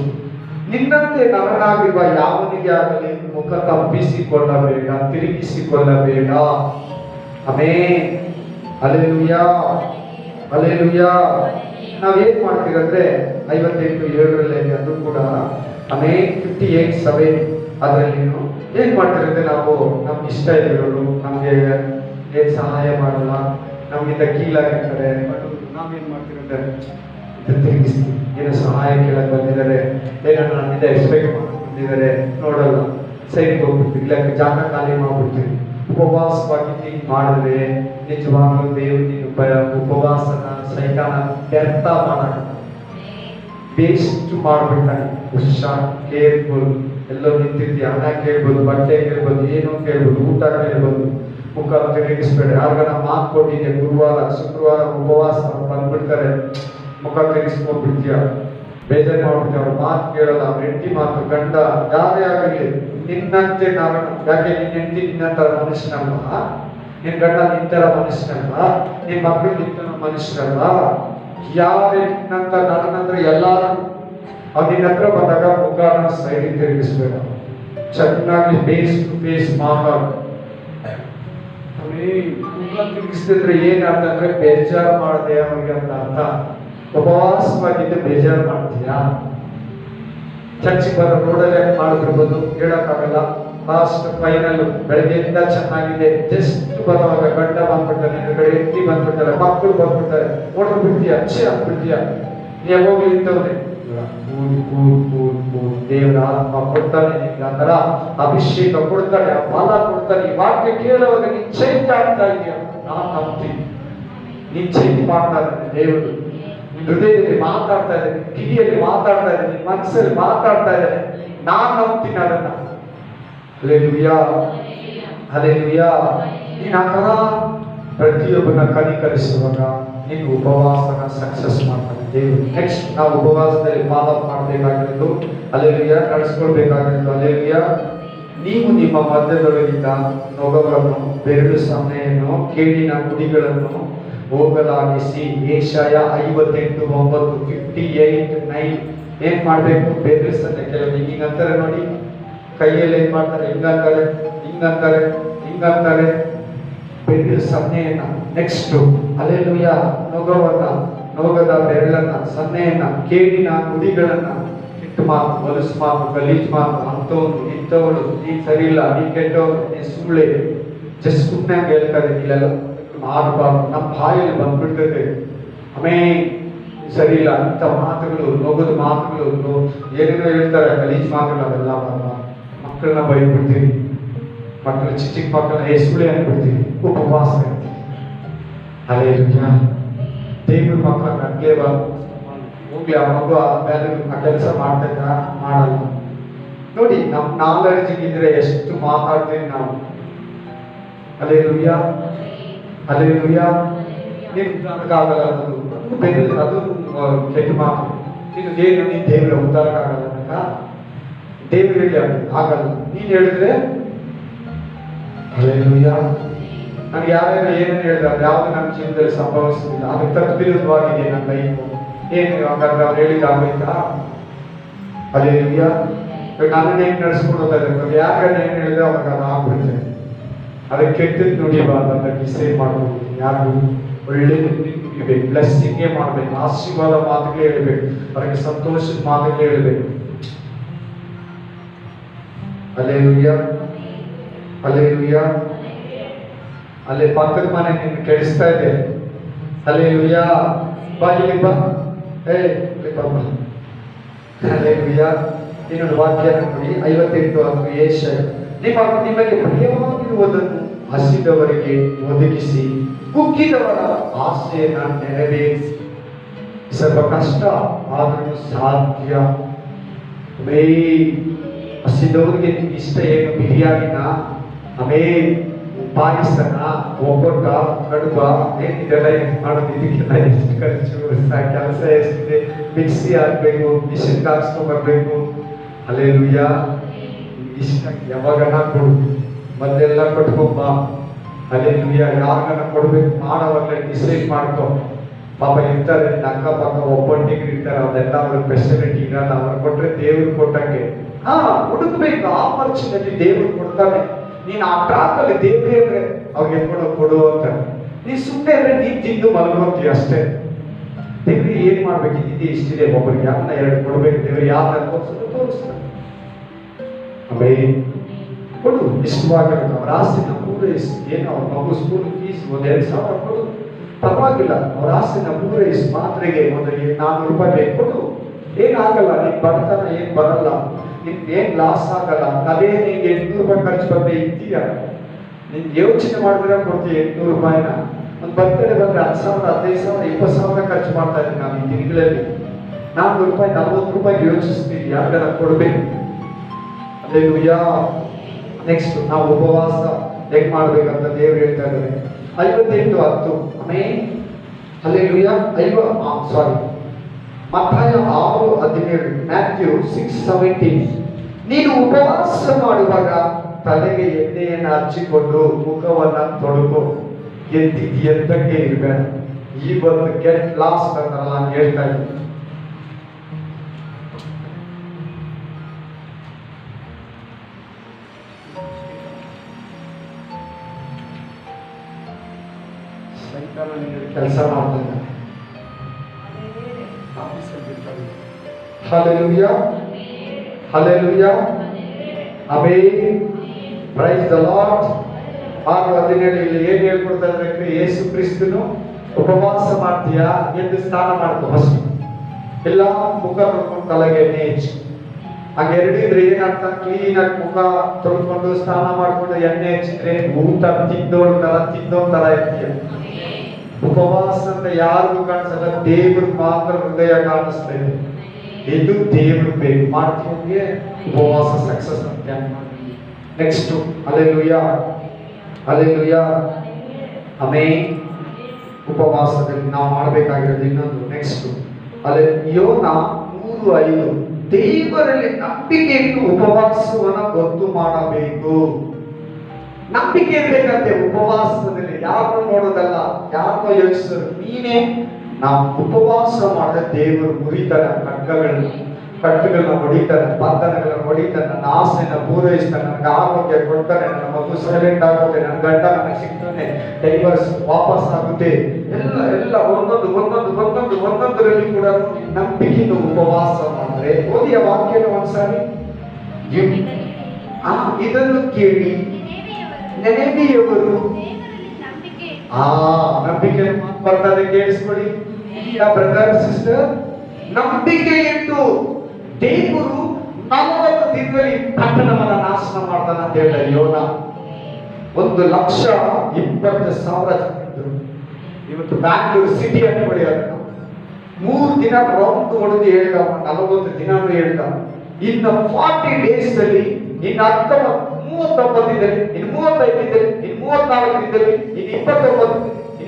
ನಿನ್ನಂತೆ ನರನಾಗಿರುವ ಯಾವನಿಗೆ ಆಗಲಿ ಮುಖ ತಪ್ಪಿಸಿಕೊಳ್ಳಬೇಡ, ತಿರುಗಿಸಿಕೊಳ್ಳಬೇಡ. ಆಮೆನ್. Hallelujah, hallelujah. ನಾವೇನ್ ಮಾಡ್ತೀರಂದ್ರೆ 58:7 ಅದು ಕೂಡ ಆಮೇಲೆ 58:7 ಅದರಲ್ಲಿ ಏನ್ ಮಾಡ್ತೀರಂದ್ರೆ ನಾವು ನಮ್ಗೆ ಇಷ್ಟ ಇರೋರು ನಮ್ಗೆ ಏನ್ ಸಹಾಯ ಮಾಡಲ್ಲ, ನಮ್ಗಿಂತ ಕೀಳಾಗಿರ್ತಾರೆ, ನಾವೇನ್ ಮಾಡ್ತೀರಂದ್ರೆ ತಿರುಗಿಸ್ತೀವಿ. ಏನು ಸಹಾಯ ಕೇಳಕ್ ಬಂದಿದ್ದಾರೆ, ಏನೋ ನಮ್ಮಿಂದ ಎಕ್ಸ್ಪೆಕ್ಟ್ ಬಂದಿದ್ದಾರೆ, ನೋಡಲ್ಲ, ಸೈಡ್ ಹೋಗ್ಬಿಡ್ತೀವಿ, ಇಲ್ಲ ಜಾಗ ಖಾಲಿ ಮಾಡ್ಬಿಡ್ತೀವಿ. ಉಪವಾಸವಾಗಿ ಹೀಗೆ ಮಾಡಿದ್ರೆ ನಿಜವಾಗ್ಲೂ ದೇವರ ಉಪವಾಸನ ಸೈತಾನ ವ್ಯರ್ಥ ಮಾಡೋಣ, ವೇಸ್ಟ್ ಮಾಡ್ಬಿಡ್ತಾನೆ. ಹುಷಾರ್, ಕೇರ್ಫುಲ್. ಎಲ್ಲೋ ನಿಂತಿರ್ತೀವಿ, ಹಣ ಕೇಳ್ಬೋದು, ಬಟ್ಟೆ ಕೇಳ್ಬೋದು, ಏನೋ ಕೇಳ್ಬೋದು, ಊಟ ಕೇಳ್ಬೋದು, ಮುಖ ತಿರುಗಿಸ್ಬೇಡ. ಯಾರಿಗಾರ ಮಾತು ಕೊಟ್ಟಿದ್ದೆ, ಗುರುವಾರ ಶುಕ್ರವಾರ ಉಪವಾಸ ಬಂದ್ಬಿಡ್ತಾರೆ, ಮುಖ ತಿರುಗಿಸ್ಕೊಂಡ್ಬಿಡ್ತೀಯ, ಬೇಜಾರು ಮಾಡ್ಬಿಡ್ತೀವಿ. ಅವ್ರ ಮಾತು ಕೇಳಲ್ಲ, ಅವ್ರ ಹೆಂಡತಿ ಮಾತು, ಗಂಡ ಯಾರೇ ಆಗಲಿ ನಿನ್ನಂತೆ ನಾವು. ಯಾಕೆ ನಿನ್ನ ಹೆಂಡತಿ ನಿನ್ನಂತರ ಮನುಷ್ಯನಲ್ಲ, ನಿನ್ ಗಂಡ ನಿಂತರ ಮನುಷ್ಯನಲ್ಲ, ನಿನ್ ಮಕ್ಕಳು ನಿಂತರ ಮನುಷ್ಯನಲ್ಲ. ಯಾರೇ ನಿನ್ನಂತ ನನ್ನಂದ್ರೆ ಎಲ್ಲಾರು ಅವ್ರು ನಿನ್ನ ಹತ್ರ ಬಂದಾಗ ಮುಖನ ಸೈಡ್ ತಿರುಗಿಸ್ಬೇಡ, ಚೆನ್ನಾಗಿ ಫೇಸ್ ಟು ಫೇಸ್ ಮಾತಾಡು. ಮುಖ ತಿರುಗಿಸ್ತಿದ್ರೆ ಏನ್ ಅರ್ಥ ಅಂದ್ರೆ ಬೇಜಾರು ಮಾಡದೆ ಅವ್ರಿಗೆ ಅಂತ ಅರ್ಥ. ಉಪವಾಸವಾಗಿದ್ದೆ ಬೇಜಾರು ಮಾಡ್ತೀಯಾ? ಚರ್ಚಿಗೆ ಬರೋ ರೋಡಲ್ಲಿ ಮಾಡಿಬಿಡ್ಬೋದು, ಹೇಳಕ್ಕಾಗಲ್ಲ. ಲಾಸ್ಟ್ ಫೈನಲ್ ಬೆಳಗ್ಗೆಯಿಂದ ಚೆನ್ನಾಗಿದೆ, ಜಸ್ಟ್ ಬರುವಾಗ ಗಂಡ ಬಂದ್ಬಿಡ್ತಾರೆ, ನಿನ್ನ ಹೆಂಡತಿ ಬಂದ್ಬಿಡ್ತಾರೆ, ಮಕ್ಕಳು ಬಂದ್ಬಿಡ್ತಾರೆ, ಓಡ್ ಬಿಡ್ತೀಯ, ಅಚ್ಚೆ ಆಗ್ಬಿಡ್ತೀಯ. ಯಾವಾಗ್ಲೂ ಇಂಥವ್ರೆ ದೇವರ ಆತ್ಮ ಕೊಡ್ತಾನೆ ನಿಮ್ಗೆ, ಆ ತರ ಅಭಿಷೇಕ ಕೊಡ್ತಾನೆ, ಫಲ ಕೊಡ್ತಾನೆ. ಈ ವಾಕ್ಯ ಕೇಳುವಾಗ ನೀನ್ ಚೇಂಜ್ ಆಗ್ತಾ ಇದೆಯಾ? ನಾನ್ ನಂಬ್ತೀನಿ ನೀನ್ ಚೇಂಜ್ ಮಾಡ್ತಾ ಇದ್ದಾನೆ ದೇವರು. ಹೃದಯದಲ್ಲಿ ಮಾತಾಡ್ತಾ ಇದ್ದಾನೆ, ಕಿವಿಯಲ್ಲಿ ಮಾತಾಡ್ತಾ ಇದ್ದಾನೆ, ಮನಸ್ಸಲ್ಲಿ ಮಾತಾಡ್ತಾ ಇದ್ದಾನೆ. ನಾನ್ ನಂಬ್ತೀನಿ ಅದನ್ನ. Hallelujah, hallelujah. ನೀನ್ ಆ ತರ ಪ್ರತಿಯೊಬ್ಬನ ಕನಿಕರಿಸುವಾಗ ನೀನು ಉಪವಾಸನ ಸಕ್ಸಸ್ ಮಾಡ್ತಾನೆ ದೇವರು. ನೆಕ್ಸ್ಟ್ ನಾವು ಉಪವಾಸದಲ್ಲಿ ಫಾಲೋ ಮಾಡಬೇಕಾಗಿರೋದು, ಹಲ್ಲೆಲೂಯಾ, ನಡೆಸ್ಕೊಳ್ಬೇಕಾಗಿರೋದು, ಹಲ್ಲೆಲೂಯಾ. ನೀವು ನಿಮ್ಮ ಮಧ್ಯದೊಳಗಿಂದ ನೊಗವನ್ನು, ಬೆರಳು ಸನ್ನೆಯನ್ನು, ಕೇಡಿನ ನುಡಿಗಳನ್ನು ಹೋಗಲಾಗಿಸಿ. ಏಷಯ 58:9, 58:9. ಏನ್ ಮಾಡ್ಬೇಕು? ಬೆರಳು ಸನ್ನೆ. ಕೆಲವು ಹಿಂಗಂತಾರೆ ನೋಡಿ, ಕೈಯಲ್ಲಿ ಏನ್ ಮಾಡ್ತಾರೆ, ಹಿಂಗಂತಾರೆ, ಹಿಂಗಂತಾರೆ, ಹಿಂಗಂತಾರೆ, ಬೆರಳು ಸನ್ನೆಯನ್ನ. ನೆಕ್ಸ್ಟ್ ಹಲ್ಲೆಲೂಯಾ, ನೊಗವನ್ನ, ನೊಗದ ಬೆರಳನ್ನ, ಸನ್ನೆಯನ್ನ, ಕೇಡಿನ ನುಡಿಗಳನ್ನ, ಕೆಟ್ಟ ಮಾತು, ಹೊಲಸು ಮಾತು, ಗಲೀಜ್ ಮಾತು, ಅಂತವನು ಇಂಥವಳು, ನೀನ್ ಸರಿ ಇಲ್ಲ, ನೀನ್ ಕೆಟ್ಟವನು, ನೀನ್ ಸುಳ್ಳೆ, ಜಸ್ಟ್ ಸುಮ್ಮನೆ ಹೇಳ್ತಾರೆ, ಇಲ್ಲೆಲ್ಲ ಮಾಡಬಾರ್ದು. ನಮ್ಮ ಬಾಯಲ್ಲಿ ಬಂದ್ಬಿಡ್ತದೆ, ಆಮೇಲೆ ಸರಿ ಇಲ್ಲ ಅಂತ ಮಾತುಗಳು, ನೊಗದ ಮಾತುಗಳು, ಏನೇನೋ ಹೇಳ್ತಾರೆ, ಗಲೀಜ್ ಮಾತುಗಳು, ಅವೆಲ್ಲ ಮಕ್ಕಳನ್ನ ಬೈದ್ಬಿಡ್ತೀವಿ, ಮಕ್ಕಳು ಚಿಕ್ಕ ಚಿಕ್ಕ ಮಕ್ಕಳನ್ನ ಸುಳ್ಳೆ ಅಂದ್ಬಿಡ್ತೀವಿ. ಉಪವಾಸ ಹಲ್ಲೆಲೂಯಾ. ದೇವ್ರ ಮಕ್ಕಳನ್ನ ಅನ್ಲೇಬಾರ್ದು. ಹೋಗ್ಲಿ ಆ ಮಗು ಆ ಕೆಲಸ ಮಾಡ್ತಾ ಮಾಡಲ್ಲ. ನೋಡಿ, ನಮ್ ನಾಲೆಡ್ಜ್ ಇದ್ರೆ ಎಷ್ಟು ಮಾತಾಡ್ತೀವಿ ನಾವು. Hallelujah, hallelujah. ನೀನು ಉದ್ಧಾರಕ್ಕಾಗಲ್ಲ ಅನ್ನೋದು ಅದು ಕೆಟ್ಟ ಮಾತು. ಏನು ನೀನ್ ದೇವರ ಉದ್ಧಾರಕ್ಕಾಗಲ್ಲ ನನಗ, ದೇವರಿಗೆ ಆಗಲ್ಲ ನೀನ್ ಹೇಳಿದ್ರೆ. ಹಲ್ಲೆಲೂಯಾ. ನನಗೆ ಯಾರ್ಯಾರು ಏನೇನು ಹೇಳಿದ್ರೆ ಯಾವುದು ನನ್ನ ಜೀವನದಲ್ಲಿ ಸಂಭವಿಸುತ್ತಿಲ್ಲ, ಅದಕ್ಕೆ ತದ್ವಿರುದ್ಧವಾಗಿದೆ ನನ್ನ ಲೈಫು. ಏನು ಹಾಗಾದ್ರೆ ಅವ್ರು ಹೇಳಿದ ಆಗೋಯ್ತಾ? ಹಲ್ಲೆಲೂಯಾ. ನನ್ನನ್ನು ಹೆಂಗ್ ನಡ್ಸ್ಕೊಂಡು ಹೋಗ್ತಾ ಇದ್ದಾರೆ, ಯಾರ್ಯಾರು ಏನು ಹೇಳಿದ್ರೆ ಅವಾಗ ಅದು ಆಗ್ಬಿಡ್ತೇನೆ. ಅದಕ್ಕೆ ಕೆಟ್ಟದ್ದು ನುಡಿಬಾರ್ದು ಅಂತ ಡಿಸೈಡ್ ಮಾಡ್ಬೋದು. ಯಾರು ಒಳ್ಳೆಯದು ನುಡಿಬೇಕು, ಬ್ಲೆಸ್ಸಿಂಗೇ ಮಾಡ್ಬೇಕು, ಆಶೀರ್ವಾದ ಮಾತುಗಳೇ ಹೇಳ್ಬೇಕು, ಅವರಿಗೆ ಸಂತೋಷದ ಮಾತುಗಳೇ ಹೇಳ್ಬೇಕು. Hallelujah, hallelujah. ಅಲ್ಲಿ ಪಕ್ಕದ ಮನೆ ನಿನ್ನ ಕೆಡಿಸ್ತಾ ಇದೆ. ಹಲ್ಲೆಲೂಯಾ. ಬಾ ಇಲ್ಲಿ ಬಾ, ಬಾಬಾ. ಹಲ್ಲೆಲೂಯಾ. ಇನ್ನೊಂದು ವಾಕ್ಯ ನೋಡಿ, 58:10. ಏಷಯ, ನಿಮಗೆ ಪ್ರಿಯವಾಗಿರುವುದನ್ನು ಹಸಿದವರಿಗೆ ಒದಗಿಸಿ, ಕುಗ್ಗಿದವರ ಆಸೆಯನ್ನ ನೆರವೇರಿಸಿ. ಸ್ವಲ್ಪ ಕಷ್ಟ ಆದ್ರೂ ಸಾಧ್ಯ. ಹಸಿದವರಿಗೆ ನಿಮ್ಗೆ ಇಷ್ಟ ಏನು? ಬಿರಿಯಾನಿನ, ಪಾಯಸನ, ಒಬ್ಬಟ್ಟ, ಕಡುಬ, ಇದೆಲ್ಲ ಮಾಡೋದು. ಇದಕ್ಕೆಲ್ಲ ಎಷ್ಟು ಖರ್ಚು, ಕೆಲಸ ಎಷ್ಟಿದೆ, ಮಿಕ್ಸಿ ಹಾಕ್ಬೇಕು, ಮಿಷಿನ್ ಹಾಕ್ಸ್ಕೊಂಡ್ಬರ್ಬೇಕು. ಹಲ್ಲೆಲೂಯಾ. ಇಷ್ಟ ಯಾವಾಗ ಕೊಡು, ಮೊದಲೆಲ್ಲ ಕಟ್ಕೊಂಬ, ಅಲ್ಲಿ ಯಾರಿಗಾನ ಕೊಡ್ಬೇಕು ಮಾಡೋವಾಗಲೇ ಡಿಸೈಡ್ ಮಾಡ್ಕೊ. ಪಾಪ ಇರ್ತಾರೆ ಅಕ್ಕಪಕ್ಕ ಒಬ್ಬೊಟ್ಟಿಗೆ ಇರ್ತಾರೆ, ಅದೆಲ್ಲ ಅವ್ರ ಫೆಸಿಲಿಟಿ ಇರಲ್ಲ. ಅವ್ರು ಕೊಟ್ರೆ ದೇವ್ರು ಕೊಟ್ಟಂಗೆ ಹುಡುಕ್ಬೇಕು. ಆಪರ್ಚುನಿಟಿ ದೇವ್ರು ಕೊಡ್ತಾನೆ. ನೀನ್ ಆ ಟ್ರಾಕಲ್ಲಿ ದೇವ್ರೇ ಅಂದ್ರೆ ಅವ್ರಿಗೆ ಎತ್ಕೊಂಡು ಕೊಡು ಅಂತ. ನೀ ಸುಮ್ಮನೆ ಅಂದ್ರೆ ನೀನ್ ತಿಂದು ಮಲಗೋತೀಯ ಅಷ್ಟೇ. ದೇವ್ರಿಗೆ ಏನ್ ಮಾಡ್ಬೇಕು, ಇದಿದೆ ಇಷ್ಟಿದೆ, ಒಬ್ಬರಿಗೆ ಯಾರನ್ನ 2 ಕೊಡ್ಬೇಕು. ದೇವ್ರು ಯಾರನ್ನ ತೋರಿಸ್ತಾರೆ. ಆಮೇಲೆ ಕೊಡು, ಇಷ್ಟವಾಗಿರುತ್ತೆ. ಅವ್ರ ಆಸ್ತಿನ ಪೂರೈಸಿ. ಏನು ಅವ್ರ ಮಗು ಸ್ಕೂಲ್ ಫೀಸ್ 1,000 ಕೊಡು, ಪರವಾಗಿಲ್ಲ. ಅವ್ರ ಆಸ್ತಿನ ಪೂರೈಸಿ. ಮಾತ್ರೆಗೆ ಒಂದು 400 ರೂಪಾಯಿ ಬೇಕು, ಕೊಡು. ಏನಾಗಲ್ಲ. ನಿನ್ ಬಡತನ ಏನ್ ಬರಲ್ಲ, ನಿನ್ ಏನ್ ಲಾಸ್ ಆಗಲ್ಲ. ಅದೇ ನಿನ್ಗೆ 800 ರೂಪಾಯಿ ಖರ್ಚು ಬಂದ್ರೆ ಇದ್ದೀಯ, ನಿನ್ ಯೋಚನೆ ಮಾಡಿದ್ರೆ ಕೊಡ್ತೀಯ 800 ರೂಪಾಯಿನ. ಒಂದು ಬರ್ತಡೆ ಬಂದ್ರೆ 10,000, 15,000, 20,000 ಖರ್ಚು ಮಾಡ್ತಾ ಇದ್ದೀನಿ ನಾನು ಈ ತಿಂಗಳಲ್ಲಿ. 400 ರೂಪಾಯಿ, 40 ರೂಪಾಯಿಗೆ ಯೋಚಿಸ್ತೀನಿ ಯಾರಿಗಾರ ಕೊಡ್ಬೇಕು. ಅಲ್ಲೇಲೂಯಾ. ನೆಕ್ಸ್ಟ್ ನಾವು ಉಪವಾಸ ಹೇಗ್ ಮಾಡ್ಬೇಕಂತ ದೇವ್ರು ಹೇಳ್ತಾ ಇದ್ದಾರೆ. 58:10. ಆಮೇಲೆ ಅಲ್ಲೇಲೂಯಾ. ಮತ್ತಾಯ 6:17. ಮ್ಯಾಥ್ಯೂ 6:17. ನೀನು ಉಪವಾಸ ಮಾಡುವಾಗ ತಲೆಗೆ ಎಣ್ಣೆಯನ್ನು ಹಚ್ಚಿಕೊಂಡು ಮುಖವನ್ನ ತೊಡಗು. ಎದ್ದಕ್ಕೆ ಇರಬೇಡ. ಇವತ್ತು ಗೆಟ್ ಲಾಸ್ಟ್ ಅಂತ ನಾನು ಹೇಳ್ತಾ ಇದ್ದೀನಿ. ಕೆಲಸ ಮಾಡ್ತಾರೆ. Hallelujah. Hallelujah. Amen. Praise the Lord. 6:17 ಏನ್ ಹೇಳ್ಕೊಡ್ತಾ ಇದ್ರೆ, ಯೇಸು ಕ್ರಿಸ್ತನು ಉಪವಾಸ ಮಾಡ್ತೀಯಾ, ಎದ್ದು ಸ್ನಾನ ಮಾಡ್ಕೊ ಫಸ್ಟ್. ಇಲ್ಲ ಮುಖ ತೊಳ್ಕೊಂಡು ತಲೆಗೆ ಎಣ್ಣೆ ಹಚ್ಚಿ. ಹಾಗೆ 2 ಇದ್ರೆ ಏನಂತ, ಕ್ಲೀನ್ ಆಗಿ ಮುಖ ತೊಳ್ಕೊಂಡು ಸ್ನಾನ ಮಾಡ್ಕೊಂಡು ಎಣ್ಣೆ ಹಚ್ಚಿದ್ರೆ ಊಟ ತಿಂದೋಳ್ ತರ ಇರ್ತೀಯ. ಉಪವಾಸ ಅಂತ ಯಾರಿಗೂ ಕಾಣಿಸಲ್ಲ, ದೇವ್ರಿಗೆ ಮಾತ್ರ ಹೃದಯ ಕಾಣಿಸ್ತಾ ಇದೆ. ಇದು ದೇವ್ರು ಬೇಕು ಮಾಡ್ತೀವಿ, ಉಪವಾಸ ಸಕ್ಸಸ್ ಅಂತ. Next hallelujah. ಹಲ್ಲೆಲೂಯಾ. ಆಮೆನ್. ಉಪವಾಸದಲ್ಲಿ ನಾವು ಮಾಡಬೇಕಾಗಿರೋದು ಇನ್ನೊಂದು. ನೆಕ್ಸ್ಟ್ ಅಲ್ಲೇ ಯೋನ 3:5. ದೇವರಲ್ಲಿ ನಂಬಿಕೆ ಇಟ್ಟು ಉಪವಾಸವನ್ನ ಗೊತ್ತು ಮಾಡಬೇಕು. ನಂಬಿಕೆ ಇರ್ಬೇಕಂತೆ ಉಪವಾಸದಲ್ಲಿ. ಯಾರನ್ನು ನೋಡೋದಲ್ಲ, ಯಾರನ್ನೋ ಯೋಚಿಸೋದು. ನೀನೇ ನಾವು ಉಪವಾಸ ಮಾಡಿದ್ರೆ ದೇವರು ಮುರಿತಾನೆ, ಕಟ್ಟುಗಳನ್ನ ಹೊಡಿತಾನೆ, ಬಂಧನಗಳನ್ನ ಹೊಡಿತಾನೆ, ನನ್ನ ಆಸೆನ ಪೂರೈಸ್ತಾನೆ, ನನಗೆ ಆರೋಗ್ಯ ಕೊಡ್ತಾನೆ, ನನ್ನ ಮಗು ಸೈಲೆಂಟ್ ಆಗುತ್ತೆ, ನನ್ನ ಗಂಡ ನನಗೆ ಸಿಗ್ತಾನೆ, ಡೈವರ್ಸ್ ವಾಪಸ್ ಆಗುತ್ತೆ. ಎಲ್ಲ ಒಂದೊಂದರಲ್ಲಿ ಕೂಡ ನಂಬಿಕೆಯಿಂದ ಉಪವಾಸ ಮಾಡಿದ್ರೆ. ಓದಿಯ ವಾಕ್ಯನ ಒಂದ್ಸಾರಿ. ಇದನ್ನು ಕೇಳಿ ನೆನೆದಿಯವರು ನಂಬಿಕೆ ಬರ್ತದೆ. ಕೇಳಿಸ್ಕೊಳ್ಳಿ ಬ್ರದರ್ ಸಿಸ್ಟರ್. ನಂಬಿಕೆ ಇಟ್ಟು ದೇವರು 40 ದಿನದಲ್ಲಿ ಪಟ್ಟಣವನ್ನ ನಾಶನ ಮಾಡ್ತಾನೆ ಅಂತ ಹೇಳ್ತಾರೆ. ಯೋನ 1,20,000 ಜನ ಇದ್ರು. ಇವತ್ತು ಬ್ಯಾಂಗ್ಳೂರು ಸಿಟಿ ಅಂತ ಬೆಳೆಯೋದು. 3 ದಿನ ರೌಂಡ್ ಹೊಡೆದು ಹೇಳ್ದ, 40 ದಿನನೂ ಹೇಳ್ದ. ಇನ್ನು 40 ಡೇಸ್ ಅಲ್ಲಿ ಇನ್ನು 39 ದಿನದಲ್ಲಿ, ಇನ್ನು 35 ದಿನದಲ್ಲಿ, ಇನ್ನು 34 ದಿನದಲ್ಲಿ, ಇನ್ನು 29, ಇನ್ನು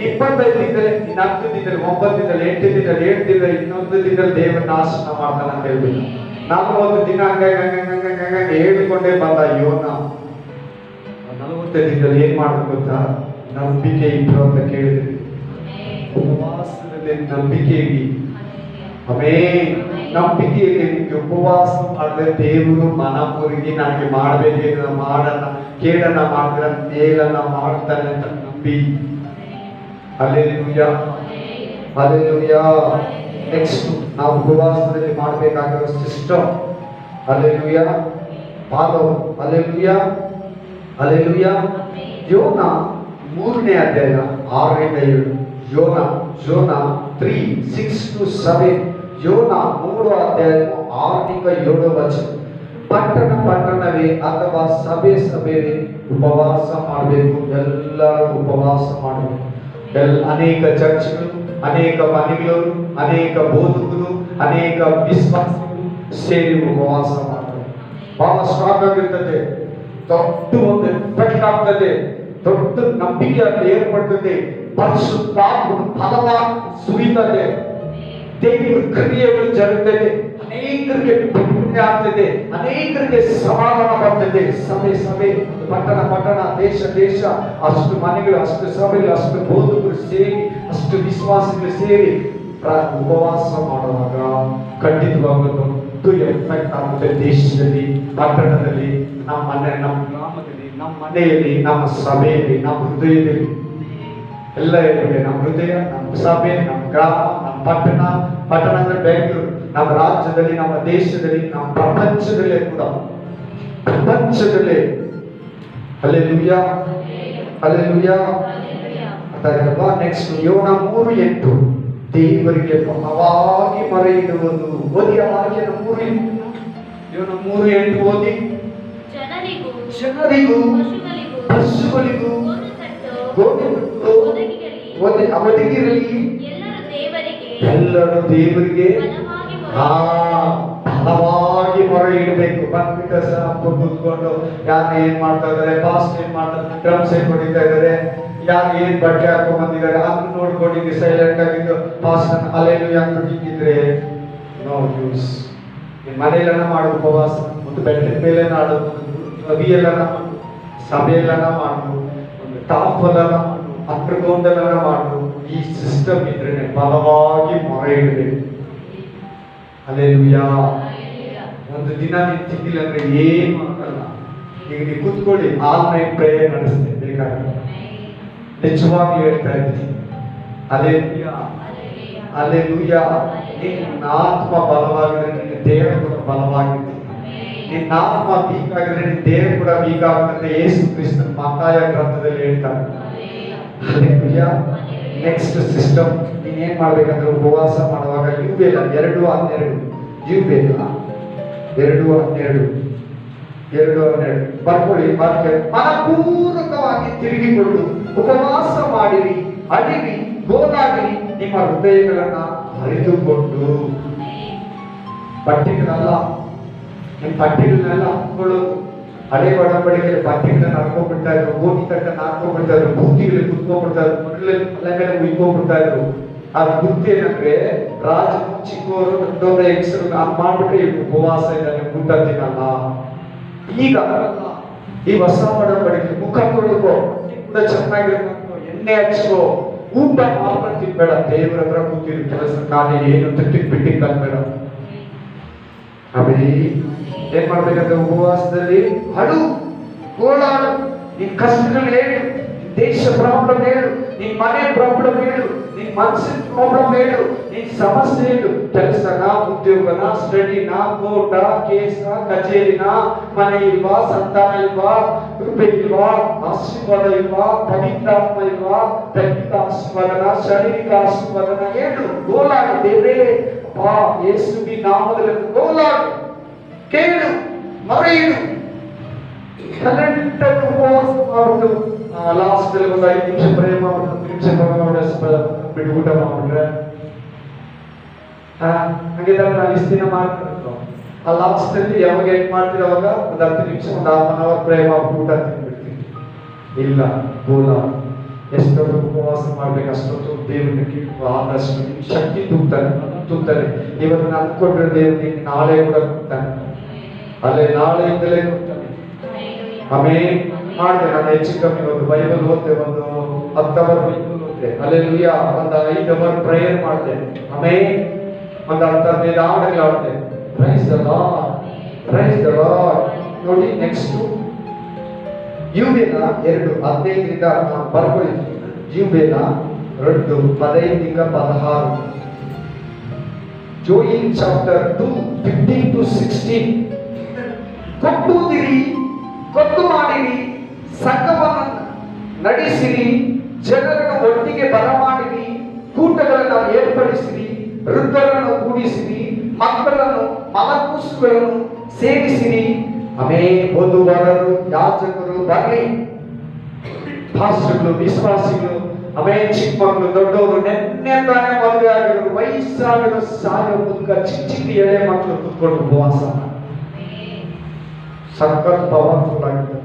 25 ದಿನದಲ್ಲಿ, ಇನ್ನು 10 ದಿನದಲ್ಲಿ, 9 ದಿನದಲ್ಲಿ, 8 ದಿನದಲ್ಲಿ, 7 ದಿನದಲ್ಲಿ, ಇನ್ನೊಂದು ದಿನದಲ್ಲಿ ದೇವರ ನಾಶನ ಮಾಡ್ತಾನೆ ಅಂತ ಹೇಳ್ಬಿಟ್ಟು 40 ದಿನ ಹಂಗೆ ಹೇಳಿಕೊಂಡೇ ಬಂದ ಯೋನ. 40 ದಿನದಲ್ಲಿ ಏನ್ ಮಾಡ್ಬೇಕು ಗೊತ್ತಾ? ನಂಬಿಕೆ ಇಟ್ಟು ಅಂತ ಕೇಳಿದ್ರಿ. ಉಪವಾಸದಲ್ಲಿ ನಂಬಿಕೆ ಇಡಿ. ಆಮೇನ್. ನಂಬಿಕೆಯಲ್ಲಿ ನಿಮ್ಗೆ ಉಪವಾಸ ಮಾಡಿದ್ರೆ ದೇವರು ಮನ ಮುರುಗಿ ನನಗೆ ಮಾಡಬೇಕೇನ ಮಾಡಲ್ಲ, ಕೇಳನ್ನ ಮಾಡಿದ್ರೆ ಮೇಲನ್ನ ಮಾಡ್ತಾನೆ ಅಂತ ನಂಬಿ. ಹಲ್ಲೆಲೂಯಾ. ಹಲ್ಲೆಲೂಯಾ. ನೆಕ್ಸ್ಟ್ ನಾವು ಉಪವಾಸದಲ್ಲಿ ಮಾಡಬೇಕಾಗಿರೋ system. Hallelujah. Follow. Hallelujah. Hallelujah. ಯೋನ 3ನೇ ಅಧ್ಯಾಯ 6-7. ಯೋನ 3:6-7. ಯೋನ 3 ಅಧ್ಯಾಯ 6-7. ಪಟ್ಟಣವೇ ಅಥವಾ ಸಭೆವೇ ಉಪವಾಸ ಮಾಡಬೇಕು. ಎಲ್ಲರೂ ಉಪವಾಸ ಮಾಡಬೇಕು. ಅನೇಕ ಚರ್ಚ್ಗಳು, ಅನೇಕ ಮನೆಗಳು, ಅನೇಕ ಬೋಧಕರು, ಅನೇಕ ವಿಶ್ವಾಸಿಗಳು ಸೇರಿ ಉಪವಾಸ ಮಾಡಬೇಕು. ಬಹಳ ಸ್ಟ್ರಾಂಗ್ ಆಗಿರ್ತದೆ. ದೊಡ್ಡ ಒಂದು ಎಫೆಕ್ಟ್ ಆಗ್ತದೆ. ದೊಡ್ಡ ನಂಬಿಕೆ ಏರ್ಪಡ್ತದೆ. ಪರಿಶುದ್ಧಾತ್ಮನ ಫಲವಾಗಿ ಸುರಿತದೆ. ದೇವರ ಕ್ರಿಯೆಗಳು ಜರುಗುತ್ತದೆ. ಅನೇಕರಿಗೆ ಪುಣ್ಯ ಆಗ್ತಿದೆ, ಅನೇಕರಿಗೆ ಸಮಾಧಾನ ಬರ್ತಿದೆ. ಸಭೆ ಪಟ್ಟಣ ದೇಶ ಅಷ್ಟು ಮನೆಗಳು, ಅಷ್ಟು ಸಭೆಗಳು, ಅಷ್ಟು ಬೋಧಕರು ಸೇರಿ, ಅಷ್ಟು ವಿಶ್ವಾಸಿಗಳು ಸೇರಿ ಉಪವಾಸ ಮಾಡುವಾಗ ಖಂಡಿತವಾಗಲು ದೊಡ್ಡ ಎಫೆಕ್ಟ್ ಆಗುತ್ತೆ. ದೇಶದಲ್ಲಿ, ಪಟ್ಟಣದಲ್ಲಿ, ನಮ್ಮ ಗ್ರಾಮದಲ್ಲಿ, ನಮ್ಮ ಮನೆಯಲ್ಲಿ, ನಮ್ಮ ಸಭೆಯಲ್ಲಿ, ನಮ್ಮ ಹೃದಯದಲ್ಲಿ ಎಲ್ಲ ಇರ್ತದೆ. ನಮ್ಮ ಹೃದಯ, ನಮ್ಮ ಸಭೆ, ನಮ್ಮ ಗ್ರಾಮ, ನಮ್ಮ ಪಟ್ಟಣ ಅಂದ್ರೆ ಬೆಂಗಳೂರು, ನಮ್ಮ ರಾಜ್ಯದಲ್ಲಿ, ನಮ್ಮ ದೇಶದಲ್ಲಿ, ನಮ್ಮ ಪ್ರಪಂಚದಲ್ಲೇ ಕೂಡ, ಪ್ರಪಂಚದಲ್ಲೇ. Hallelujah, hallelujah. ಅರ್ಥಾಯ್ತಲ್ವಾ? ನೆಕ್ಸ್ಟ್ ಯೋನ 3:8 ದೇವರಿಗೆ ಬಹಳವಾಗಿ ಮೊರೆಯಿಡುವುದು. ಓದಿ ಆ ವಾಕ್ಯನ 3:8. ಯೋನ 3:8 ಓದಿ. ಜನರಿಗೂ ಪಶುಗಳಿಗೂ ಅವಧಿಗಿರಲಿ, ಎಲ್ಲರೂ ದೇವರಿಗೆ ಬಲವಾಗಿ ಮೊರೆ ಇಡಬೇಕು. ಬಂದ್ಬಿಟ್ಟು ಕೂತ್ಕೊಂಡು ಯಾರು ಏನ್ ಮಾಡ್ತಾ ಇದಾರೆ, ಪಾಸ್ಟ್ ಏನ್ ಮಾಡ್ತಾರೆ, ಡ್ರಮ್ಸ್ ಏನ್ ಹೊಡಿತಾ ಇದಾರೆ, ಯಾರು ಏನ್ ಬಟ್ಟೆ ಹಾಕೊಂಡ್ ಬಂದಿದ್ದಾರೆ ಅದನ್ನ ನೋಡ್ಕೊಂಡಿದ್ದು ಸೈಲೆಂಟ್ ಆಗಿದ್ದು ಪಾಸ್ಟ್ ಅಲ್ಲೇನು ಅಂದ್ಬಿಟ್ಟಿದ್ರೆ ನೋ ಯೂಸ್. ನಿಮ್ ಮನೆಯೆಲ್ಲ ಮಾಡು ಉಪವಾಸ, ಒಂದು ಬೆಟ್ಟದ ಮೇಲೆ ನಾಡು, ನದಿಯೆಲ್ಲ ಮಾಡು, ಸಭೆಯೆಲ್ಲ ಮಾಡು, ಒಂದು ಟಾಪ್ ಎಲ್ಲ ಮಾಡು, ಅಂಡರ್ಗ್ರೌಂಡ್ ಎಲ್ಲ ಮಾಡು. ಈ ಸಿಸ್ಟಮ್ ಇದ್ರೆ ಬಲವಾಗಿ ಮೊರೆ ಇಡಬೇಕು. ಹಲ್ಲೆಲೂಯಾ. ಒಂದು ದಿನ ನೀನು ತಿಂಗಿಲ್ಲ ಅಂದ್ರೆ ಏನು ಆಗಲ್ಲ. ಈಗ ನೀವು ಕೂತ್ಕೊಳ್ಳಿ, ಆನ್ಲೈನ್ ಪ್ರೇಯರ್ ನಡೆಸ್ತೇನೆ ಬೇಕಾದ್ರೆ, ನಿಜವಾಗಿ ಹೇಳ್ತಾ ಇದ್ದೀನಿ. Hallelujah, hallelujah. ನಿನ್ನ ಆತ್ಮ ಬಲವಾಗಿದ್ರೆ ನಿನ್ನ ದೇಹ ಕೂಡ ಬಲವಾಗಿರುತ್ತೆ. ನಿನ್ನ ಆತ್ಮ ವೀಕ್ ಆಗಿದ್ರೆ ನಿನ್ನ ದೇಹ ಕೂಡ ವೀಕ್ ಆಗುತ್ತೆ. ಯೇಸು ಕ್ರಿಸ್ತನ ಮತ್ತಾಯ ಗ್ರಂಥದಲ್ಲಿ ಹೇಳ್ತಾರೆ. ಹಲ್ಲೆಲೂಯಾ. ನೆಕ್ಸ್ಟ್ ಸಿಸ್ಟಮ್ ನೀನೇನ್ ಮಾಡ್ಬೇಕಂದ್ರೆ ಉಪವಾಸ ಮಾಡುವಾಗ ಯುಬೇಲ 2:12 ಯುಬೇಲ 2:12 ಬರ್ಕೊಳ್ಳಿ. ಮನಪೂರ್ವಕವಾಗಿ ತಿರುಗಿಕೊಂಡು ಉಪವಾಸ ಮಾಡಿರಿ, ಅಡಿರಿ, ಗೋಲಾಡಿರಿ, ನಿಮ್ಮ ಹೃದಯಗಳನ್ನ ಅರಿತುಕೊಂಡು. ಬಟ್ಟೆಗಳಲ್ಲ, ನಿಮ್ಮ ಬಟ್ಟೆಗಳನ್ನೆಲ್ಲ ಹಾಕೊಳ್ಳೋದು. ಹಳೆ ಒಡಂಬಡಿಕೆಯಲ್ಲಿ ಬಟ್ಟೆಗಳನ್ನ ಹಾಕೊಂಡ್ಬಿಡ್ತಾ ಇದ್ರು, ಗೋಧಿ ತಟ್ಟನ್ನ ಹಾಕೊಂಡ್ಬಿಡ್ತಾ ಇದ್ರು, ಬೂದಿಗಳಿಗೆ ಕುತ್ಕೊಂಡ್ಬಿಡ್ತಾ ಇದ್ರು, ಮರಳೆ ಮೇಲೆ ಉಯ್ಕೊಂಡ್ಬಿಡ್ತಾ ಇದ್ರು. ಅದ್ ಗುರ್ತು ಏನಂದ್ರೆ ರಾಜ ಚಿಕ್ಕವರು ದೊಡ್ಡವರ ಹೆಂಗಸರು ಮಾಡ್ಬಿಟ್ರೆ ಈಗ ಉಪವಾಸ ಇದ್ದಾನೆ, ಊಟ ತಿನ್ನಲ್ಲ. ಈಗ ಈ ಹೊಸ ಒಡಂಬಡಿಕೆ ಮುಖ ತೊಳ್ಕೋ, ಕೂಡ ಚೆನ್ನಾಗಿರ್ಬೇಕು, ಎಣ್ಣೆ ಹಚ್ಕೋ, ಊಟ ಮಾತ್ರ ತಿನ್ಬೇಡ, ದೇವರ ಹತ್ರ ಕೂತಿರು, ಕೆಲಸ ಖಾಲಿ ಏನು ಬಿಟ್ಟಿಗೆ ಕಲ್ಬೇಡ. ಆಮೇಲೆ ಏನ್ ಮಾಡ್ಬೇಕಂದ್ರೆ ಉಪವಾಸದಲ್ಲಿ ಹಡು, ಗೋಳಾಡು, ನಿನ್ ಕಷ್ಟಗಳು ಹೇಳು, ದೇಶ ಪ್ರಾಬ್ಲಮ್ ಹೇಳು, ನಿನ್ ಮನೆ ಪ್ರಾಬ್ಲಮ್ ಹೇಳು, ನಿನ್ ಮನಸ್ಸಿನ ಪ್ರಾಬ್ಲಮ್ ಹೇಳು, ನಿನ್ ಸಮಸ್ಯೆ ಹೇಳು. ಕೆಲಸನ, ಉದ್ಯೋಗನ, ಸ್ಟಡಿನ, ಕೋರ್ಟ, ಕೇಸ, ಕಚೇರಿನ, ಮನೆ ಇಲ್ವಾ, ಸಂತಾನ ಇಲ್ವಾ, ಕೃಪೆ ಇಲ್ವಾ, ಆಶೀರ್ವಾದ ಇಲ್ವಾ, ಪವಿತ್ರಾತ್ಮ ಇಲ್ವಾ, ದೈಹಿಕ ಆಶೀರ್ವಾದನ, ಶಾರೀರಿಕ ಆಶೀರ್ವಾದನ ಹೇಳು. ಗೋಳಾಡು, ದೇವರೇ ಅಪ್ಪಾ ಯೇಸುವಿನ ನಾಮದಲ್ಲಿ ಗೋಳಾಡು, ಕೇಳು, ಮೊರೆಯಿಡು. ಕರೆಕ್ಟಾಗಿ ಉಪವಾಸ ಮಾಡುದು. ಲಾಸ್ಟ್ ಅಲ್ಲಿ ಒಂದು 5 ನಿಮಿಷ ಪ್ರೇ ಮಾಡ್ಬಿಟ್ಟು 10 ನಿಮಿಷ ಬಿಟ್ಟು ಊಟ ಮಾಡ್ಬಿಟ್ರೆ ಹಂಗಿದ್ರೆ ನಾವು ಇಷ್ಟು ದಿನ ಮಾಡ್ತಿರ್ತೀವಿ. ಆ ಲಾಸ್ಟ್ ಅಲ್ಲಿ ಯಾವಾಗ ಏನ್ ಮಾಡ್ತೀವಿ ಅವಾಗ ಒಂದು 10 ನಿಮಿಷ, ಒಂದು 1/2 hour ಪ್ರೇ ಮಾಡ್ಬಿಟ್ಟು ಊಟ ತಿಂದ್ಬಿಡ್ತೀವಿ. ಇಲ್ಲ, ಗೋಲ ಎಷ್ಟೊತ್ತು ಉಪವಾಸ ಮಾಡ್ಬೇಕು ಅಷ್ಟೊತ್ತು ದೇವರನ್ನ ಕೇಳುವ, ಆದಷ್ಟು ಶಕ್ತಿ ತುಂಬುತ್ತಾನೆ. ಇವತ್ತು ನಾನು ಅಂದ್ಕೊಂಡ್ರೆ ದೇವರು ನಾಳೆ ಕೂಡ ಕೊಡ್ತಾನೆ. ಅಲ್ಲೇ ನಾಳೆಯಿಂದಲೇ ಕೊಡ್ತಾನೆ. ಆಮೇಲೆ ಮಾಡಿದೆ ನಾನು ಹೆಚ್ಚು ಕಮ್ಮಿ ಒಂದು ಬೈಬಲ್ ಓದ್ತೆ, ಒಂದು 10 hour ಬೈಬಲ್ ಓದ್ತೆ. ಹಲ್ಲೆಲೂಯಾ. ಒಂದು 5 hour ಪ್ರೇಯರ್ ಮಾಡಿದೆ. ಆಮೇಲೆ ಒಂದು 10-15 ಹಾಡುಗಳು ಆಡ್ದೆ. Praise the lord, praise the lord. ನೋಡಿ ನೆಕ್ಸ್ಟ್ ಯುಬೇಲ 2:15 ನಾನು ಬರ್ಕೊಳ್ತೀನಿ. ಯುಬೇಲ 2:15-16. Joel chapter 2:15-16. ಕೊಟ್ಟುದಿರಿ, ಗೊತ್ತು ಮಾಡಿರಿ, ಸಂಘವನ್ನು ನಡೆಸಿರಿ, ಜನರನ್ನು ಒಟ್ಟಿಗೆ ಬರಮಾಡಿರಿ, ಕೂಟಗಳನ್ನು ಏರ್ಪಡಿಸಿರಿ, ವೃದ್ಧರನ್ನು ಕೂಡಿಸಿರಿ, ಮಕ್ಕಳನ್ನು ಮಲಕೂಸುಗಳನ್ನು ಸೇರಿಸಿರಿ. ಓದುವವರು, ಯಾಜಕರು ಬರಲಿ, ಪಾಸ್ಟರ್ಗಳು, ವಿಶ್ವಾಸಿಗಳು, ಚಿಕ್ಕ ಮಕ್ಕಳು, ದೊಡ್ಡವರು, ನೆನ್ನೆ ತಾನೇ ಮದುವೆ ಆಗಿರೋರು, ವಯಸ್ಸಾಗಿರೋ, ಸಾಯೋ ಮುದುಕ, ಚಿಕ್ಕ ಎಳೆ ಮಕ್ಕಳು ಕುತ್ಕೊಂಡು ಉಪವಾಸ ಸಖತ್ ಪವರ್ಫುಲ್ ಆಗಿದೆ.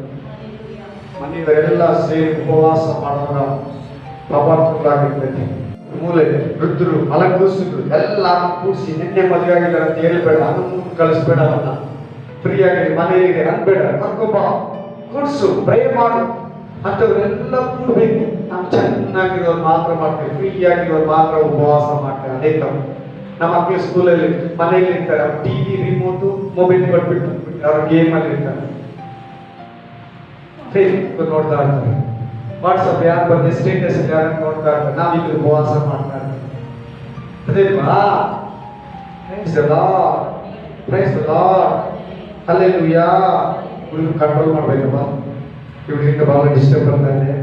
ಮನೆಯವರೆಲ್ಲ ಸೇರಿ ಉಪವಾಸ ಮಾಡುವಾಗ ಪವರ್ಫುಲ್ ಆಗಿರ್ತೈತಿ. ಮೂಲೆ ವೃದ್ಧರು ಮಲಗೂಸಿದ್ರು ಎಲ್ಲ ಕೂಡಿಸಿ ನಿನ್ನೆ ಮದುವೆ ಆಗಿದ್ದಾರೆ ಅಂತ ಹೇಳ್ಬೇಡ, ಕಳಿಸ್ಬೇಡ, ಅವನ್ನ ಫ್ರೀಯಾಗಿ ಮನೆಯಲ್ಲಿ ಅನ್ಬೇಡ, ಕರ್ಕೊಬ್ಬ ಕೂಡ್ಸು, ಪ್ರೇ ಮಾಡು ಅಂತವ್ರೆಲ್ಲ ಕೂಡ್ಬೇಕು. ನಾವು ಚೆನ್ನಾಗಿರೋರು ಮಾತ್ರ ಮಾಡ್ತೇವೆ, ಫ್ರೀ ಆಗಿರೋರು ಮಾತ್ರ ಉಪವಾಸ ಮಾಡ್ತೇವೆ. ಅದೇ ತಪ್ಪು. ನಮ್ಮ ಮಕ್ಕಳು ಸ್ಕೂಲಲ್ಲಿ ಮನೆಯಲ್ಲಿ ಇರ್ತಾರೆ, ಟಿವಿ ರಿಮೋಟು ಮೊಬೈಲ್ ಕೊಟ್ಬಿಟ್ಟು ಅವ್ರ ಗೇಮ್ ಅಲ್ಲಿ ಇರ್ತಾರೆ, ಫೇಸ್ಬುಕ್ ನೋಡ್ತಾ ಇರ್ತಾರೆ, ವಾಟ್ಸಪ್ ಯಾರು ಬಂದು ಸ್ಟೇಟಸ್ ಯಾರು ನೋಡ್ತಾ ಇರ್ತಾರೆ. ನಾವಿಲ್ಲಿ ಉಪವಾಸ ಮಾಡ್ತಾ ಇರ್ತೀವಿ. ಅದೇವಾ praise the lord, praise the lord, hallelujah. ಇವ್ರು ಕಂಟ್ರೋಲ್ ಮಾಡ್ಬೇಕಪ್ಪ, ಇವರಿಂದ ಬಹಳ ಡಿಸ್ಟರ್ಬ್ ಬರ್ತಾ ಇದೆ.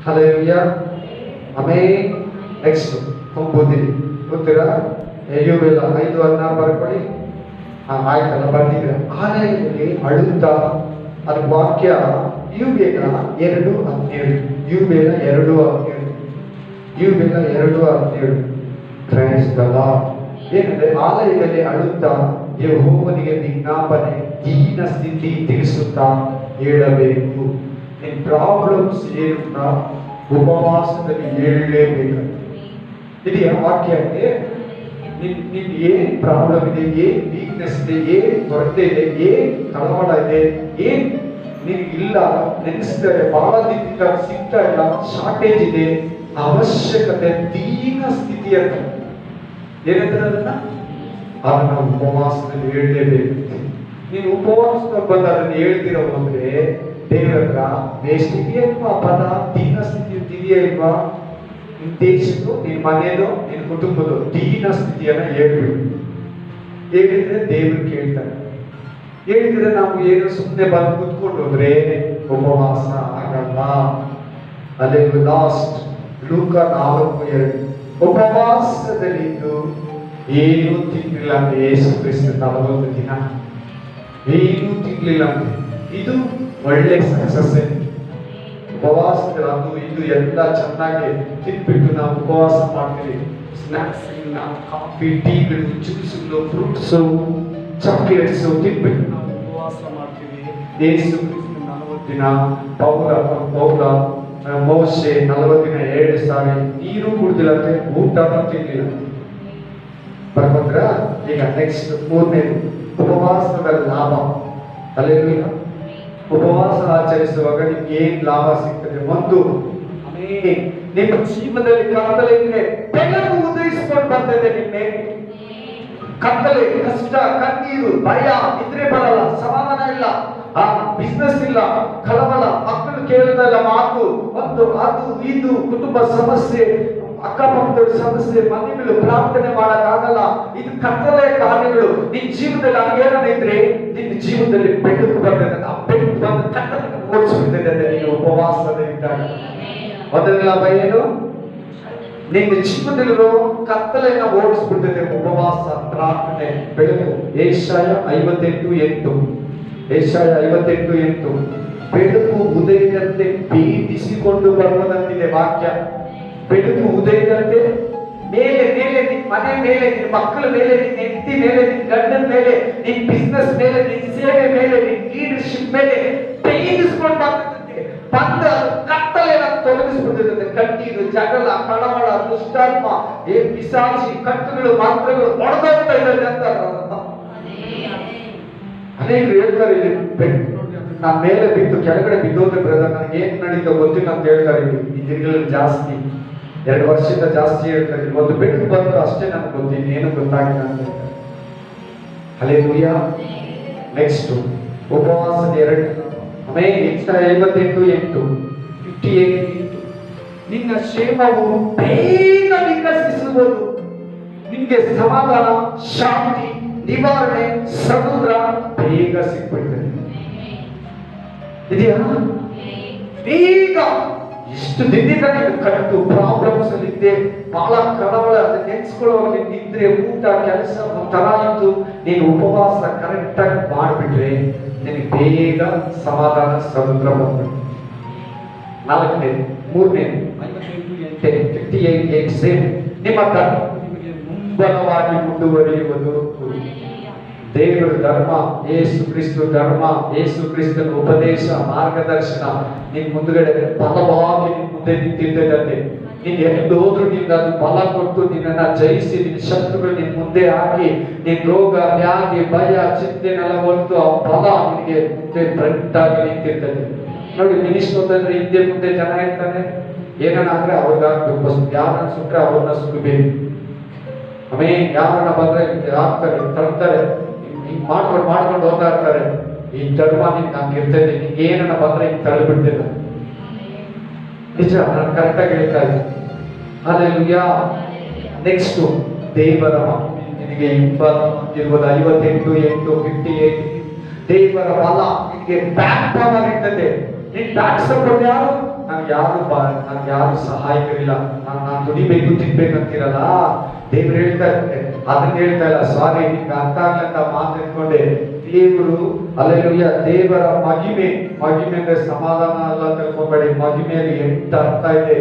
ಹಲ್ಲೆಲೂಯಾ, ಆಮೇನ್. ನೆಕ್ಸ್ಟ್ ಹೋಗ್ಬೋದಿರಿ, ಗೊತ್ತೀರಾ? ಯೋಬೇಲ 5:16 ಬರ್ಕೊಳ್ಳಿ. ಆಯ್ತಲ್ಲ, ಬರ್ತಿದ್ರೆ ಆಲಯದಲ್ಲಿ ಅಳುತ್ತಾ, ಅದು ವಾಕ್ಯ ಯೂಬೇಲ 2:17, ಯೂಬೇಲ 2:17, ಯೂಬೇಲ 2:17. Price the lord. ಏನಂದ್ರೆ ಆಲಯದಲ್ಲಿ ಅಳುತ್ತಾ ಯೆಹೋವನಿಗೆ ವಿಜ್ಞಾಪನೆ, ದೀನ ಸ್ಥಿತಿ ತಿಳಿಸುತ್ತಾ ಹೇಳಬೇಕು. ನಿನ್ ಪ್ರಾಬ್ಲಮ್ಸ್ ಏನುಂಟ ಉಪವಾಸದಲ್ಲಿ ಹೇಳಲೇಬೇಕು. ಇದೆಯಾ ವಾಕ್ಯಕ್ಕೆ? ನಿನ್ ಏನ್ ಪ್ರಾಬ್ಲಮ್ ಇದೆ, ಏನ್ ವೀಕ್ನೆಸ್ ಇದೆ, ಏನ್ ಕೊರತೆ ಇದೆ, ಏನ್ ಕಳವಳ ಇದೆ, ಏನ್ ನಿನ್ಗಿಲ್ಲ, ನೆನೆಸಿದರೆ ಬಹಳ ದಿನದಿಂದ ಸಿಗ್ತಾ ಇಲ್ಲ, ಶಾರ್ಟೇಜ್ ಇದೆ, ಅವಶ್ಯಕತೆ, ದೀನ ಸ್ಥಿತಿ ಅಂತ ಏನಂತಾರೆ ಅದನ್ನ ಉಪವಾಸದಲ್ಲಿ ಹೇಳಲೇಬೇಕು. ನೀನು ಉಪವಾಸದಲ್ಲಿ ಬಂದು ಅದನ್ನು ಹೇಳ್ತಿರೋ ಅಂದ್ರೆ ದೇವರ ಹತ್ರ ವೇಸ್ಟ್ ಇದೆಯಲ್ವಾ ಪದ? ದೀನ ಸ್ಥಿತಿ ಇದೆಯಾ ಇಲ್ವಾ? ನಿನ್ ದೇಶದ್ದು, ನಿನ್ ಮನೆಯದು, ನಿನ್ ಕುಟುಂಬದ ದೀನ ಸ್ಥಿತಿಯನ್ನ ಹೇಳ್ಬಿಡು. ಹೇಳಿದ್ರೆ ದೇವರು ಕೇಳ್ತಾರೆ. ಹೇಳಿದ್ರೆ ನಾವು ಏನು ಸುಮ್ಮನೆ ಬಂದು ಕುತ್ಕೊಂಡು ಹೋದ್ರೆ ಉಪವಾಸ ಆಗಲ್ಲ. ಅದೇ ಲಾಸ್ಟ್ ಲೂಕ 4:2, ಉಪವಾಸದಲ್ಲಿದ್ದು ಏನು ತಿನ್ನಲಿಲ್ಲ ಅಂತ ಯೇಸು ಕ್ರಿಸ್ತ 40 ದಿನ ಏನು ತಿನ್ನಲಿಲ್ಲ ಅಂತ. ಇದು ಒಳ್ಳೆ ಸಕ್ಸಸ್. ಉಪವಾಸದಲ್ಲಿ ಅದು ಇದು ಎಲ್ಲ ಚೆನ್ನಾಗಿ ತಿನ್ಬಿಟ್ಟು ನಾವು ಉಪವಾಸ ಮಾಡ್ತೀವಿ. ಸ್ನಾಕ್ಸ್, ಕಾಫಿ, ಟೀಗಳು, ಜ್ಯೂಸ್ಗಳು, ಫ್ರೂಟ್ಸು, ಚಾಕ್ಲೇಟ್ಸು ತಿನ್ಬಿಟ್ಟು ನಾವು ಉಪವಾಸ ಮಾಡ್ತೀವಿ. ಯೇಸು ಕ್ರಿಸ್ತ 40 ದಿನ, ಪೌಲ ಮೋಶೆ 40 ದಿನ 7 ಸಾರಿ ನೀರು ಕುಡ್ದಿಲ್ಲಂತೆ, ಊಟನೂ ತಿನ್ಲಿಲ್ಲ. ಬರ್ಕೊಂಡ್ರ? ಈಗ ನೆಕ್ಸ್ಟ್ 3ನೇದು ಉಪವಾಸದ ಲಾಭ. ಹಲ್ಲೆಲೂಯಾ. ಉಪವಾಸ ಆಚರಿಸುವಾಗ ನಿಮ್ಗೆ ಏನ್ ಲಾಭ ಸಿಗ್ತದೆ? ಒಂದು, ನಿಮ್ಮ ಜೀವನದಲ್ಲಿ ಕತ್ತಲೆ ಇದೆ, ಬೆಳಕು ಉದಯಿಸಿಕೊಂಡು ಬರ್ತದೆ. ನಿನ್ನೆ ಕತ್ತಲೆ, ಕಷ್ಟ, ಕಣ್ಣೀರು, ಭಯ, ನಿದ್ರೆ ಬರಲ್ಲ, ಸಮಾಧಾನ ಇಲ್ಲ, ಬಿಸ್ನೆಸ್ ಇಲ್ಲ, ಕಳವಳ, ಮಕ್ಕಳು ಕೇಳಿದಲ್ಲ ಮಾತು, ಒಂದು ಅದು ಇದು, ಕುಟುಂಬ ಸಮಸ್ಯೆ, ಅಕ್ಕಪಕ್ಕದ ಸಮಸ್ಯೆ, ಮನೆಗಳು, ಪ್ರಾರ್ಥನೆ ಮಾಡಕ್ಕಾಗಲ್ಲ. ಇದು ಕತ್ತಲೆ ಕಾರ್ಯಗಳು ನಿನ್ ಜೀವನದಲ್ಲಿ ಆಗೇನಿದ್ರೆ ನಿನ್ನ ಜೀವನದಲ್ಲಿ ಬೆಳಕು ಬರ್ತದೆ. ಆ ಬೆಳಕು ಬಂದು ಕತ್ತಲೆ ಓಡಿಸ್ಬಿಡ್ತದೆ ನೀನು ಉಪವಾಸದಲ್ಲಿದ್ದಾಗ. ಮೊದಲ ಏನು? ನಿನ್ನ ಜೀವನದಲ್ಲಿರೋ ಕತ್ತಲೆಯನ್ನು ಓಡಿಸ್ಬಿಡ್ತದೆ ಉಪವಾಸ, ಪ್ರಾರ್ಥನೆ, ಬೆಳಕು. ಏಷಾಯ 58:8, ಏಷಾಯ 58:8. ಬೆಳಕು ಉದಯದಂತೆ ಭೇದಿಸಿಕೊಂಡು ಬರುವುದಂತಿದೆ ವಾಕ್ಯ. ಬೆಳಕು ಉದಯದಂತೆ ಮೇಲೆ ಮೇಲೆ, ನಿನ್ ಮನೆ ಮೇಲೆ, ನಿನ್ ಮಕ್ಕಳ ಮೇಲೆ, ನಿನ್ ಹೆಂಡತಿ ಮೇಲೆ, ನಿನ್ ಗಂಡನ ಮೇಲೆ, ನಿನ್ ಬಿಸ್ನೆಸ್ ಮೇಲೆ, ನಿನ್ ಸೇವೆ ಮೇಲೆ, ನಿನ್ ಲೀಡರ್ಶಿಪ್ ಮೇಲೆ ಭೇದಿಸ್ಕೊಂಡು ಬರ್ತದೆ. ಬಂದ ಕತ್ತಲೆಯನ್ನು ತೊಲಗಿಸ್ಬಿಡ್ತದೆ. ಕಣ್ಣೀರು, ಜಗಳ, ಕಳವಳ, ದುಷ್ಟಾತ್ಮ, ಪಿಶಾಚಿ, ಕಟ್ಟುಗಳು, ಮಂತ್ರಗಳು ಹೊಡೆದೋಗ್ತಾ ಇದ್ದಾರೆ ಅಂತ ಅನೇಕರು ಹೇಳ್ತಾರೆ. ಇಲ್ಲಿ ನಾನು ಮೇಲೆ ಬಿದ್ದು ಕೆಳಗಡೆ ಬಿದ್ದೋದ್ರೆ ಬ್ರದರ್ ನನಗೆ ಏನ್ ನಡೀತೋ ಗೊತ್ತಿಲ್ಲ ಅಂತ ಹೇಳ್ತಾರೆ. ಈ ದಿನಗಳಲ್ಲಿ ಜಾಸ್ತಿ, 2 ವರ್ಷದಿಂದ ಜಾಸ್ತಿ ಹೇಳ್ತಾರೆ. ಒಂದು ಬೆಟ್ಟು ಬಂದ್ರು ಅಷ್ಟೇ ನನಗೆ ಗೊತ್ತಿಲ್ಲ, ಏನು ಗೊತ್ತಾಗಿಲ್ಲ ಅಂತ ಹೇಳ್ತಾರೆ. ಹಲ್ಲೆಲೂಯಾ. ನೆಕ್ಸ್ಟ್ ಉಪವಾಸದ 2. ಆಮೇಲೆ 58:8, ನಿನ್ನ ಕ್ಷೇಮವು ಬೇಗ ವಿಕಸಿಸುವುದು. ನಿನ್ಗೆ ಸಮಾಧಾನ, ಶಾಂತಿ, ನಿವಾರಣೆ, ಸಮುದ್ರ ಬೇಗ ಸಿಕ್ಬಿಡ್ತದೆ. ಇದೆಯಾ? ಬೇಗ. ಎಷ್ಟು ದಿನದಿಂದ ನೀನು ಕಟ್ಟು ಪ್ರಾಬ್ಲಮ್ಸ್ ಅಲ್ಲಿ ಇದ್ದೆ, ಬಹಳ ಕಳವಳ, ನೆನ್ಸ್ಕೊಳ್ಳೋವಾಗ ನಿದ್ರೆ, ಊಟ, ಕೆಲಸ ಒಂಥರ ಇತ್ತು. ನೀನು ಉಪವಾಸ ಕರೆಕ್ಟ್ ಆಗಿ ಮಾಡ್ಬಿಟ್ರೆ ನಿನಗೆ ಬೇಗ ಸಮಾಧಾನ, ಸಮುದ್ರ ಬಂದ್ಬಿಡ್ತು. 4ನೇ 3ನೇ 58:8 ನಿಮ್ಮ ಧರ್ಮ ನಿಮಗೆ ಮುಂಬಲವಾಗಿ ಮುಂದುವರಿಯುವುದು. ದೇವರ ಧರ್ಮ, ಯೇಸು ಕ್ರಿಸ್ತ ಧರ್ಮ, ಯೇಸು ಕ್ರಿಸ್ತನ ಉಪದೇಶ, ಮಾರ್ಗದರ್ಶನ ನಿನ್ ಮುಂದುಗಡೆ ಬಲವಾಗಿ ನಿನ್ ಮುಂದೆ ನಿಂತಿರ್ತದಂತೆ. ನೀನ್ ಎಲ್ಲಿ ಹೋದ್ರು ನಿನ್ಗೆ ಅದು ಬಲ ಕೊಟ್ಟು ನಿನ್ನನ್ನ ಜಯಿಸಿ ನಿನ್ನ ಶತ್ರುಗಳು ನಿನ್ ಮುಂದೆ ಹಾಕಿ ನಿನ್ ರೋಗ ವ್ಯಾಧಿ ಭಯ ಚಿಂತೆನೆಲ್ಲ ಹೊರತು ಆ ಬಲ ನಿನಗೆ ಮುಂದೆ ಫ್ರಂಟ್ ಆಗಿ ನಿಂತಿರ್ತದೆ. ನೋಡಿ ಮಿನಿಸ್ಟರ್ ಹಿಂದೆ ಮುಂದೆ ಜನ ಇರ್ತಾನೆ, ಏನನ್ನಾದ್ರೆ ಅವ್ರಿಗಾಗ್ಬೇಕು, ಯಾರನ್ನ ಸುಟ್ರೆ ಅವ್ರನ್ನ ಸುಡಬೇಕು. ಆಮೇಲೆ ಯಾರನ್ನ ಬಂದ್ರೆ ಹಾಕ್ತಾರೆ ತಳ್ತಾರೆ, ಹಿಂಗ್ ಮಾಡ್ಕೊಂಡು ಹೋಗ್ತಾ ಇರ್ತಾರೆ. ಈ ಧರ್ಮ ನಿನ್ಗೆ ಹಂಗೆ ಇರ್ತೈತೆ, ನಿನ್ಗೆ ಏನನ್ನ ಬಂದ್ರೆ ಹಿಂಗ್ ತಳ್ಳಿಬಿಡ್ತೇನೆ. ನಿಜ, ನಾನು ಕರೆಕ್ಟಾಗಿ ಹೇಳ್ತಾ ಇದ್ದೀನಿ. ಹಲ್ಲೆಲೂಯಾ. ನೆಕ್ಸ್ಟ್, ದೇವರ ನಿನಗೆ ಹಿಂಬಲ ಇರ್ಬೋದು. 58:58 ದೇವರ ಬಲ ನಿನಗೆ ಬ್ಯಾಕ್ ಪವರ್ ಇರ್ತದೆ. ನೀನ್ ಬ್ಯಾಕ್ ಸಪೋರ್ಟ್ ಯಾರು? ನನ್ಗೆ ಯಾರು ಸಹಾಯಕರಿಲ್ಲ, ನಾನು ದುಡಿಬೇಕು ತಿನ್ಬೇಕಂತಿರಲ್ಲ. ದೇವ್ರು ಹೇಳ್ತಾ ಇರ್ತಾರೆ, ಅದನ್ನ ಹೇಳ್ತಾ ಇಲ್ಲ. ಸಾರಿ, ನಿಮ್ಗೆ ಅರ್ಥ ಆಗ್ಲಂತ ಮಾತಾಡ್ಕೊಂಡೆ. ದೇವರು ಹಲ್ಲೆಲೂಯಾ, ದೇವರ ಮಹಿಮೆ ಅಂದ್ರೆ ಸಮಾಧಾನ ಅಲ್ಲ ತಿಳ್ಕೊಬೇಡಿ. ಮಹಿಮೆಯಲ್ಲಿ ಎಂತ ಅರ್ಥ ಇದೆ.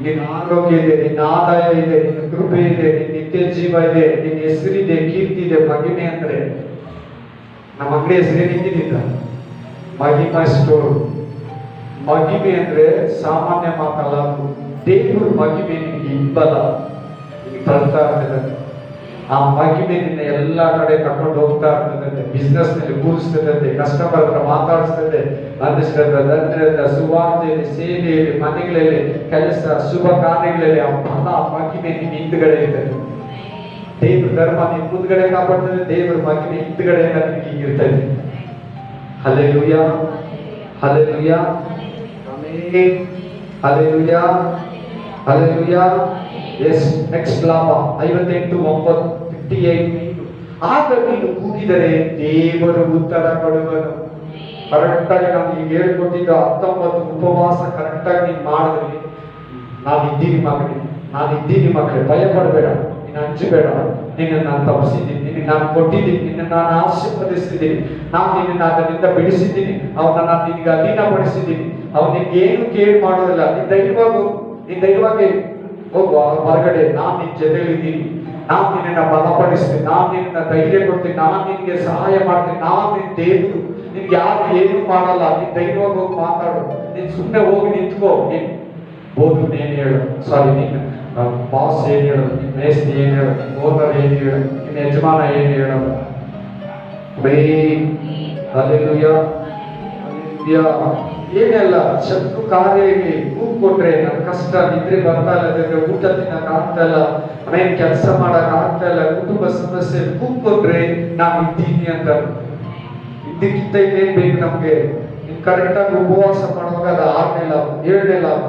ನಿನ್ನ ಆರೋಗ್ಯ ಇದೆ, ನಿನ್ನ ಆದಾಯ ಇದೆ, ನಿನ್ನ ಕೃಪೆ ಇದೆ, ನಿನ್ನ ನಿತ್ಯ ಜೀವ ಇದೆ, ನಿನ್ನ ಹೆಸರಿದೆ, ಕೀರ್ತಿ ಇದೆ. ಮಹಿಮೆ ಅಂದ್ರೆ ನಮ್ಮ ಅಂಗಡಿ ಹೆಸರೇನಿದ್ದಿದ್ದ ಮಹಿಮಾ ಸ್ಟೋರ್. ಮಹಿಮೆ ಅಂದ್ರೆ ಸಾಮಾನ್ಯ ಮಾತಲ್ಲ. ದೇವ್ರ ಮಹಿಮೆ ನಿನಗೆ ಹಿಂಬಲ ತರ್ತಾ ಇರ್ತದೆ. ಆ ಮಹಿಮೆ ನಿನ್ನ ಎಲ್ಲಾ ಕಡೆ ಕರ್ಕೊಂಡು ಹೋಗ್ತಾ ಇರ್ತದೆ. ಬಿಸ್ನೆಸ್ ನಲ್ಲಿ ಕೂರಿಸ್ತದೆ, ಕಸ್ಟಮರ್ ಹತ್ರ ಮಾತಾಡಿಸ್ತದೆ, ಅಂದಿಸ್ತದೆ, ಸುವಾರ್ತೆಯಲ್ಲಿ, ಸೇವೆಯಲ್ಲಿ, ಮನೆಗಳಲ್ಲಿ, ಕೆಲಸ, ಶುಭ ಕಾರ್ಯಗಳಲ್ಲಿ ಆ ಬಲ ಮಹಿಮೆ ನಿನ್ನ ಹಿಂದ್ಗಡೆ ಇರ್ತದೆ. ದೇವ್ರ ಧರ್ಮ ನಿನ್ ಮುಂದ್ಗಡೆ ಕಾಪಾಡ್ತದೆ, ದೇವ್ರ ಮಹಿಮೆ ಹಿಂದ್ಗಡೆ ನಿನಗೆ ಇರ್ತದೆ. Hallelujah, hallelujah, amen, hallelujah, hallelujah. Yes, next ಲಾಭ 58:58 ಆಗ ನೀನು ಕೂಗಿದರೆ ದೇವರು ಉತ್ತರ ಕೊಡುವನು. ಕರೆಕ್ಟಾಗಿ ನಾನು ಈಗ ಹೇಳ್ಕೊಟ್ಟಿದ್ದ 19 ಉಪವಾಸ ಕರೆಕ್ಟಾಗಿ ನೀನು ಮಾಡಿದ್ರಿ. ನಾನಿದ್ದೀನಿ ಮಗಳೇ, ಭಯ ಪಡಬೇಡ, ನೀನು ಹಂಚಬೇಡ. ನಿನ್ನ ನಾನು ತಪ್ಪಿಸಿದ್ದೀನಿ, ನಿನಗೆ ನಾನು ಕೊಟ್ಟಿದ್ದೀನಿ, ನಿನ್ನ ನಾನು ಆಶೀರ್ವದಿಸಿದ್ದೀನಿ, ನಾನು ನಿನ್ನ ಅದರಿಂದ ಬಿಡಿಸಿದ್ದೀನಿ, ಅವನ್ನ ನಾನು ನಿನಗೆ ಅಧೀನಪಡಿಸಿದ್ದೀನಿ. ಅವ್ನು ನಿನ್ಗೆ ಏನು ಕೇಳಿ ಮಾಡೋದಿಲ್ಲ. ನೀನ್ ಧೈರ್ಯವಾಗಿ ಹೋಗುವ ಹೊರಗಡೆ. ನಾನು ನಿನ್ನ ಜೊತೆಲಿದ್ದೀನಿ, ನಾನು ನಿನ್ನ ಬಲಪಡಿಸ್ತೀನಿ, ನಾನು ನಿನ್ನ ಧೈರ್ಯ ಕೊಡ್ತೀನಿ, ನಾನು ನಿನ್ಗೆ ಸಹಾಯ ಮಾಡ್ತೀನಿ. ನಾನು ನಿನ್ನ ದೇವರು, ನಿನ್ಗೆ ಯಾರು ಏನು ಮಾಡಲ್ಲ. ನೀನ್ ಧೈರ್ಯವಾಗಿ ಹೋಗಿ ಮಾತಾಡು. ನೀನ್ ಸುಮ್ಮನೆ ಹೋಗಿ ನಿಂತ್ಕೋ. ನೀನ್ ಬೋಧು ಏನ್ ಹೇಳು, ಸಾರಿ ನಿನ್ನ ಬಾಸ್ ಏನ್ ಹೇಳು, ನಿನ್ನ ಮೇಸ್ತ್ರಿ ಏನ್ ಹೇಳು, ನಿನ್ನ ಓನರ್ ಏನ್ ಹೇಳು, ನಿನ್ನ ಯಜಮಾನ ಏನ್ ಹೇಳು. ಹಲ್ಲೆಲೂಯಾ, ಏನೆಲ್ಲ ಶತ್ರು ಕಾರ್ಯಕ್ಕೆ ಕೂಗ್ ಕೊಟ್ರೆ, ನನ್ನ ಕಷ್ಟ ನಿದ್ರೆ ಬರ್ತಾ ಇಲ್ಲ, ಊಟ ತಿನ್ನಕ್ ಆಗ್ತಾ ಇಲ್ಲ, ಆಮೇಲೆ ಕೆಲಸ ಮಾಡಕ್ ಆಗ್ತಾ ಇಲ್ಲ, ಕುಟುಂಬ ಸಮಸ್ಯೆ ಕೂಗ್ ಕೊಟ್ರೆ ನಾನು ಇದ್ದೀನಿ ಅಂತ. ಇದಕ್ಕಿಂತ ಇನ್ನೇನ್ ಬೇಕು ನಮ್ಗೆ? ನೀನ್ ಕರೆಕ್ಟ್ ಆಗಿ ಉಪವಾಸ ಮಾಡುವಾಗ ಅದು 6ನೇ ಲಾಭ, 7ನೇ ಲಾಭ,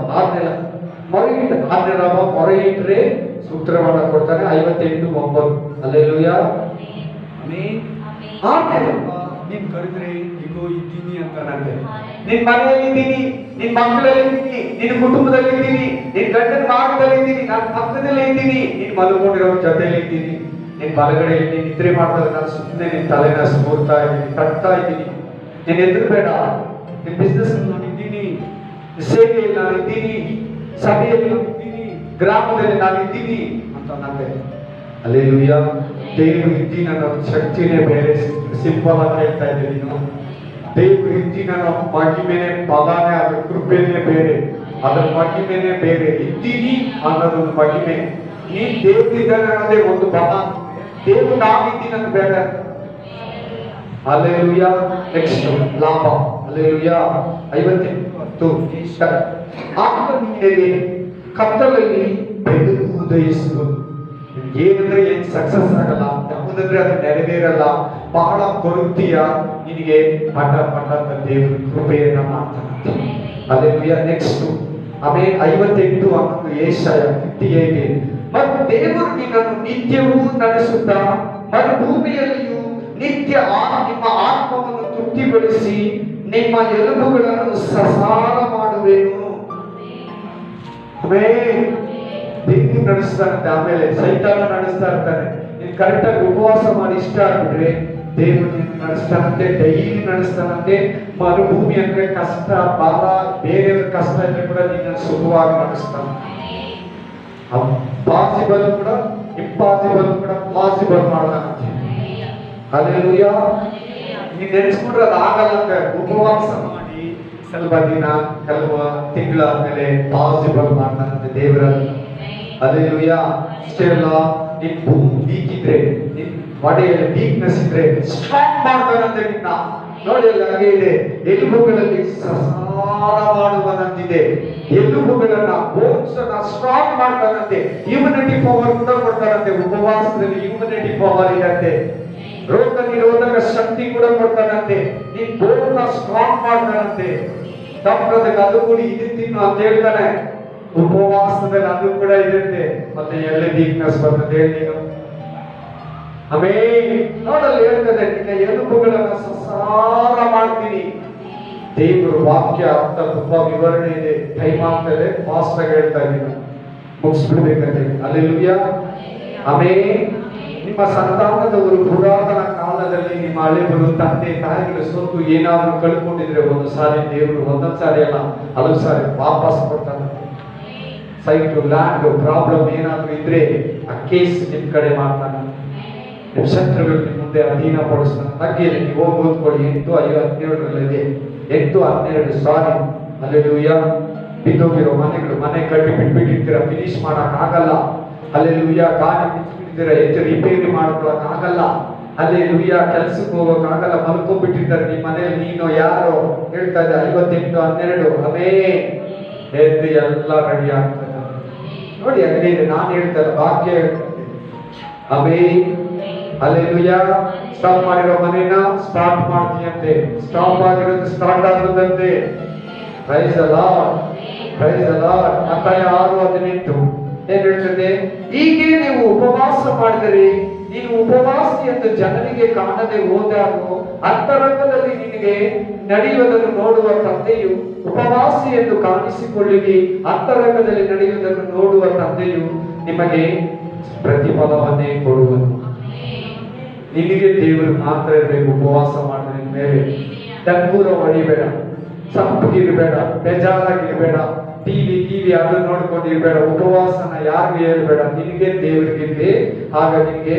6ನೇ ಲಾಭ ಮೊರೆ ಇಟ್ರೆ ಸೂತ್ರವನ್ನ ಕೊಡ್ತಾನೆ. 58:9 ಹಲ್ಲೆಲೂಯಾ, ಆಮೆನ್. 6ನೇ ಲಾಭ, ನೀನ್ ಕರೆದ್ರೆ ಇಗೋ ಇದ್ದೀನಿ ಅಂತ. ನಂಗೆ ನಿನ್ ಮನೆಯಲ್ಲಿ ಇದ್ದೀನಿ, ನಿನ್ ಮಕ್ಕಳಲ್ಲಿ ಇದ್ದೀನಿ, ನಿನ್ನ ಕುಟುಂಬದಲ್ಲಿ ಇದ್ದೀನಿ, ನಿನ್ ಗಂಡನ ಮಾರ್ಗದಲ್ಲಿ ಇದ್ದೀನಿ, ನನ್ನ ಪಕ್ಕದಲ್ಲೇ ಇದ್ದೀನಿ, ನೀನ್ ಮಲಕೊಂಡಿರೋ ಜೊತೆಯಲ್ಲಿ ಇದ್ದೀನಿ, ನಿನ್ ಬಲಗಡೆ ಇದ್ದೀನಿ, ನಿದ್ರೆ ಮಾಡ್ತಾರೆ. ನಾನು ಸುಮ್ಮನೆ ನಿನ್ ತಲೆನ ಸ್ಮೂರ್ತಾ ಇದ್ದೀನಿ, ಕಟ್ತಾ ಇದ್ದೀನಿ. ನೀನ್ ಹೆದರ್ಬೇಡ. ನಿನ್ ಬಿಸ್ನೆಸ್ ನಾನು ಇದ್ದೀನಿ, ಸೇವೆಯಲ್ಲಿ ನಾನು ಇದ್ದೀನಿ, ಸಭೆಯಲ್ಲಿ ಇದ್ದೀನಿ, ಗ್ರಾಮದಲ್ಲಿ ನಾನು ಇದ್ದೀನಿ ಅಂತ ನಂಗೆ. ಹಲ್ಲೆಲೂಯಾ. ದೇವರು ಇದ್ದೀನಿ ಅನ್ನೋ ಶಕ್ತಿನೇ ಬೇರೆ. ಸಿಂಪಲ್ ಆಗಿ ಹೇಳ್ತಾ ಇದ್ದೀನಿ. ನೀನು ದೇವರು ಇದ್ದೀನಿ ಅನ್ನೋ ಮಹಿಮೆನೇ, ಬಲನೇ, ಅದ್ರ ಕೃಪೆನೇ ಬೇರೆ, ಅದ್ರ ಮಹಿಮೆನೇ ಬೇರೆ. ಇದ್ದೀನಿ ಅನ್ನೋದೊಂದು ಮಹಿಮೆ. ನೀನ್ ದೇವರಿದ್ದಾನೆ ಅನ್ನೋದೇ ಒಂದು ಬಲ. ದೇವರು ನಾವಿದ್ದೀನಿ ಅಂತ ಬೇರೆ. ಹಲ್ಲೆಲೂಯಾ. ನೆಕ್ಸ್ಟ್ ಲಾಭ, ಹಲ್ಲೆಲೂಯಾ. 58 ಆತ್ಮನಿಗೆ ಕತ್ತಲಲ್ಲಿ ಬೆಳಕು ಉದಯಿಸುವುದು. ಏನಂದ್ರೆ ಏನ್ ಸಕ್ಸಸ್ ಆಗಲ್ಲ, ಯಾವುದಂದ್ರೆ ಅದು ನೆರವೇರಲ್ಲ, ಬಹಳ ಕೊರಗ್ತೀಯ, ನಿನಗೆ ಪಟ ದೇವರು ಕೃಪೆಯನ್ನ ಮಾಡ್ತಾನೆ. ಹಲ್ಲೆಲೂಯಾ. ನೆಕ್ಸ್ಟ್ ಆಮೇಲೆ 58:11 ಯೆಶಾಯ 58 ಮತ್ತು ದೇವರು ನಿನ್ನನ್ನು ನಿತ್ಯವೂ ನಡೆಸುತ್ತಾ ಮರುಭೂಮಿಯಲ್ಲಿಯೂ ನಿತ್ಯ ನಿಮ್ಮ ಆತ್ಮವನ್ನು ತೃಪ್ತಿಗೊಳಿಸಿ ನಿಮ್ಮ ಎಲುಬುಗಳನ್ನು ಸಸಾರ ಮಾಡುವೆನು. ದೇವರು ನಡೆಸ್ತಾನಂತೆ. ಆಮೇಲೆ ಸೈತಾನ ನಡೆಸ್ತಾ ಇರ್ತಾನೆ. ನೀನ್ ಕರೆಕ್ಟಾಗಿ ಉಪವಾಸ ಮಾಡಿ ಇಷ್ಟ ಆಗ್ಬಿಟ್ರೆ ದೇವರು ನಿನ್ನ ನಡೆಸ್ತಾನಂತೆ, ಡೈಲಿ ನಡೆಸ್ತಾನಂತೆ. ಮರುಭೂಮಿ ಅಂದ್ರೆ ಕಷ್ಟ, ಭಾರ, ಬೇರೆಯವ್ರ ಕಷ್ಟ ಇದ್ರೆ ಕೂಡ ನಿನ್ನ ಸುಖವಾಗಿ ನಡೆಸ್ತಾನೆ. ಪಾಸಿಬಲ್ ಕೂಡ ಇಂಪಾಸಿಬಲ್ ಕೂಡ ಪಾಸಿಬಲ್ ಮಾಡ್ತಾನಂತೆ. ಹಲ್ಲೆಲೂಯಾ. ನೀನ್ ನೆನೆಸ್ಕೊಂಡ್ರೆ ಅದು ಆಗಲ್ಲ ಅಂತ. ಉಪವಾಸ ಮಾಡಿ ಸ್ವಲ್ಪ ದಿನ ಕೆಲವು ತಿಂಗಳಾದ್ಮೇಲೆ ಪಾಸಿಬಲ್ ಮಾಡ್ತಾನಂತೆ ದೇವರನ್ನ. ಅಲ್ಲೆಲೂಯ. ಇಷ್ಟೆಲ್ಲ ನಿನ್ ವೀಕ್ ಇದ್ರೆ, ನಿನ್ ಬಾಡಿಯಲ್ಲಿ ವೀಕ್ನೆಸ್ ಇದ್ರೆ ಸ್ಟ್ರಾಂಗ್ ಮಾಡ್ತಾನಂತೆ ನಿನ್ನ. ನೋಡಿ ಅಲ್ಲಿ ಹಾಗೆ ಇದೆ, ಎಲುಬುಗಳಲ್ಲಿ ಸಸಾರ ಮಾಡುವನಂತಿದೆ. ಎಲುಬುಗಳನ್ನ ಬೋನ್ಸ್ ಅನ್ನ ಸ್ಟ್ರಾಂಗ್ ಮಾಡ್ತಾನಂತೆ. ಇಮ್ಯುನಿಟಿ ಪವರ್ ಕೂಡ ಕೊಡ್ತಾನಂತೆ. ಉಪವಾಸದಲ್ಲಿ ಇಮ್ಯುನಿಟಿ ಪವರ್ ಇರುತ್ತೆ. ರೋಗ ನಿರೋಧಕ ಶಕ್ತಿ ಕೂಡ ಕೊಡ್ತಾನಂತೆ. ನೀನ್ ಬೋನ್ ಸ್ಟ್ರಾಂಗ್ ಮಾಡ್ತಾನಂತೆ. ಡಾಕ್ಟರ್ ಅದು ಕೂಡ ಇದು ತಿನ್ನು ಅಂತ ಹೇಳ್ತಾನೆ. ಉಪವಾಸದಲ್ಲಿ ಅದು ಕೂಡ ಇರುತ್ತೆ. ಮತ್ತೆ ಎಲ್ಲಿ ವೀಕ್ನೆಸ್ ಬರ್ತದೆ ಹೇಳಿ ನೀನು. ಆಮೇಲೆ ನೋಡಲ್ಲಿ ಹೇಳ್ತದೆ, ನಿನ್ನ ಎಲುಬುಗಳನ್ನ ಸಸಾರ ಮಾಡ್ತೀನಿ. ದೇವರು ವಾಕ್ಯ ಅಂತ ತುಂಬಾ ವಿವರಣೆ ಇದೆ. ಟೈಮ್ ಆಗ್ತದೆ, ಫಾಸ್ಟ್ ಆಗಿ ಹೇಳ್ತಾ ಇದ್ದೀನಿ, ಮುಗಿಸ್ಬಿಡ್ಬೇಕಂತೆ. ಅಲ್ಲೆಲೂಯ. ಆಮೇಲೆ ನಿಮ್ಮ ಸಂತಾನದವರು ಪುರಾತನ ಕಾಲದಲ್ಲಿ ನಿಮ್ಮ ಹಳೆಯವರು ತಂದೆ ತಾಯಿಗಳ ಸೊತ್ತು ಏನಾದರೂ ಕಳ್ಕೊಂಡಿದ್ರೆ ಒಂದು ಸಾರಿ ದೇವರು, ಒಂದೊಂದು ಸಾರಿ ಅಲ್ಲ ಹಲವು ಸಾರಿ ವಾಪಸ್ ಕೊಡ್ತಾನಂತೆ. ಸೈಟು ಲ್ಯಾಂಡ್ ಪ್ರಾಬ್ಲಮ್ ಏನಾದರೂ ಇದ್ರೆ ಆ ಕೇಸ್ ನಿಮ್ ಕಡೆ ಮಾಡ್ತಾನೆ. ನಿಮ್ಮ ಶತ್ರುಗಳು ನಿಮ್ಮ ಮುಂದೆ ಅಧೀನ ಪಡಿಸ್ತಾನೆ. ತಗ್ಗಿಯಲ್ಲಿ ನೀವು ಹೋಗಿ ಓದ್ಕೊಳ್ಳಿ. 8:17 8:12 ಸಾರಿ. ಅಲ್ಲೆಲೂಯ. ಬಿದ್ದೋಗಿರೋ ಮನೆಗಳು, ಮನೆ ಕಟ್ಟಿ ಬಿಟ್ಬಿಟ್ಟಿರ್ತೀರ, ಫಿನಿಶ್ ಮಾಡಕ್ ಆಗಲ್ಲ. ಅಲ್ಲೆಲೂಯ. ಗಾಡಿ ಬಿಟ್ಬಿಟ್ಟಿದ್ದೀರ, ಹೆಚ್ಚು ರಿಪೇರಿ ಮಾಡ್ಕೊಳಕ್ ಆಗಲ್ಲ. ಅಲ್ಲೆಲೂಯ. ಕೆಲ್ಸಕ್ಕೆ ಹೋಗಕ್ ಆಗಲ್ಲ, ಮಲ್ಕೊಂಡ್ಬಿಟ್ಟಿರ್ತಾರೆ ನಿಮ್ಮ ಮನೆಯಲ್ಲಿ. ನೀನು ಯಾರೋ ಹೇಳ್ತಾ ಇದ್ದ 58:12 ಅವೇ ಎದ್ದು ಎಲ್ಲ ರೆಡಿ ಆಗ್ತದೆ. ನೋಡಿ ಅದೇ ನಾನು ಹೇಳ್ತಾರೆ ವಾಕ್ಯ ಅವೇ. ಅಲ್ಲೆಲೂಯ. ಸ್ಟಾಪ್ ಮಾಡಿರೋ ಮನೇನ ಸ್ಟಾರ್ಟ್ ಮಾಡ್ತೀಯಂತೆ. ಸ್ಟಾಪ್ ಆಗಿರೋದು ಸ್ಟಾರ್ಟ್ ಆಗುದಂತೆ. Praise the lord, praise the lord. ಮತ್ತಾಯ 6:18 ಏನ್ ಹೇಳ್ತದೆ? ಹೀಗೆ ನೀವು ಉಪವಾಸ ಮಾಡಿದರೆ ನೀನು ಉಪವಾಸಿ ಎಂದು ಜನರಿಗೆ ಕಾಣದೆ ಹೋದಾಗೋ ಅಂತರಂಗದಲ್ಲಿ ನಿನಗೆ ನಡೆಯುವುದನ್ನು ನೋಡುವ ತಂದೆಯು, ಉಪವಾಸಿ ಎಂದು ಕಾಣಿಸಿಕೊಳ್ಳಿರಿ, ಅಂತರಂಗದಲ್ಲಿ ನಡೆಯುವುದನ್ನು ನೋಡುವ ತಂದೆಯು ನಿಮಗೆ ಪ್ರತಿಫಲವನ್ನೇ ಕೊಡುವನು. ನಿನಗೆ ದೇವರು ಮಾತ್ರ ಇರಬೇಕು. ಉಪವಾಸ ಮಾಡಿದ ಮೇಲೆ ಡಂಗೂರ ಹೊಡಿಬೇಡ, ಸಂಪಗಿರ್ಬೇಡ, ಬೇಜಾರಾಗಿರ್ಬೇಡ, ಟಿವಿ ಅದನ್ನ ನೋಡ್ಕೊಂಡಿರ್ಬೇಡ. ಉಪವಾಸನ ಯಾರಿಗೂ ಹೇಳ್ಬೇಡ, ನಿನಗೆ ದೇವರಿಗಿರ್ಲಿ. ಆಗ ನಿನಗೆ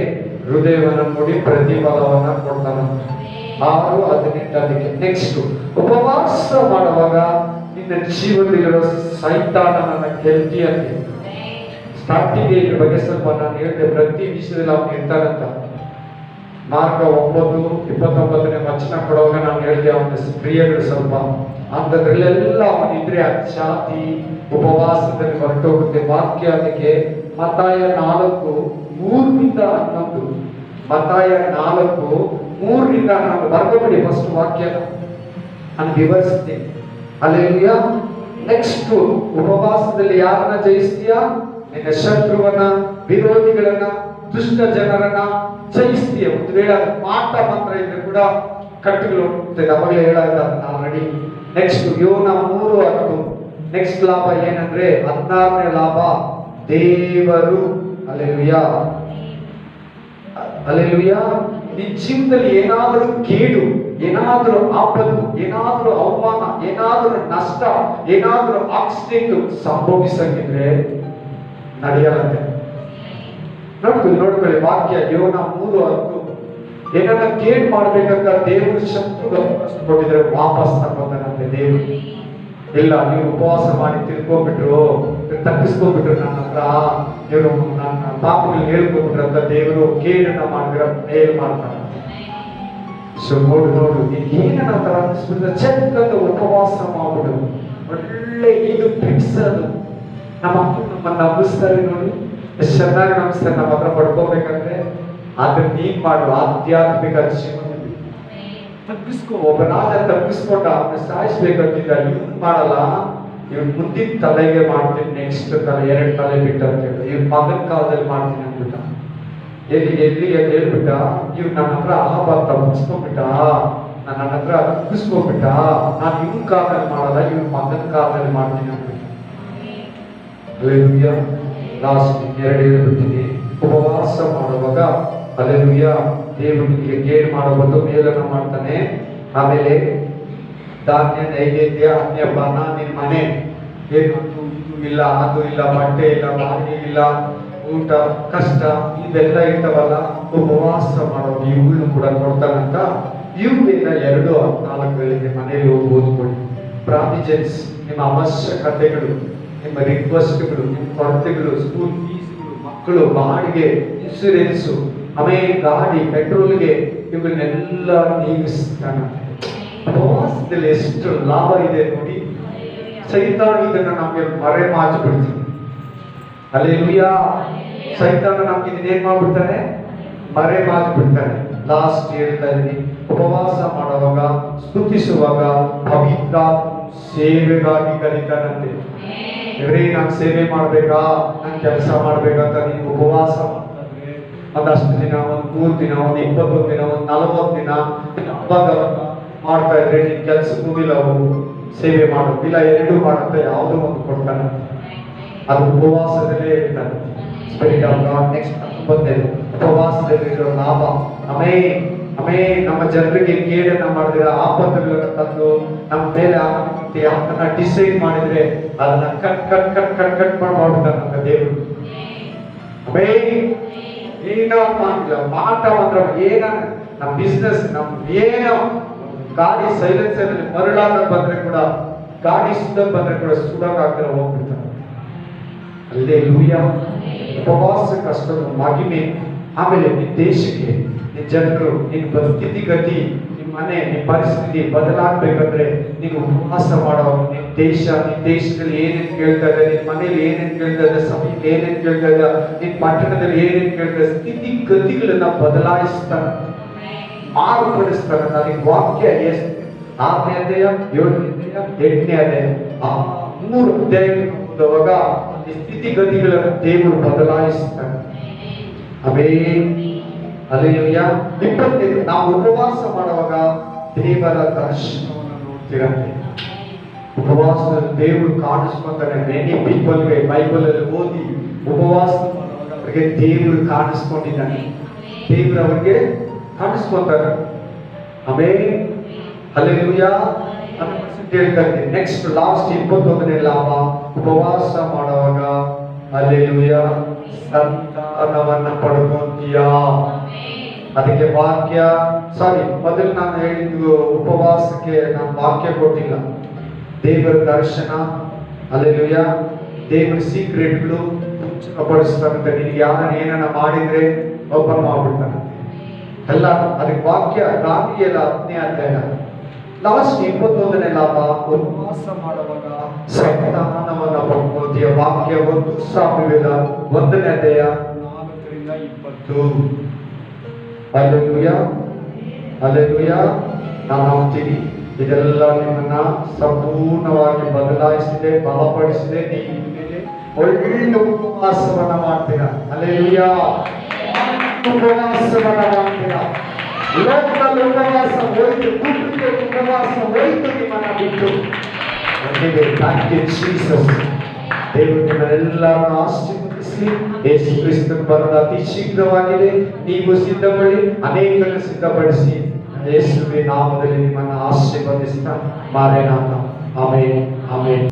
ಹೃದಯವನ್ನು ನೋಡಿ ಪ್ರತಿಫಲವನ್ನ ಕೊಡ್ತಾನ. 6:18 ಅದಕ್ಕೆ ನೆಕ್ಸ್ಟ್. ಉಪವಾಸ ಮಾಡುವಾಗ ನಿನ್ನ ಜೀವನದಲ್ಲಿರೋ ಸೈತಾನನ ಗೆಲ್ತಿ ಅಂತ ಸ್ಟಾರ್ಟಿಂಗ್ ಇದ್ರ ಬಗ್ಗೆ ಸ್ವಲ್ಪ ನಾನು ಹೇಳಿದೆ. ಪ್ರತಿ ವಿಷಯದಲ್ಲಿ ಅವನು ಇರ್ತಾರಂತ. ಮಾರ್ಗ 9:29 ವಚನ ಕೊಡುವಾಗ ನಾನು ಹೇಳಿದೆ ಅವನ ಕ್ರಿಯೆಗಳು ಸ್ವಲ್ಪ ಅಂಥದ್ರಲ್ಲೆಲ್ಲ ಅವನಿದ್ರೆ ಅಚ್ಛಾತಿ ಉಪವಾಸದಲ್ಲಿ ಹೊರಟೋಗುತ್ತೆ. ವಾಕ್ಯ ಅದಕ್ಕೆ ಮತ್ತಾಯ 4:3-11. ಮತ್ತಾಯ 4:3-11 ಬರ್ಕೊಬಿಡಿ ಫಸ್ಟ್ ವಾಕ್ಯ ನಾನು ವಿವರಿಸ್ತೀನಿ. ಅಲ್ಲೆಲೂಯ. ನೆಕ್ಸ್ಟ್, ಉಪವಾಸದಲ್ಲಿ ಯಾರನ್ನ ಜಯಿಸ್ತೀಯಾ? ನಿನ್ನ ಶತ್ರುವನ್ನ, ವಿರೋಧಿಗಳನ್ನ, ದುಷ್ಟ ಜನರನ್ನ ಜಯಿಸ್ತೀಯ. ಒಂದು ವೇಳೆ ಮಾಟ ಮಂತ್ರ ಇದ್ರೆ ಕೂಡ ಕಟ್ಟುಗಳು ಹೋಗ್ತದೆ. ಅವಾಗಲೇ ಹೇಳಾಯ್ತು ಆಲ್ರೆಡಿ. ನೆಕ್ಸ್ಟ್ ಯೋನ 3:10. ನೆಕ್ಸ್ಟ್ ಲಾಭ ಏನಂದ್ರೆ 16ನೇ ಲಾಭ ದೇವರು. Alleluia, alleluia. ನಿನ್ನ ಜೀವನದಲ್ಲಿ ಏನಾದರೂ ಕೇಡು, ಏನಾದರೂ ಆಪತ್ತು, ಏನಾದರೂ ಅವಮಾನ, ಏನಾದರೂ ನಷ್ಟ, ಏನಾದರೂ ಆಕ್ಸಿಡೆಂಟ್ ಸಂಭವಿಸಂಗಿದ್ರೆ ನಡೆಯಲಂತೆ. ನೋಡ್ಕೊಳ್ಳಿ ವಾಕ್ಯ ಯೋನ 3:10. ಏನನ್ನ ಕೇಡ್ ಮಾಡ್ಬೇಕಂತ ದೇವರು ಶತ್ರು ಕೊಟ್ಟಿದ್ರೆ ವಾಪಸ್ ತಗೊಂಡಂತೆ ದೇವರು. ಇಲ್ಲ, ನೀವು ಉಪವಾಸ ಮಾಡಿ ತಿಳ್ಕೊಂಡ್ಬಿಟ್ರು, ತಪ್ಪಿಸ್ಕೊಂಡ್ಬಿಟ್ರು, ನನ್ನ ಹತ್ರ ಇವರು ನನ್ನ ಪಾಪಗಳು ಹೇಳ್ಕೊಂಡ್ಬಿಟ್ರು ಅಂತ ದೇವರು ಕೇಡನ್ನ ಮಾಡಿದ್ರೆ ಮೇಲ್ ಮಾಡ್ತಾನೆ. ಸೊ ನೋಡು ನೀನು ಏನನ್ನ ತರ ಅನಿಸ್ಬಿಟ್ರೆ ಚೆಕ್ಕಂತ ಉಪವಾಸ ಮಾಡ್ಬಿಡು. ಒಳ್ಳೆ ಇದು ಫಿಕ್ಸ್. ಅದು ನಮ್ಮ ಮಕ್ಕಳು ನಮ್ಮನ್ನ ನಂಬಿಸ್ತಾರೆ ನೋಡಿ, ಎಷ್ಟು ಚೆನ್ನಾಗಿ ನಂಬಿಸ್ತಾರೆ. ನಮ್ಮ ಹತ್ರ ಪಡ್ಕೋಬೇಕಂದ್ರೆ ಅದನ್ನ ನೀನ್ ಮಾಡು. ಆಧ್ಯಾತ್ಮಿಕ ಜೀವನದಲ್ಲಿ ತಪ್ಪಿಸ್ಕೊ. ಒಬ್ಬ ರಾಜ ತಪ್ಪಿಸ್ಕೊಂಡ, ಅವನ್ನ ಸಾಯಿಸ್ಬೇಕಂತಿದ್ದ. ಇವ್ನು ಮಾಡಲ್ಲ, ಇವ್ನ ಮುಂದಿನ ತಲೆಗೆ ಮಾಡ್ತೀನಿ, ನೆಕ್ಸ್ಟ್ ತಲೆ 2 ತಲೆ ಬಿಟ್ಟ ಅಂತ ಹೇಳಿ ಇವ್ನ ಮಗನ ಕಾಲದಲ್ಲಿ ಮಾಡ್ತೀನಿ ಅಂದ್ಬಿಟ್ಟ. ಎಲ್ಲಿ ಹೇಳ್ಬಿಟ್ಟ, ಇವ್ ನನ್ನ ಹತ್ರ ಆಹಾಬ ತಪ್ಪಿಸ್ಕೊಂಡ್ಬಿಟ್ಟ, ನನ್ನ ಹತ್ರ ತಪ್ಪಿಸ್ಕೊಂಡ್ಬಿಟ್ಟ. ನಾನು ಇವ್ನ ಕಾಲದಲ್ಲಿ ಮಾಡಲ್ಲ, ಇವ್ನ ಮಗನ ಕಾಲದಲ್ಲಿ ಮಾಡ್ತೀನಿ ಅಂದ್ಬಿಟ್ಟ. ಲಾಸ್ಟ್ 2 ಹೇಳ್ಬಿಡ್ತೀನಿ. ಉಪವಾಸ ಮಾಡುವಾಗ ಅಲ್ಲೆಲೂಯ ದೇವರಿಗೆ ಗೇಡ್ ಮಾಡೋ ಬದಲು ಮೇಲನ್ನ ಮಾಡ್ತಾನೆ. ಆಮೇಲೆ ಧಾನ್ಯ, ನೈವೇದ್ಯ, ಅನ್ಯಪಾನ, ನಿನ್ ಮನೆ ಏನು ಇದು ಇಲ್ಲ, ಅದು ಇಲ್ಲ, ಬಟ್ಟೆ ಇಲ್ಲ, ಬಾಡಿಗೆ ಇಲ್ಲ, ಊಟ ಕಷ್ಟ ಇದೆಲ್ಲ ಇರ್ತವಲ್ಲ, ಉಪವಾಸ ಮಾಡೋದು ಇವುಗಳನ್ನು ಕೂಡ ಕೊಡ್ತಾನಂತ. ಇವುಗಳನ್ನ 2:14 ಮನೆಯಲ್ಲಿ ಹೋಗಿ ಓದ್ಕೊಳ್ಳಿ. ಪ್ರಾವಿಜನ್ಸ್, ನಿಮ್ಮ ಅವಶ್ಯಕತೆಗಳು, ನಿಮ್ಮ ರಿಕ್ವೆಸ್ಟ್ಗಳು, ನಿಮ್ಮ ಕೊರತೆಗಳು, ಸ್ಕೂಲ್ ಫೀಸ್ಗಳು, ಮಕ್ಕಳು, ಬಾಡಿಗೆ, ಇನ್ಶೂರೆನ್ಸು, ಆಮೇಲೆ ಗಾಡಿ, ಪೆಟ್ರೋಲ್ಗೆ, ಇವನ್ನೆಲ್ಲ ನೀಗಿಸ್ತಾನೆ. ಉಪವಾಸದಲ್ಲಿ ಎಷ್ಟು ಲಾಭ ಇದೆ ನೋಡಿ. ಸೈತಾನ ಇದನ್ನು ನಮಗೆ ಮರೆಮಾಚಿ ಬಿಡ್ತಾನೆ. ಹಲ್ಲೆಲೂಯಾ. ಸೈತಾನ ನಮ್ಗೆ ಇದನ್ನ ಏನ್ ಮಾಡ್ಬಿಡ್ತಾನೆ? ಮರೆಮಾಚಿ ಬಿಡ್ತಾನೆ. ಲಾಸ್ಟ್ ಹೇಳ್ತಾ ಇದ್ದೀನಿ, ಉಪವಾಸ ಮಾಡುವಾಗ, ಸ್ತುತಿಸುವಾಗ ಪವಿತ್ರ ಸೇವೆಗಾಗಿ ಕಲಿತಾನಂತೆ. ಇವರೇ ನಾನು ಸೇವೆ ಮಾಡ್ಬೇಕಾ, ನಾನು ಕೆಲಸ ಮಾಡ್ಬೇಕಂತ ನೀವು ಉಪವಾಸ ಮಾಡ್ತಾರೆ ಒಂದಷ್ಟು ದಿನ, ಒಂದು 3 ದಿನ, ಒಂದು 21 ದಿನ, ಒಂದು 40 ದಿನ ಮಾಡ್ತಾ ಇದ್ರೆ ನೀನ್ ಕೆಲ್ಸಕ್ಕೆ ಹೋಗಿಲ್ಲ, ಅವರು ಸೇವೆ ಮಾಡೋದಿಲ್ಲ, 2 ಮಾಡುತ್ತೆ, ಯಾವುದೋ ಒಂದು ಕೊಡ್ತಾನೆ. ಅದು ಉಪವಾಸದಲ್ಲೇ ಇರ್ತಾನೆ. Spirit of god. ನೆಕ್ಸ್ಟ್ 19 ಉಪವಾಸದಲ್ಲಿರೋ ಲಾಭ. ನಮ್ಮ ಜನರಿಗೆ ಕೇಡನ್ನ ಮಾಡಿದ್ರೆ, ಆಪತ್ತುಗಳನ್ನು ತಂದು ನಮ್ಮ ಮೇಲೆ ಅದನ್ನ ಡಿಸೈಡ್ ಮಾಡಿದ್ರೆ ಅದನ್ನ ಕಟ್ ಮಾಡ್ಬಿಡ್ತಾನೆ ನಮ್ಮ ದೇವರು. ಏನೋ ಮಾಡಿಲ್ಲ, ಮಾಟ ಮಾತ್ರ ಏನ ನಮ್ಮ ಬಿಸ್ನೆಸ್, ನಮ್ ಏನೋ ಗಾಡಿ ಸೈಲೆನ್ಸರ್ ಮರಳಾಗ ಬಂದ್ರೆ ಕೂಡ, ಗಾಡಿ ಸುದ್ದ ಬಂದ್ರೆ ಕೂಡ ಸುಡಕ್ಕಾಗ್ತಾರೆ, ಹೋಗ್ಬಿಡ್ತಾರೆ. ಹಲ್ಲೆಲೂಯಾ. ಉಪವಾಸ ಕಷ್ಟದ ಮಹಿಮೆ. ಆಮೇಲೆ ನಿನ್ನ ದೇಶಕ್ಕೆ, ನಿನ್ನ ಜನರು, ನಿನ್ನ ಸ್ಥಿತಿಗತಿ, ನಿಮ್ಮ ಮನೆ, ನಿಮ್ಮ ಪರಿಸ್ಥಿತಿ ಬದಲಾಗಬೇಕಂದ್ರೆ ನೀನು ಉಪವಾಸ ಮಾಡೋ. ನಿನ್ನ ದೇಶದಲ್ಲಿ ಏನೇನು ಕೇಳ್ತಾ ಇದೆ, ನಿನ್ನ ಮನೇಲಿ ಏನೇನು ಕೇಳ್ತಾ ಇದೆ, ಸಭೆಯಲ್ಲಿ ಏನೇನು ಕೇಳ್ತಾ ಇದೆ, ನಿನ್ನ ಪಟ್ಟಣದಲ್ಲಿ ಏನೇನು ಕೇಳ್ತಾ ಇದೆ, ಸ್ಥಿತಿಗತಿಗಳನ್ನ ಬದಲಾಯಿಸ್ತಾನೆ, ಮಾರ್ಪಡಿಸ್ತಾನೆ. ನನಗೆ ವಾಕ್ಯ ಎಷ್ಟು 6ನೇ ಅಧ್ಯಾಯ, 7ನೇ ಅಧ್ಯಾಯ, 8ನೇ ಅಧ್ಯಾಯ, ಆ 3 ಅಧ್ಯಾಯವಾಗ ಸ್ಥಿತಿಗತಿಗಳನ್ನು ದೇವರು ಬದಲಾಯಿಸ್ತಾನೆ. ಹಲ್ಲೆಲೂಯಾ. 25 ನಾವು ಉಪವಾಸ ಮಾಡುವಾಗ ದೇವರ ದರ್ಶನವನ್ನು ನೋಡ್ತಿರಂತೆ. ಉಪವಾಸದಲ್ಲಿ ದೇವರು ಕಾಣಿಸ್ಕೊಂತಾನೆ. ಮೆನಿ ಪೀಪಲ್ಗೆ ಬೈಬಲ್ ಅಲ್ಲಿ ಓದಿ ಉಪವಾಸ ಮಾಡುವಾಗ ಅವರಿಗೆ ದೇವರು ಕಾಣಿಸ್ಕೊಂಡಿದ್ದಾನೆ. ದೇವರು ಅವರಿಗೆ ಕಾಣಿಸ್ಕೊಂತಾರೆ. ಹಲ್ಲೆಲೂಯಾ. ಹೇಳ್ತಾ ಇದ್ದೀನಿ. ನೆಕ್ಸ್ಟ್ ಲಾಸ್ಟ್ 21ನೇ ಲಾಭ, ಉಪವಾಸ ಮಾಡುವಾಗ ಹಲ್ಲೆಲೂಯಾ ಸಂತಾನವನ್ನ ಪಡ್ಕೊಂತೀಯಾ. ಅದಕ್ಕೆ ವಾಕ್ಯ ಮೊದಲು ನಾನು ಹೇಳಿದ್ದು ಉಪವಾಸಕ್ಕೆ ನಾನು ವಾಕ್ಯ ಕೊಟ್ಟಿಲ್ಲ. ದೇವರ ದರ್ಶನ, ಹಲ್ಲೆಲೂಯಾ, ದೇವರ ಸೀಕ್ರೆಟ್ಗಳು ಪಡಿಸ್ತಾರಂತೆ. ನಿನಗೆ ಏನನ್ನ ಮಾಡಿದ್ರೆ ಓಪನ್ ಮಾಡ್ಬಿಡ್ತಾನೆ ಎಲ್ಲ. ಅದಕ್ಕೆ ವಾಕ್ಯ ದಾನಿಯೇಲ 10ನೇ ಅಧ್ಯಾಯ ಲಾಸ್ಟ್ 21ನೇ ಲಾಭ, ಉಪವಾಸ ಮಾಡುವಾಗ ಸಂತಾನವನ್ನ ಪಡ್ಕೊಳ್ತೀಯ. ವಾಕ್ಯ 1 ಸಾಮುವೇಲ 1ನೇ ಅಧ್ಯಾಯ 4ರಿಂದ 20. ಹಲ್ಲೆಲೂಯಾ. ಹಲ್ಲೆಲೂಯಾ. ನಾನು ನಂಬ್ತೀನಿ ಇದೆಲ್ಲ ನಿಮ್ಮನ್ನ ಸಂಪೂರ್ಣವಾಗಿ ಬದಲಾಯಿಸಿದೆ, ಬಲಪಡಿಸಿದೆ. ನೀವು ಒಳ್ಳೆ ಉಪವಾಸವನ್ನ ಮಾಡ್ತೀರಾ. ಹಲ್ಲೆಲೂಯಾ. ಉಪವಾಸವನ್ನ ಮಾಡ್ತೀರಾ. ಲೋಕದಲ್ಲಿ ಉಪವಾಸ ಹೋಯ್ತು, ಕುಟುಂಬದ ಉಪವಾಸ ಹೋಯ್ತು, ನಿಮ್ಮನ್ನ ಬಿಟ್ಟು. Thank you Jesus. ದೇವರು ನಿಮ್ಮನ್ನೆಲ್ಲರನ್ನು ಆಶೀರ್ವದಿಸಲಿ. ಯೇಸು ಕ್ರಿಸ್ತನ ಬರೋದು ಅತಿ ಶೀಘ್ರವಾಗಿದೆ. ನೀವು ಸಿದ್ಧಪಡಿ, ಅನೇಕರನ್ನು ಸಿದ್ಧಪಡಿಸಿ ಯೇಸುವಿನ ನಾಮದಲ್ಲಿ ನಿಮ್ಮನ್ನು ಆಶೀರ್ವದಿಸ್ತಾ ಮಾರೇನಾಥ. Amen, amen.